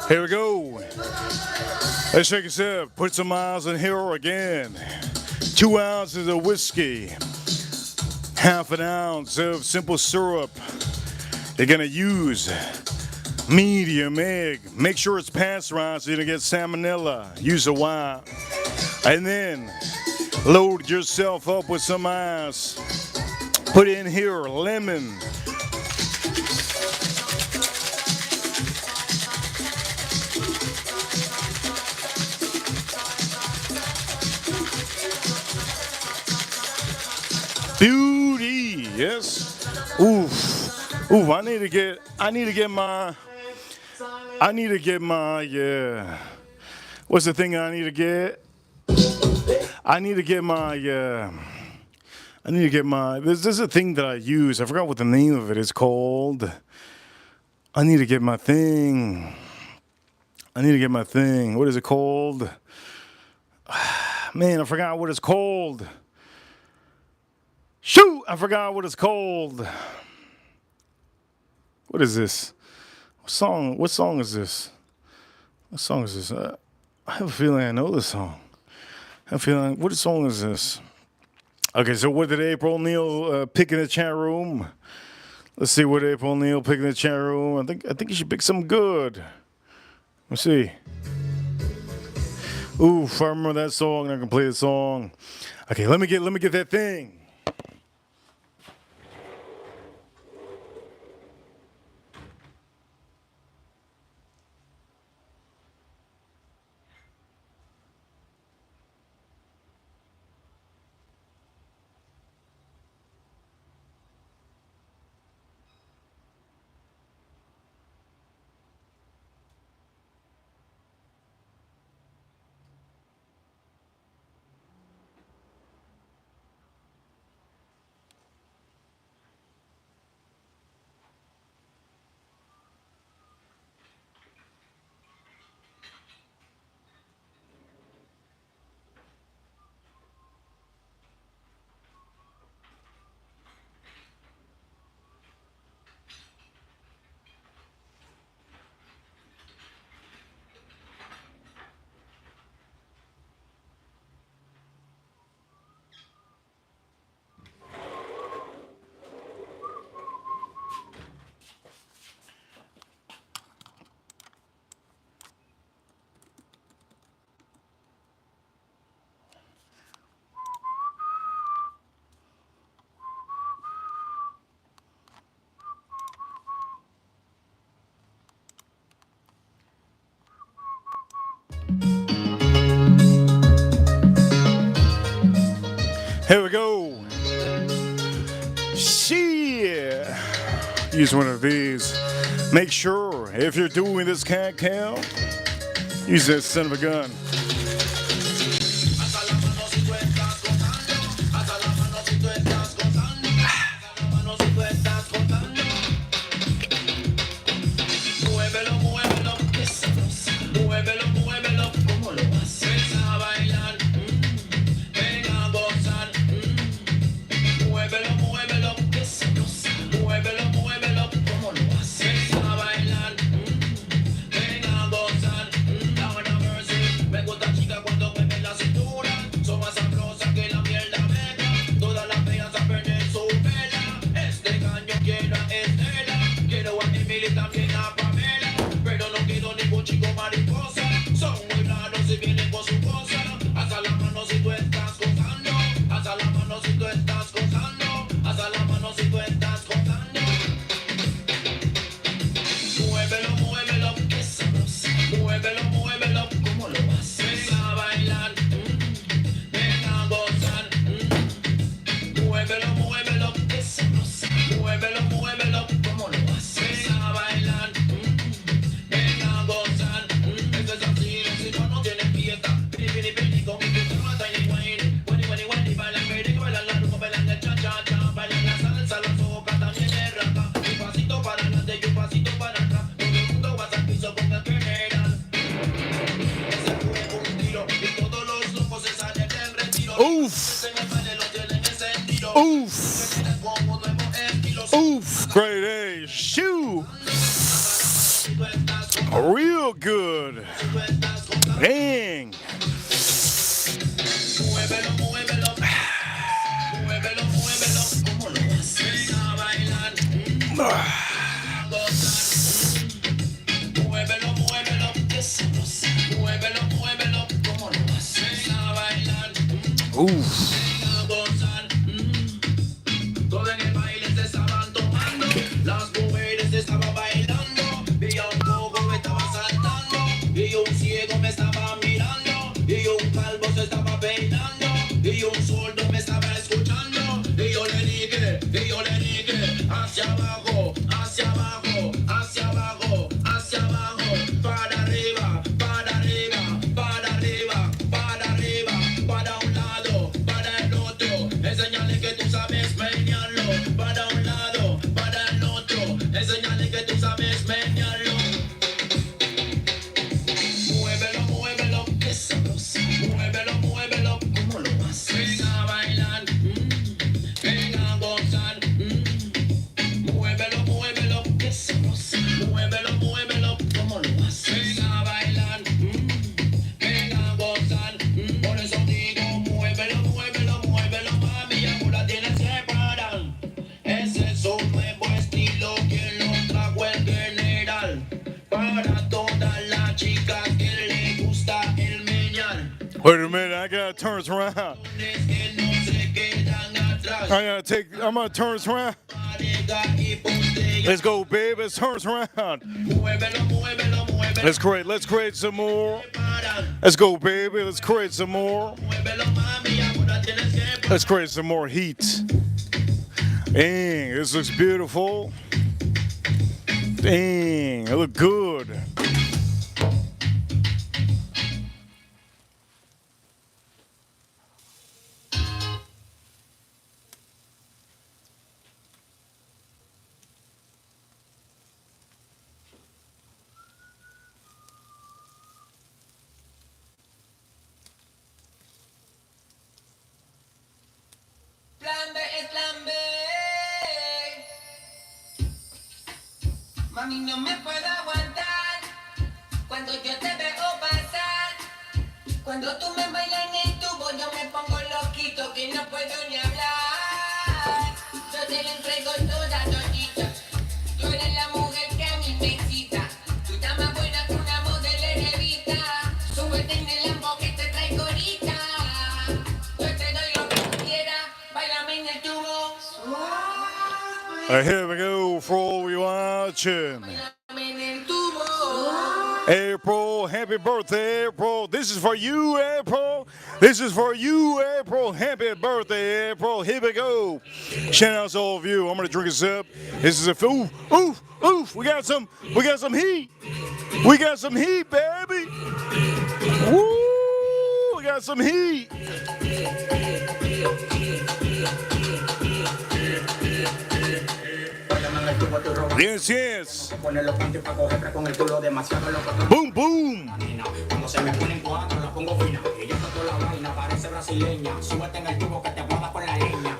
Here we go. Let's take a sip. Put some miles in here again. 2 ounces of whiskey. Half an ounce of simple syrup. You're gonna use medium egg. Make sure it's pasteurized so you don't get salmonella. Use a wine. And then load yourself up with some ice. Put in here lemon. Beauty, yes. Oof. Ooh, I need to get my, what's the thing I need to get? There's a thing that I use. I forgot what the name of it is called. I need to get my thing. What is it called? Man, I forgot what it's called. Shoot, I forgot what it's called. What is this? What song is this? I have a feeling I know this song. What song is this? Okay, so what did April Neal pick in the chat room? Let's see what April Neal picked in the chat room. I think you should pick something good. Let's see. Ooh, if I remember that song, I can play the song. Okay, let me get that thing. Here we go. Shit. Use one of these. Make sure if you're doing this cacao, use that son of a gun. Oof. Oof. Oof. Great A. Shoo. Real good. Dang. Oof. Wait a minute, I gotta turn this around. I'm gonna turn this around. Let's go, baby, let's turn this around. Let's create some more. Let's go, baby, let's create some more. Let's create some more heat. Dang, this looks beautiful. Dang, it look good. Mami, no me puedo aguantar cuando yo te veo pasar. Cuando tú me bailas en el tubo, yo me pongo loquito que no puedo ni hablar. Yo te lo entrego toda todita. Tú eres la mujer que a mí me excita. Tú estás más buena que una modelo revista. Súbete en el lambo que te traigo ahorita. Yo te doy lo que tú quieras. Bailame en el tubo. Here we go for all you watching. April April, happy birthday, April. This is for you, April. This is for you, April. Happy birthday, April. Here we go. Shout out to all of you. I'm gonna drink a sip. This is a oof. We got some heat. We got some heat, baby. Woo! We got some heat. Yes, yes. Boom, boom.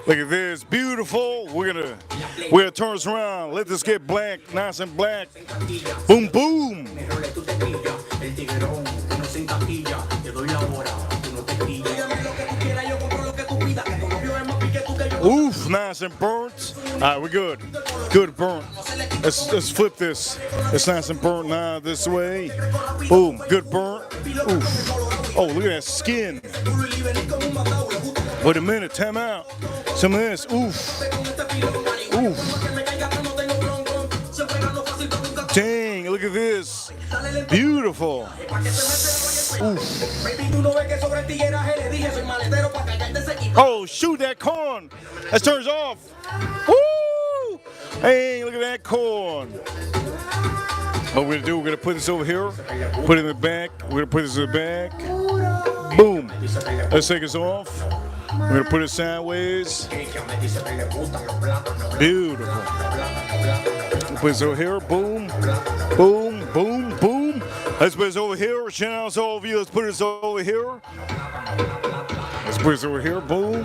Look at this, beautiful. We're gonna turn this around. Let this get black, nice and black. Boom, boom. Oof, nice and burnt. All right, we're good. Good burnt. Let's flip this. It's nice and burnt now this way. Boom, good burnt. Oof. Oh, look at that skin. Wait a minute, time out. Some of this. Oof. Oof. Dang, look at this. Beautiful. Oof. Oh, shoot that corn. That turns off. Woo! Hey, look at that corn. What we're gonna do, we're gonna put this over here, put it in the back. We're gonna put this in the back. Boom. Let's take this off. We're gonna put it sideways. Beautiful. We'll put this over here. Boom. Boom. Boom. Boom. Let's put this over here. Shout out to all of you. Let's put this over here. Let's put this over here. Boom.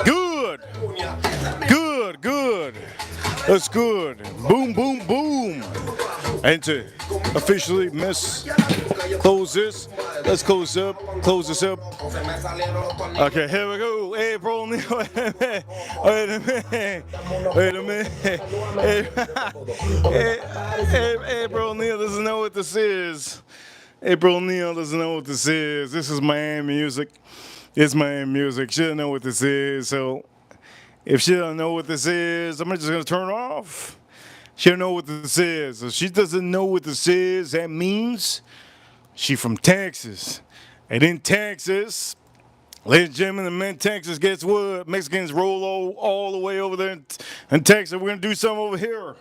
Good. Good. Good. That's good. Boom, boom, boom. And to officially close this. Let's close up. Close this up. Okay, here we go. April Neal. Wait a minute. Wait a minute. April Neal doesn't know what this is. April Neal doesn't know what this is. This is Miami music. It's Miami music. She doesn't know what this is. So if she doesn't know what this is, I'm just going to turn it off. She don't know what this is. If she doesn't know what this is, that means she from Texas. And in Texas, ladies and gentlemen, the men in Texas, guess what? Mexicans roll all the way over there in Texas. We're going to do something over here.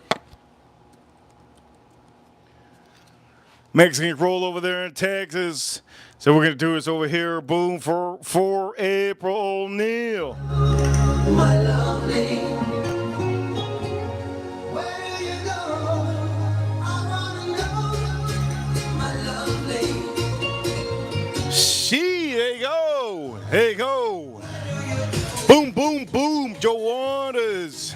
Mexicans roll over there in Texas. So we're going to do this over here. Boom, for April Neal. My lovely, where do you go? I wanna know, my lovely. There you go. There you go. Boom, boom, boom. Joe Waters.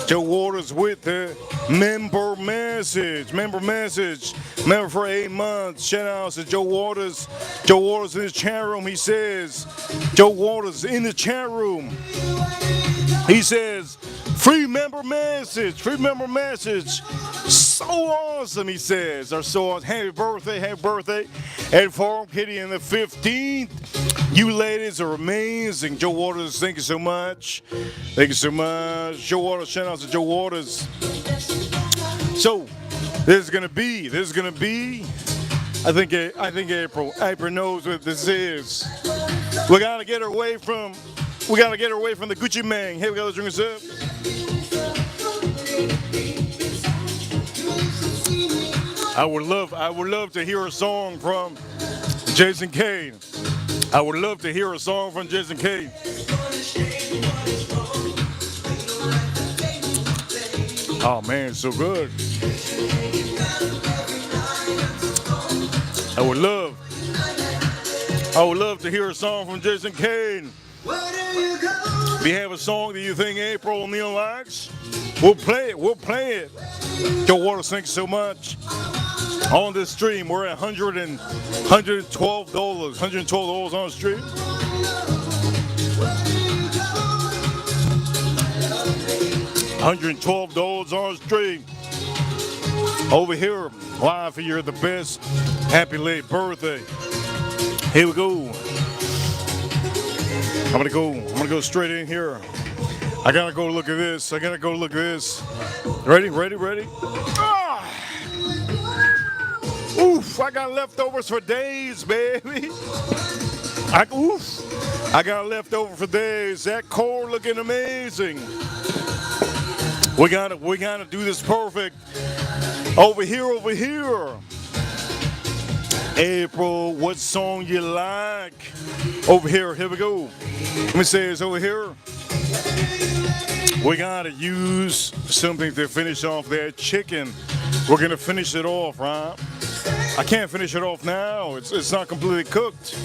Joe Waters with the member message. Member message. Member for 8 months. Shout out to Joe Waters. Joe Waters in his chat room. He says, Joe Waters in the chat room. He says, free member message. Free member message. So awesome, he says. Or so awesome. Happy birthday. Happy birthday. And Farm Kitty in the 15th. You ladies are amazing. Joe Waters, thank you so much. Thank you so much. Joe Waters, shout out to Joe Waters. So, this is gonna be, I think April knows what this is. We gotta get her away from the Gucci Mane. Here we go, let's drink this up. I would love to hear a song from Jason Kane. I would love to hear a song from Jason Kane. Oh man, it's so good. I would love to hear a song from Jason Kane. If you have a song that you think April Neal likes, we'll play it. We'll play it. Joe Waters, thanks so much. On this stream, we're at $112 on the stream. $112 on the stream. Over here, live for you, the best. Happy late birthday. Here we go. I'm gonna go straight in here. I gotta go look at this. I gotta go look at this. Ready? Ah! Oof! I got leftovers for days, baby. I got leftover for days. That core looking amazing. We gotta do this perfect. Over here. April, what song you like? Over here we go. Let me say it's over here. We gotta use something to finish off that chicken. We're gonna finish it off, right? I can't finish it off now. It's not completely cooked.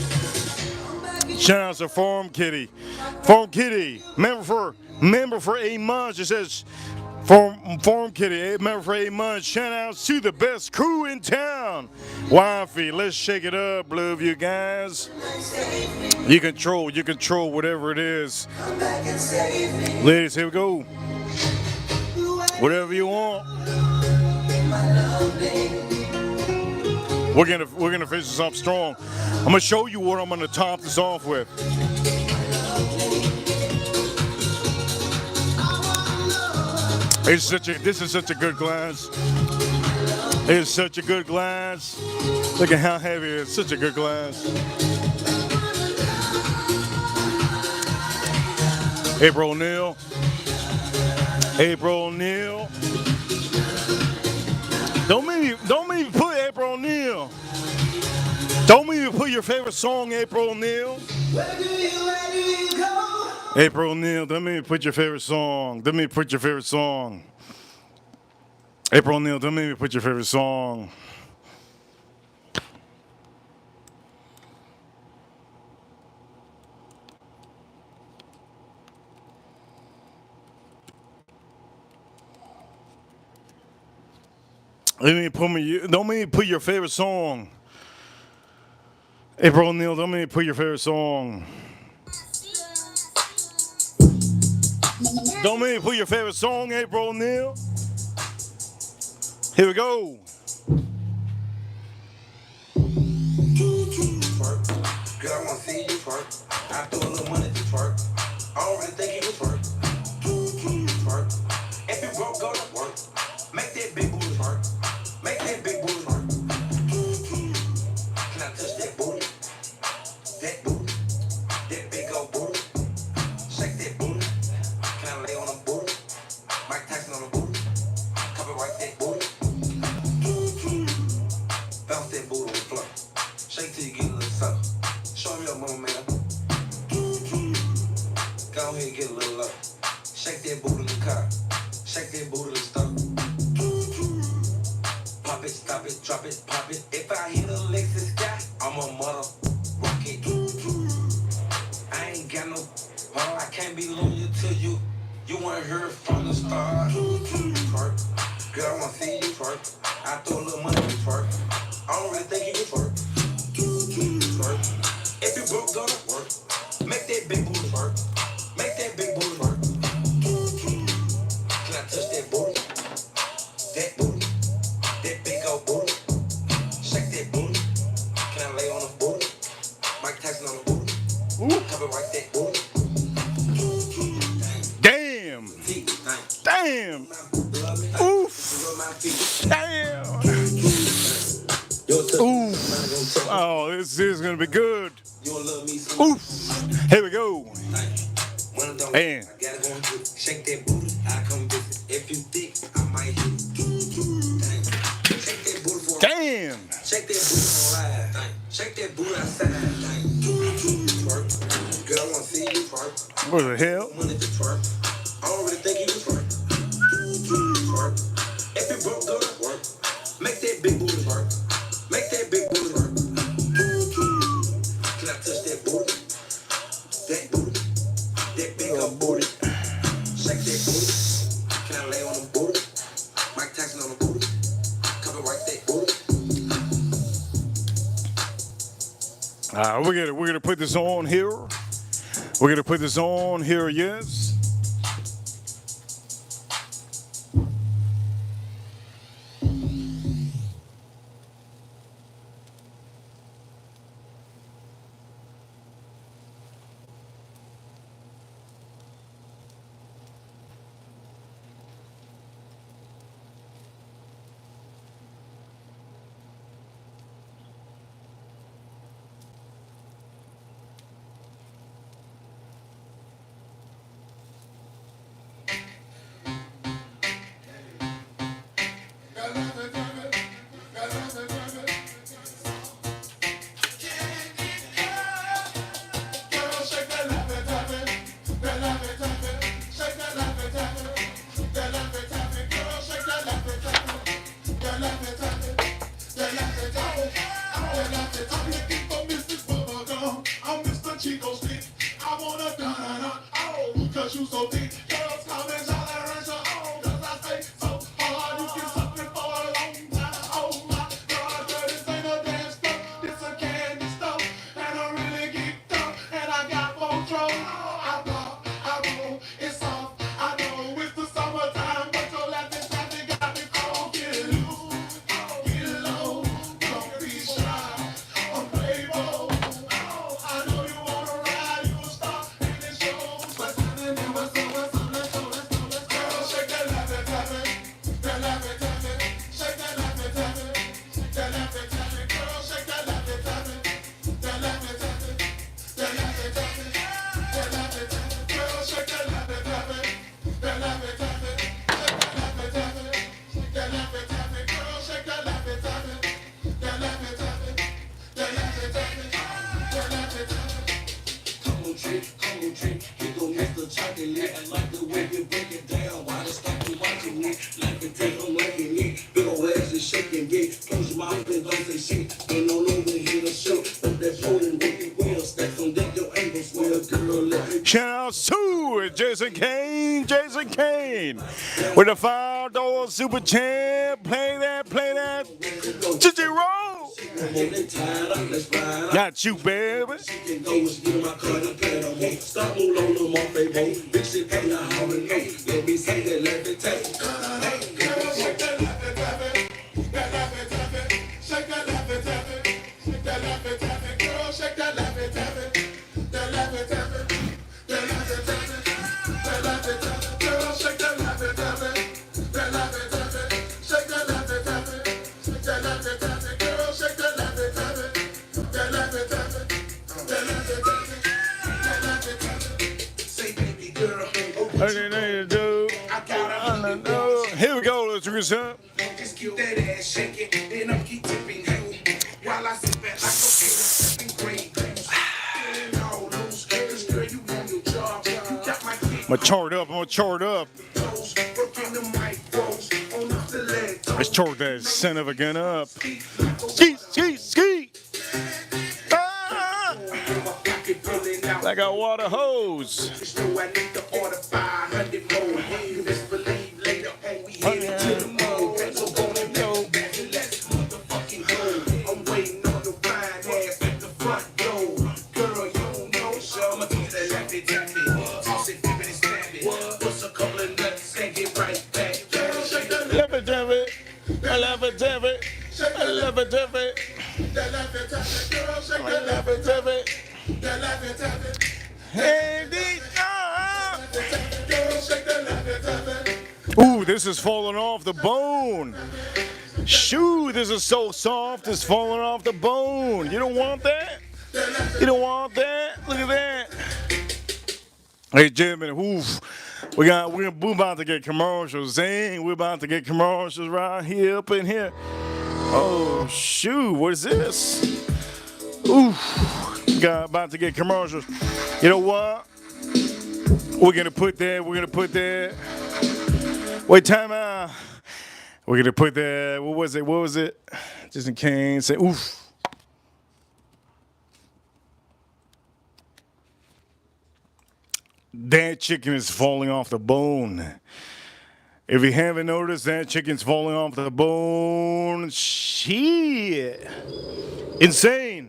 Shout out to Farm Kitty. Member for a month. It says Farm Kitty, member for 8 months. Shout out to the best crew in town. Wifey, let's shake it up, love you guys. You control whatever it is. Ladies, here we go. Whatever you want. We're gonna finish this up strong. I'm gonna show you what I'm gonna top this off with. This is such a good glass. It's such a good glass. Look at how heavy it is. Such a good glass. April O'Neil. Don't make me put April O'Neil. Don't make me put your favorite song, April O'Neil. Where do you go? April O'Neil, let me put your favorite song. April O'Neil, let me put your favorite song. Don't make me put your favorite song. April O'Neil, don't make me put your favorite song. Don't make me put your favorite song, April O'Neil. Here we go. Twerk. Girl, I wanna see you twerk. I threw a little money to twerk. I don't really think you was twerk. Twerk. If you broke, go to work. Make that big booty twerk. Make that big booty twerk. Can I touch that booty? That booty. That big old booty. Shake that booty. Can I lay on a booty? Mike Tyson on a booty. Copyright that booty. Bounce that booty on the floor. Shake till you get a little something. Show me your mama, man. Go ahead and get a little love. Shake that booty in the car. Shake that booty in the stove. Pop it, stop it, drop it, pop it. If I hit a Lexus guy, I'm a mother rocket. I ain't got no well, I can't be loyal to you. You weren't here from the start. Twerk. Girl, I wanna see you twerk. I throw a little money to twerk. I don't really think you can twerk. Twerk. If you broke, go to work. Make that big booty twerk. Make that big booty twerk. Can I touch that booty? That booty. That big old booty. Shake that booty. Can I lay on a booty? Mike Tyson on a booty. Copyright that booty. Damn. Damn. Oof. Damn. Oof. Oh, this is gonna be good. Oof. Here we go. And Shake that booty, I come visit. If you thick, I might hit. Shake that booty for damn. Shake that booty on live. Shake that booty outside. Twerk. Girl, I wanna see you twerk. What the hell? Money to twerk. I don't really think you was twerk. Twerk. If you broke, go to work. Make that big booty twerk. Make that big booty twerk. Can I touch that booty? That booty. That big old booty. Shake that booty. Can I lay on the booty? Mike Tyson on the booty. Copyright that booty. We're gonna put this on here. We're gonna put this on here, yes. shake and get. Close your mouth and don't say shit. Ain't no longer here to show. But that phone working well. Stacks on deck, your angles well, girl. Let me. Shout outs to Jason Kane with the $5 super champ. Play that. Gigi Roll. Got you, baby. Stop moving on them off they boat. Big shit hang out on the note. Let me say that, let me take. Shake that, girl. Shake that, Here we go, let's drink this up. just keep that ass shaking, and I'm keep tipping you. While I sit back like okay, great. All loose, girl, you on your job. You got my kid. I'm gonna chart up. Working the mic, bros, on off the leg. Let's chart that son of a gun up. Ski. Like a water hose. So I need to order 500 more. You best believe later on we headed to the mall. So go and go. Let's motherfucking go. I'm waiting on the fine ass at the front door. Girl, you don't know. So I'ma do that lappy tappy. Toss it, flip it, and stab it. Bust a couple of nuts and get right back. Love it. Ooh, this is falling off the bone. Shoo, this is so soft, it's falling off the bone. You don't want that? Look at that. Hey, gentlemen, oof. We're about to get commercials. We're about to get commercials right here up in here. Oh, shoot, what is this? Oof. About to get commercials. You know what? We're gonna put that. Wait, time out. We're gonna put that. What was it? Just in case. Say, oof. That chicken is falling off the bone. If you haven't noticed, that chicken's falling off the bone. Shit. Insane.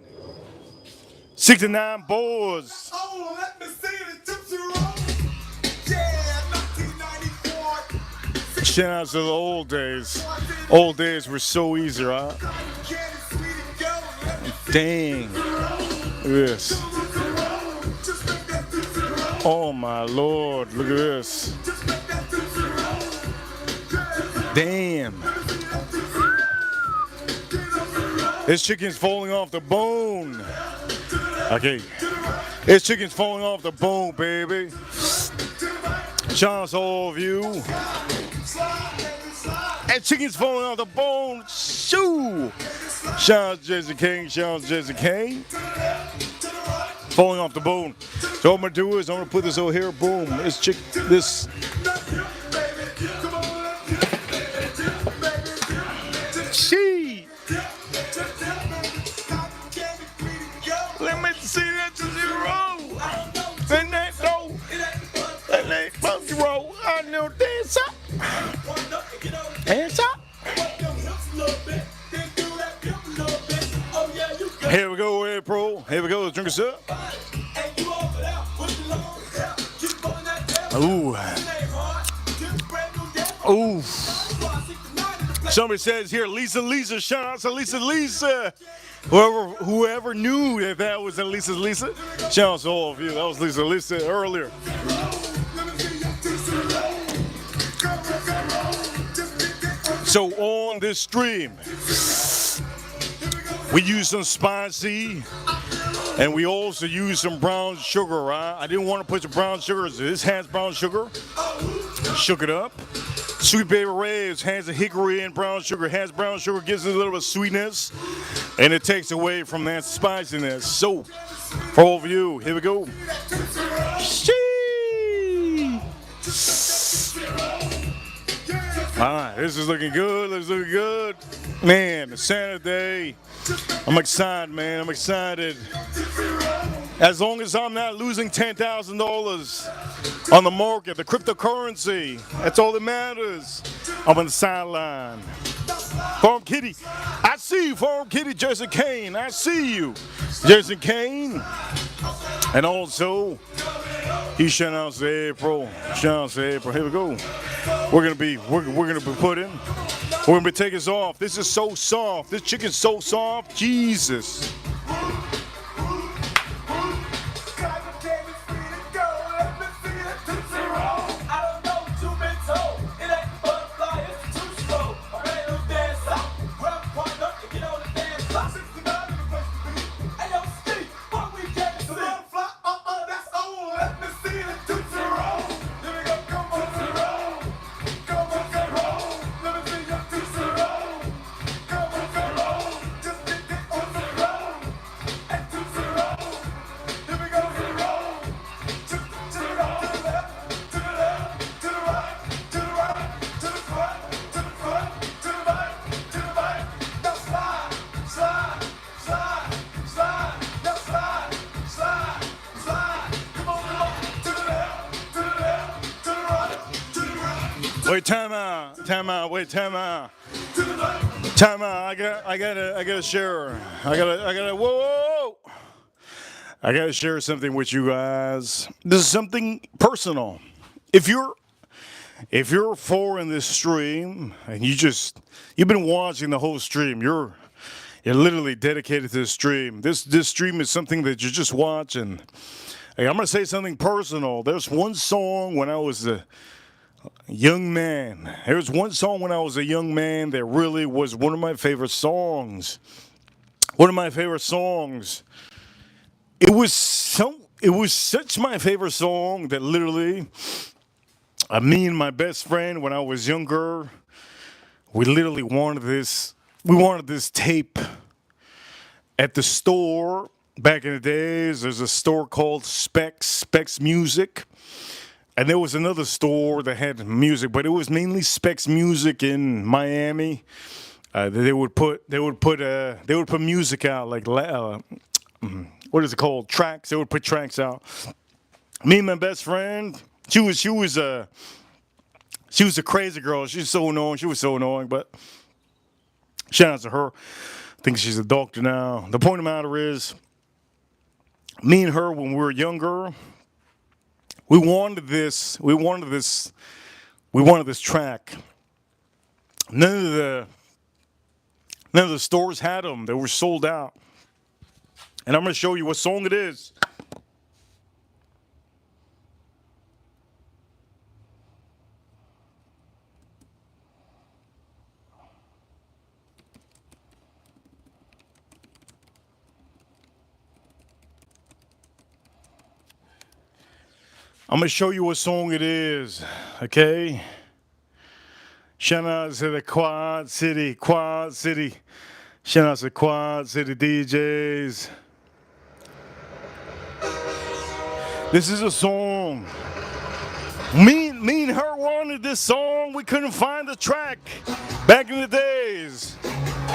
69 boards. Oh, let me see the tipsy roll. Yeah, 1994. Shout out to the old days. Old days were so easy, right? Dang. Look at this. Oh my Lord, look at this. Damn. This chicken's falling off the bone. Okay. This chicken's falling off the bone, baby. Shout out to all of you. That chicken's falling off the bone. Shoo. Shout out to Jason King. Falling off the bone. So what I'm gonna do is I'm gonna put this over here. Boom. This. She. Let me see that to zero. Then that go. Then that funky roll. I know dance up. Dance up. Here we go, April. Here we go. Let's drink us up. Ooh. Ooh. Somebody says here, Lisa. Shout out to Lisa. Whoever knew that was a Lisa. Shout out to all of you. That was Lisa earlier. So on this stream, we use some spicy, and we also use some brown sugar, right? I didn't want to put some brown sugar. This has brown sugar. Shook it up. Sweet Baby Ray's has a hickory and brown sugar. Has brown sugar, gives it a little bit of sweetness, and it takes away from that spiciness. So, for all of you, here we go. Shee! All right, this is looking good. This is looking good. Man, it's Saturday. I'm excited, man. I'm excited. As long as I'm not losing $10,000 on the market, the cryptocurrency, that's all that matters. I'm on the sideline. Farm Kitty, I see you, Farm Kitty. Jason Kane, I see you. Jason Kane. And also, he shout out to April. Shout out to April. Here we go. We're gonna be putting. We're gonna be taking this off. This is so soft. This chicken's so soft. Jesus. Wait, time out. Wait, time out. I gotta share. Whoa. I gotta share something with you guys. This is something personal. If you're following this stream and you've been watching the whole stream, you're literally dedicated to the stream. This stream is something that you're just watching. Hey, I'm gonna say something personal. There's one song when I was a young man. There was one song when I was a young man that really was one of my favorite songs. One of my favorite songs. It was such my favorite song that literally, me and my best friend when I was younger, we literally wanted this. We wanted this tape at the store back in the days. There's a store called Specs Music. And there was another store that had music, but it was mainly Specs Music in Miami. They would put music out like what is it called? Tracks. They would put tracks out. Me and my best friend, she was a crazy girl. She's so annoying. She was so annoying, but shout out to her. I think she's a doctor now. The point of the matter is, me and her when we were younger, we wanted this track. None of the stores had them. They were sold out. And I'm going to show you what song it is. I'm going to show you what song it is, okay? Shout out to the Quad City. Shout out to Quad City DJs. This is a song. Me and her wanted this song. We couldn't find the track back in the days.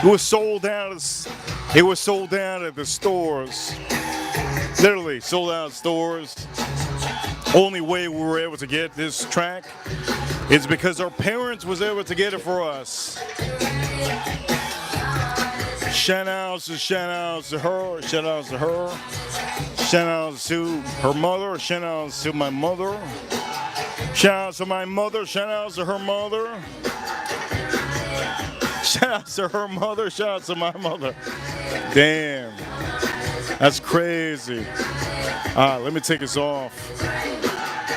It was sold out at the stores. Literally sold out stores. Only way we were able to get this track is because our parents was able to get it for us. Shout outs to her. Shout outs to her mother. Shout outs to my mother. Shout outs to my mother. Shout outs to her mother. Shout outs to her mother. Shout outs to my mother. Damn. That's crazy. Alright, let me take this off.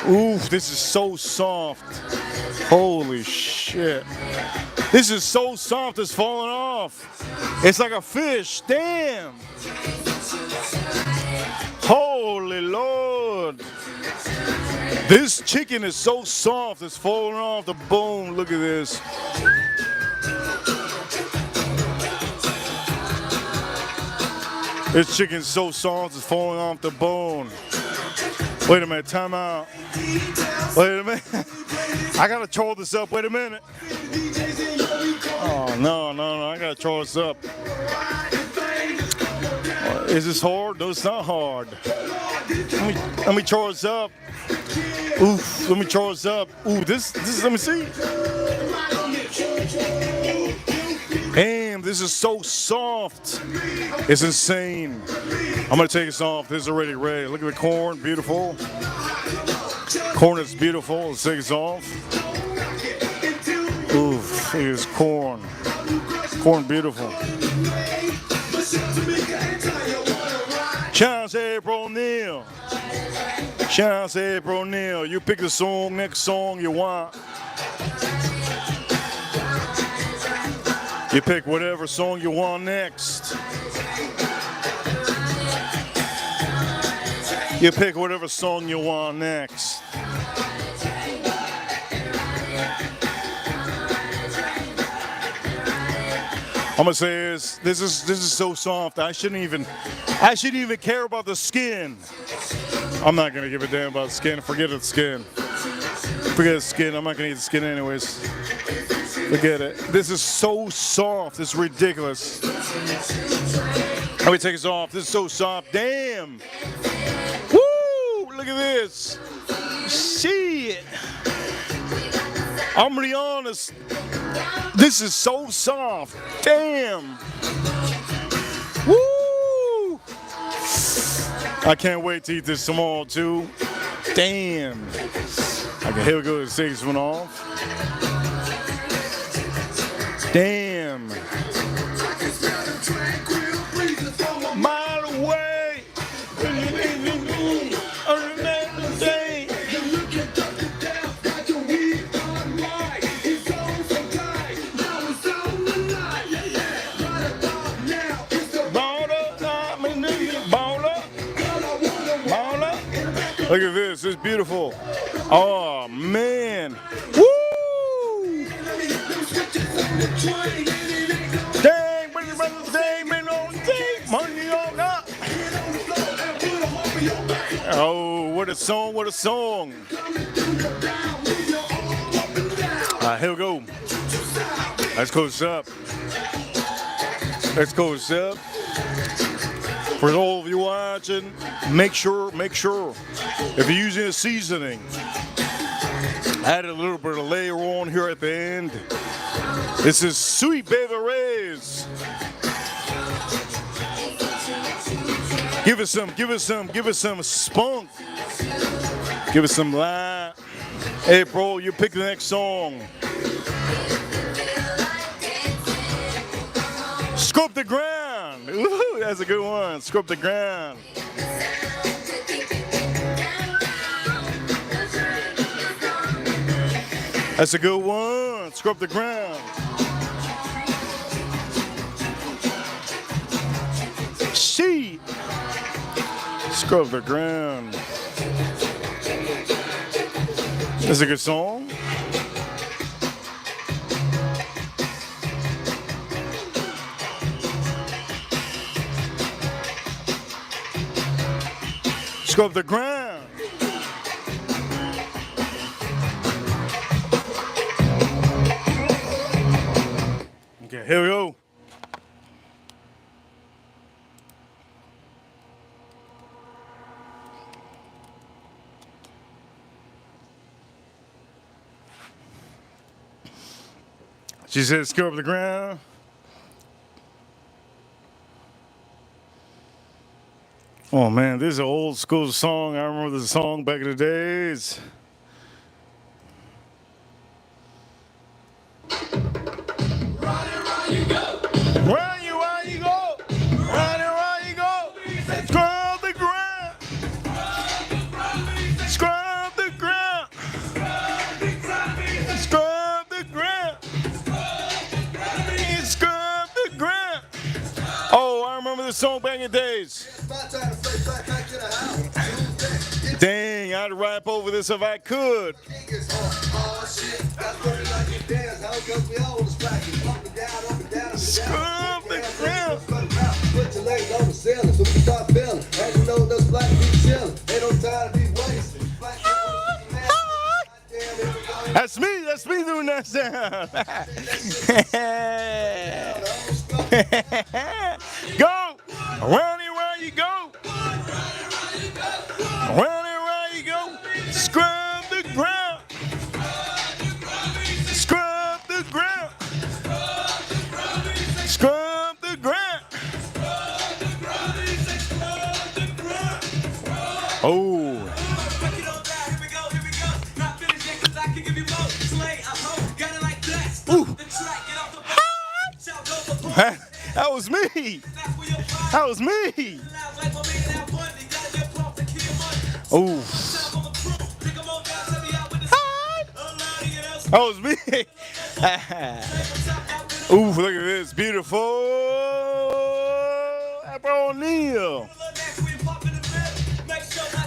Oof, this is so soft. Holy shit. This is so soft, it's falling off. It's like a fish. Damn. Holy Lord. This chicken is so soft, it's falling off the bone. Look at this. This chicken's so soft, it's falling off the bone. Wait a minute, time out. Wait a minute. I gotta chore this up. Wait a minute. Oh, no. I gotta chore this up. Is this hard? No, it's not hard. Let me chore this up. Oof, let me chore this up. Ooh, this, let me see. Damn, this is so soft. It's insane. I'm gonna take this off. This is already ready. Look at the corn, beautiful. Corn is beautiful. Let's take this off. Oof, look at this corn. Corn, beautiful. Shout out to April O'Neil. Shout out to April O'Neil. You pick the song, next song you want. You pick whatever song you want next. You pick whatever song you want next. I'm gonna say this is so soft. I shouldn't even care about the skin. I'm not gonna give a damn about the skin. Forget the skin. Forget the skin. I'm not gonna eat the skin anyways. Forget it. This is so soft. It's ridiculous. Let me take this off. This is so soft. Damn. Woo! Look at this. Shit. I'm gonna be honest. This is so soft. Damn. Woo! I can't wait to eat this tomorrow too. Damn. Okay, here we go. Let's take this one off. Damn. Mile away. Look at this. It's beautiful. Oh, man. Woo! Dang, money on up. Oh, what a song, what a song. Here we go. Let's close up. Let's close up. For all of you watching, make sure, if you're using a seasoning, add a little bit of layer on here at the end. This is sweet baby rays. Give us some spunk. Give us some light. Hey, bro, you pick the next song. Scrub the ground. Ooh, that's a good one. Scrub the ground. That's a good one. Scrub the ground. Sheet. Scrub the ground. That's a good song. Scrub the ground. Okay, here we go. She said, scrub the ground. Oh man, this is an old school song. I remember the song back in the days. Run you go. Run you go. Run you go. Scrub the ground. Scrub the ground. Scrub the ground. Scrub the ground. Oh, I remember the song back in the days. Dang, I'd rap over this if I could. Scrub the ground. Put your legs on the ceiling so we can start feeling. As you know, those black people chilling. They don't tired of these ways. that's me doing that sound. Go! Round and round you go. Round and round you go. Scrub the ground. Scrub the ground. Scrub the ground. Oh. Ooh. That was me. That was me. Oh. That was me. Ooh, look at this. Beautiful. Apple O'Neil.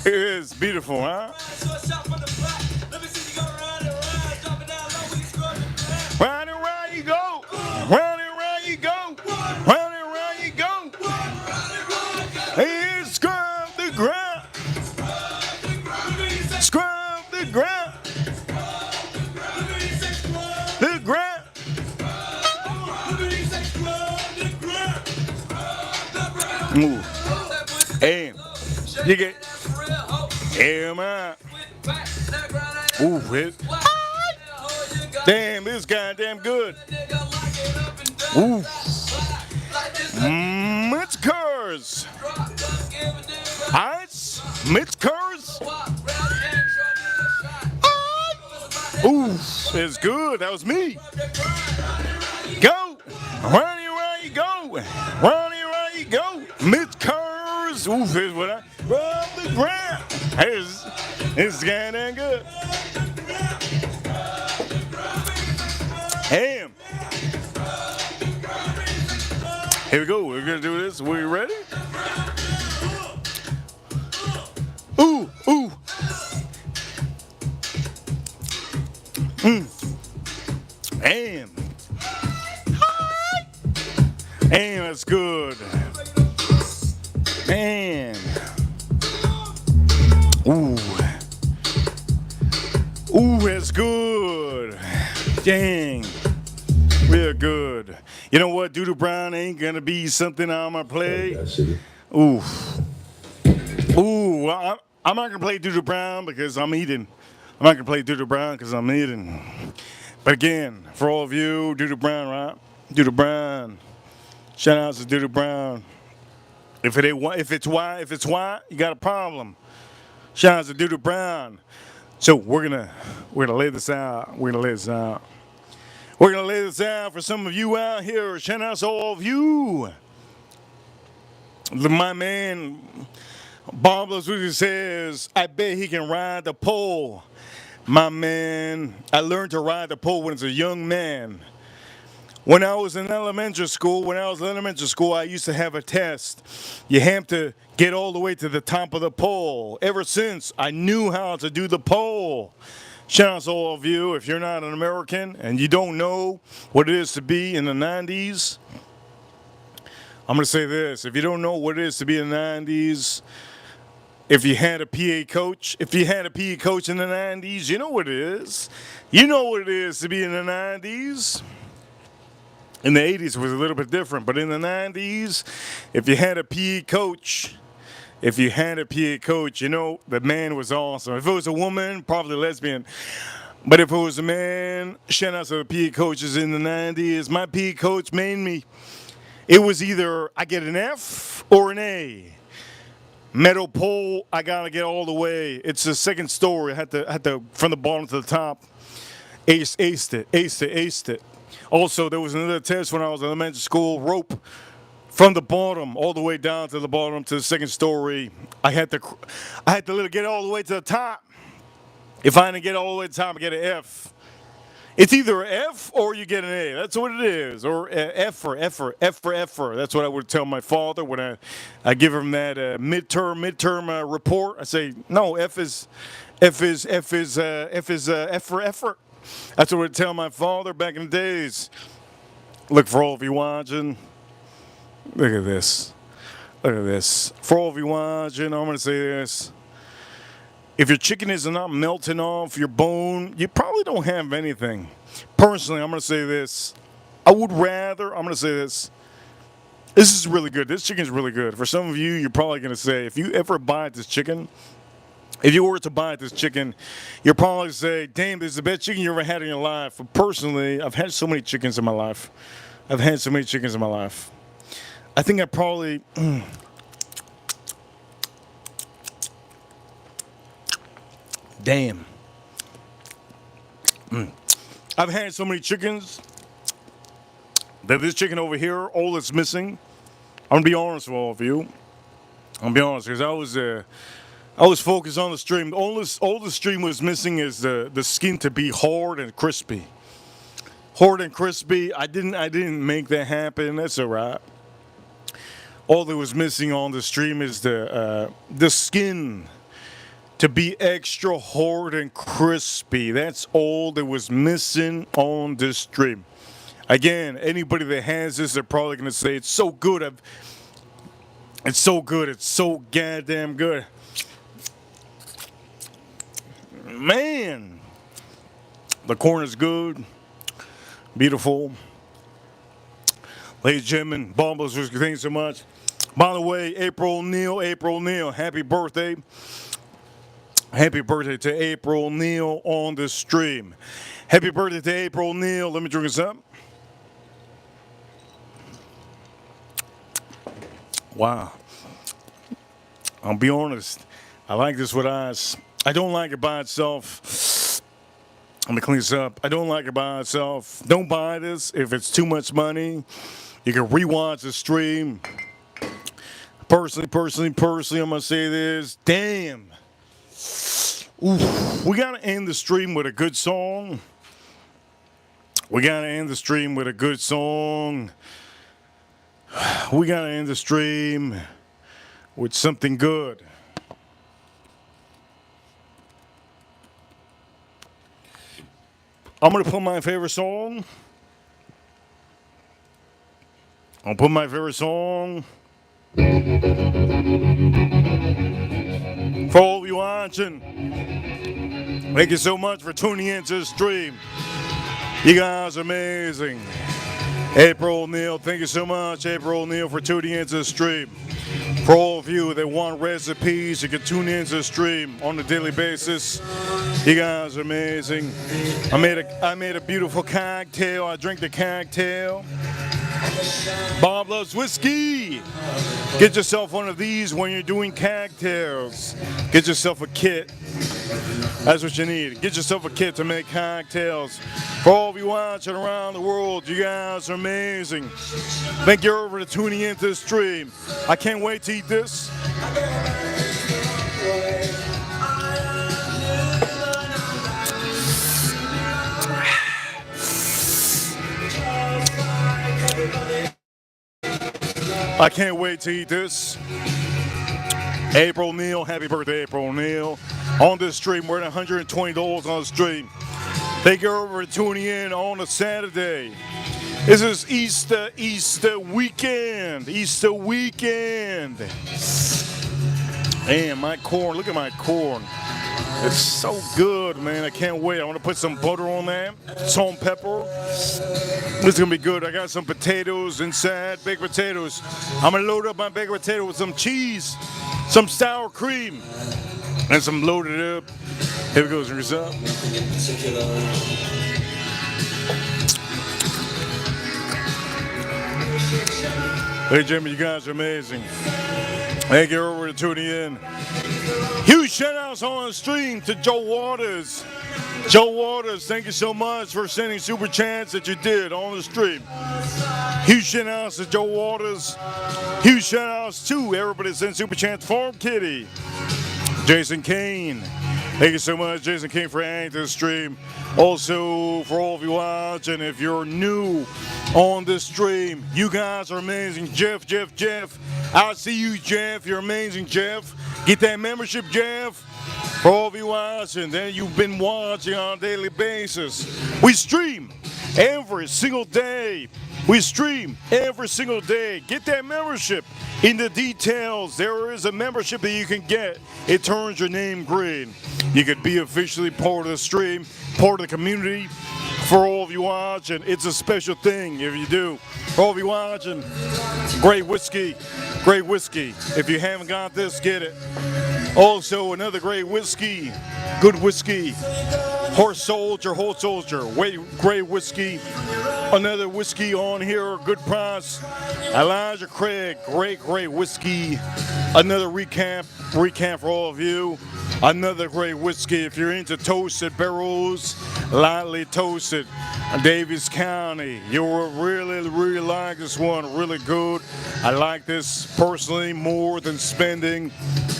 It is beautiful, huh? Round and round you go. Round and round you go. Round and round you go. Hey, scrub the ground. Scrub the ground. The ground. Ooh. Hey, you get. Yeah, man. Ooh, it. Damn, this goddamn good. Ooh. Midkurs. Ice. Midkurs. Ooh, it's good. That was me. Go. Round and round you go. Round and round you go. Midkurs. Ooh, here's what I rub the ground. It's goddamn good. Damn. Here we go. We're gonna do this. We ready? Ooh, ooh. Damn. Damn, that's good. Man. Ooh. Ooh, that's good. Dang. Real good. You know what? Doodle Brown ain't gonna be something I'm gonna play. Ooh. Ooh, well, I'm not gonna play Doodle Brown because I'm eating. I'm not gonna play Doodle Brown because I'm eating. But again, for all of you, Doodle Brown, right? Doodle Brown. Shout out to Doodle Brown. If it's white, you got a problem. Shout out to Doodle Brown. So we're gonna lay this out. We're gonna lay this out. We're gonna lay this out for some of you out here. Shout out to all of you. My man Bob Lazuzi says, I bet he can ride the pole. My man, I learned to ride the pole when I was a young man. When I was in elementary school, I used to have a test. You have to get all the way to the top of the pole. Ever since, I knew how to do the pole. Shout out to all of you. If you're not an American and you don't know what it is to be in the 90s, I'm going to say this. If you don't know what it is to be in the 90s, if you had a PA coach in the 90s, you know what it is. You know what it is to be in the 90s. In the 80s, it was a little bit different. But in the 90s, if you had a PA coach, you know, the man was awesome. If it was a woman, probably lesbian. But if it was a man, shout out to the PA coaches in the 90s. My PA coach made me. It was either I get an F or an A. Metal pole, I gotta get all the way. It's the second story. I had to from the bottom to the top. Aced it. Also, there was another test when I was in elementary school. Rope from the bottom all the way down to the bottom to the second story. I had to get all the way to the top. If I didn't get all the way to the top, I get an F. It's either an F or you get an A. That's what it is. Or F for effort. That's what I would tell my father when I give him that midterm report. I say, no, F is F for effort. That's what I would tell my father back in the days. Look, for all of you watching, look at this. For all of you watching, I'm going to say this. If your chicken is not melting off your bone, you probably don't have anything. Personally, I'm going to say this. I'm going to say this. This is really good. This chicken is really good. For some of you, you're probably going to say, if you ever buy this chicken, if you were to buy this chicken, you'll probably say, damn, this is the best chicken you ever had in your life. But personally, I've had so many chickens in my life. I think I probably... Damn. I've had so many chickens that this chicken over here, all it's missing, I'm going to be honest with all of you. I'm going to be honest, because I was focused on the stream. All the stream was missing is the skin to be hard and crispy. Hard and crispy. I didn't make that happen. That's all right. All that was missing on the stream is the skin to be extra hard and crispy. That's all that was missing on this stream. Again, anybody that has this, they're probably going to say, it's so good. It's so good. It's so goddamn good. Man, the corn is good. Beautiful. Ladies and gentlemen, Bombos, thank you so much. By the way, April Neal, happy birthday. Happy birthday to April Neal on the stream. Happy birthday to April Neal. Let me drink this up. Wow. I'll be honest. I like this with ice. I don't like it by itself. Let me clean this up. I don't like it by itself. Don't buy this if it's too much money. You can rewatch the stream. Personally, I'm going to say this. Damn. Oof. We got to end the stream with a good song. We got to end the stream with something good. I'm going to put my favorite song. For all of you watching, thank you so much for tuning into the stream. You guys are amazing. April Neal, thank you so much, April Neal, for tuning into the stream. For all of you that want recipes, you can tune into the stream on a daily basis. You guys are amazing. I made a beautiful cocktail. I drink the cocktail. Bob loves whiskey. Get yourself one of these when you're doing cocktails. Get yourself a kit. That's what you need. Get yourself a kit to make cocktails. For all of you watching around the world, you guys are amazing. Thank you for tuning into the stream. I can't wait to eat this. I can't wait to eat this. April Neal, happy birthday, April Neal. On this stream, we're at $120 on the stream. Thank you for tuning in on a Saturday. This is Easter weekend. Man, my corn, look at my corn. It's so good, man. I can't wait. I want to put some butter on that, salt and pepper. This is going to be good. I got some potatoes inside, baked potatoes. I'm going to load up my baked potato with some cheese, some sour cream, and some loaded up. Here we go, here's up. Hey, Jimmy, you guys are amazing. Thank you for tuning in. Huge shout outs on the stream to Joe Waters. Joe Waters, thank you so much for sending super chats that you did on the stream. Huge shout outs to Joe Waters. Huge shout outs to everybody that sent super chats. Farm Kitty. Jason Kane. Thank you so much, Jason Kane, for adding to the stream. Also, for all of you watching, if you're new on this stream, you guys are amazing. Jeff. I see you, Jeff. You're amazing, Jeff. Get that membership, Jeff. For all of you watching, that you've been watching on a daily basis. We stream every single day We stream every single day. Get that membership. In the details, there is a membership that you can get. It turns your name green. You could be officially part of the stream, part of the community. For all of you watching, it's a special thing if you do. For all of you watching, great whiskey, great whiskey. If you haven't got this, get it. Also, another great whiskey, good whiskey. Horse Soldier, great whiskey. Another whiskey on here, good price. Elijah Craig, great whiskey. Another recap for all of you. Another great whiskey. If you're into toasted barrels, lightly toasted, Davis County, you will really like this one. Really good. I like this personally more than spending.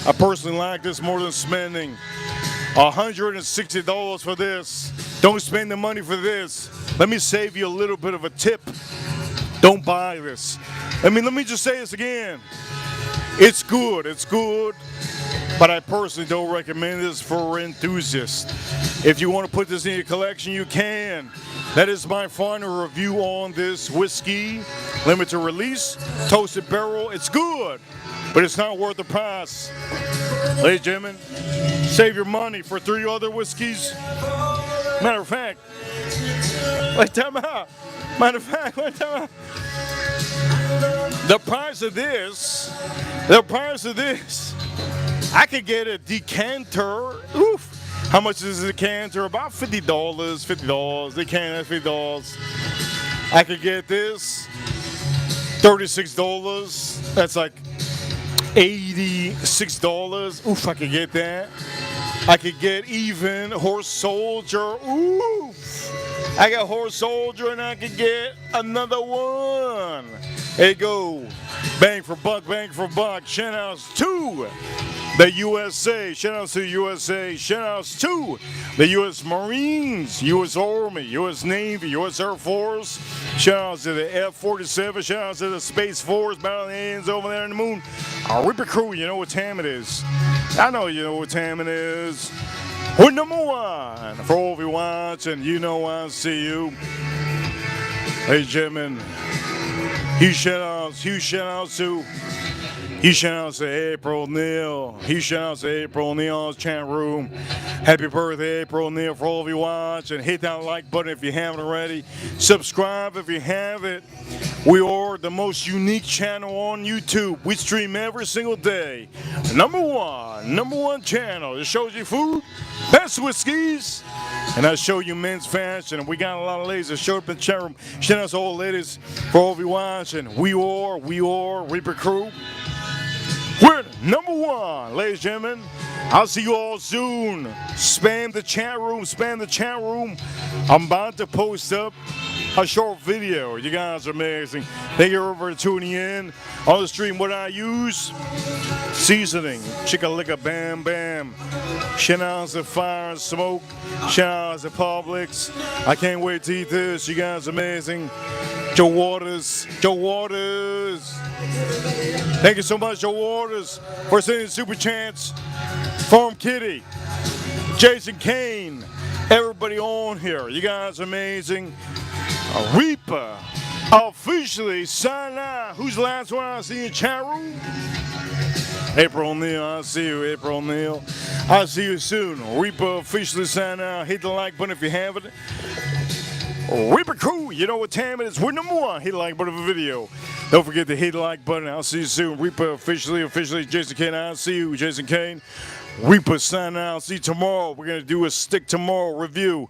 I personally like this more than spending. $160 for this. Don't spend the money for this. Let me save you a little bit of a tip. Don't buy this. Let me just say this again. It's good, but I personally don't recommend this for enthusiasts. If you want to put this in your collection, you can. That is my final review on this whiskey. Limited release, toasted barrel. It's good, but it's not worth the price. Ladies and gentlemen, save your money for 3 other whiskeys. Matter of fact, wait time out. The price of this, I could get a decanter. Oof. How much is a decanter? About $50. Decanter, $50. I could get this, $36. That's like $86. Oof, I could get that. I could get even Horse Soldier. Oof. I got Horse Soldier and I could get another one. There you go. Bang for buck. Shout outs to the USA. Shout outs to the USA. Shout outs to the U.S. Marines, U.S. Army, U.S. Navy, U.S. Air Force. Shout outs to the F-47. Shout outs to the Space Force, battling aliens over there in the moon. Our Reaper crew, you know what time it is. I know you know what time it is. We're number 1 for all of you watching. You know I see you. Ladies and gentlemen, huge shout outs to April Neal. Huge shout outs to April Neal's chat room. Happy birthday, April Neal, for all of you watching. Hit that like button if you haven't already. Subscribe if you haven't. We are the most unique channel on YouTube. We stream every single day. Number one channel. It shows you food, best whiskeys, and I show you men's fashion. And we got a lot of ladies that showed up in the chat room. Shout out to all the ladies for all of you watching. We are Reaper Crew. We're number 1, ladies and gentlemen. I'll see you all soon. Spam the chat room. I'm about to post up a short video. You guys are amazing. Thank you for tuning in. On the stream, what I use? Seasoning. Chicka-licka bam bam. Shout out to Fire and Smoke. Shout out to Publix. I can't wait to eat this. You guys are amazing. Joe Waters. Thank you so much, Joe Waters, for sending super chats. Farm Kitty, Jason Kane, everybody on here. You guys are amazing. Reaper officially sign out. Who's the last one I see in the chat room? April O'Neil, I see you, April O'Neil. I'll see you soon. Reaper officially sign out. Hit the like button if you haven't. Reaper Crew, you know what time it is. We're number 1. Hit the like button for the video. Don't forget to hit the like button. I'll see you soon. Reaper officially, Jason Kane. I'll see you, Jason Kane. Reaper sign out. See you tomorrow. We're going to do a Stick Tomorrow review.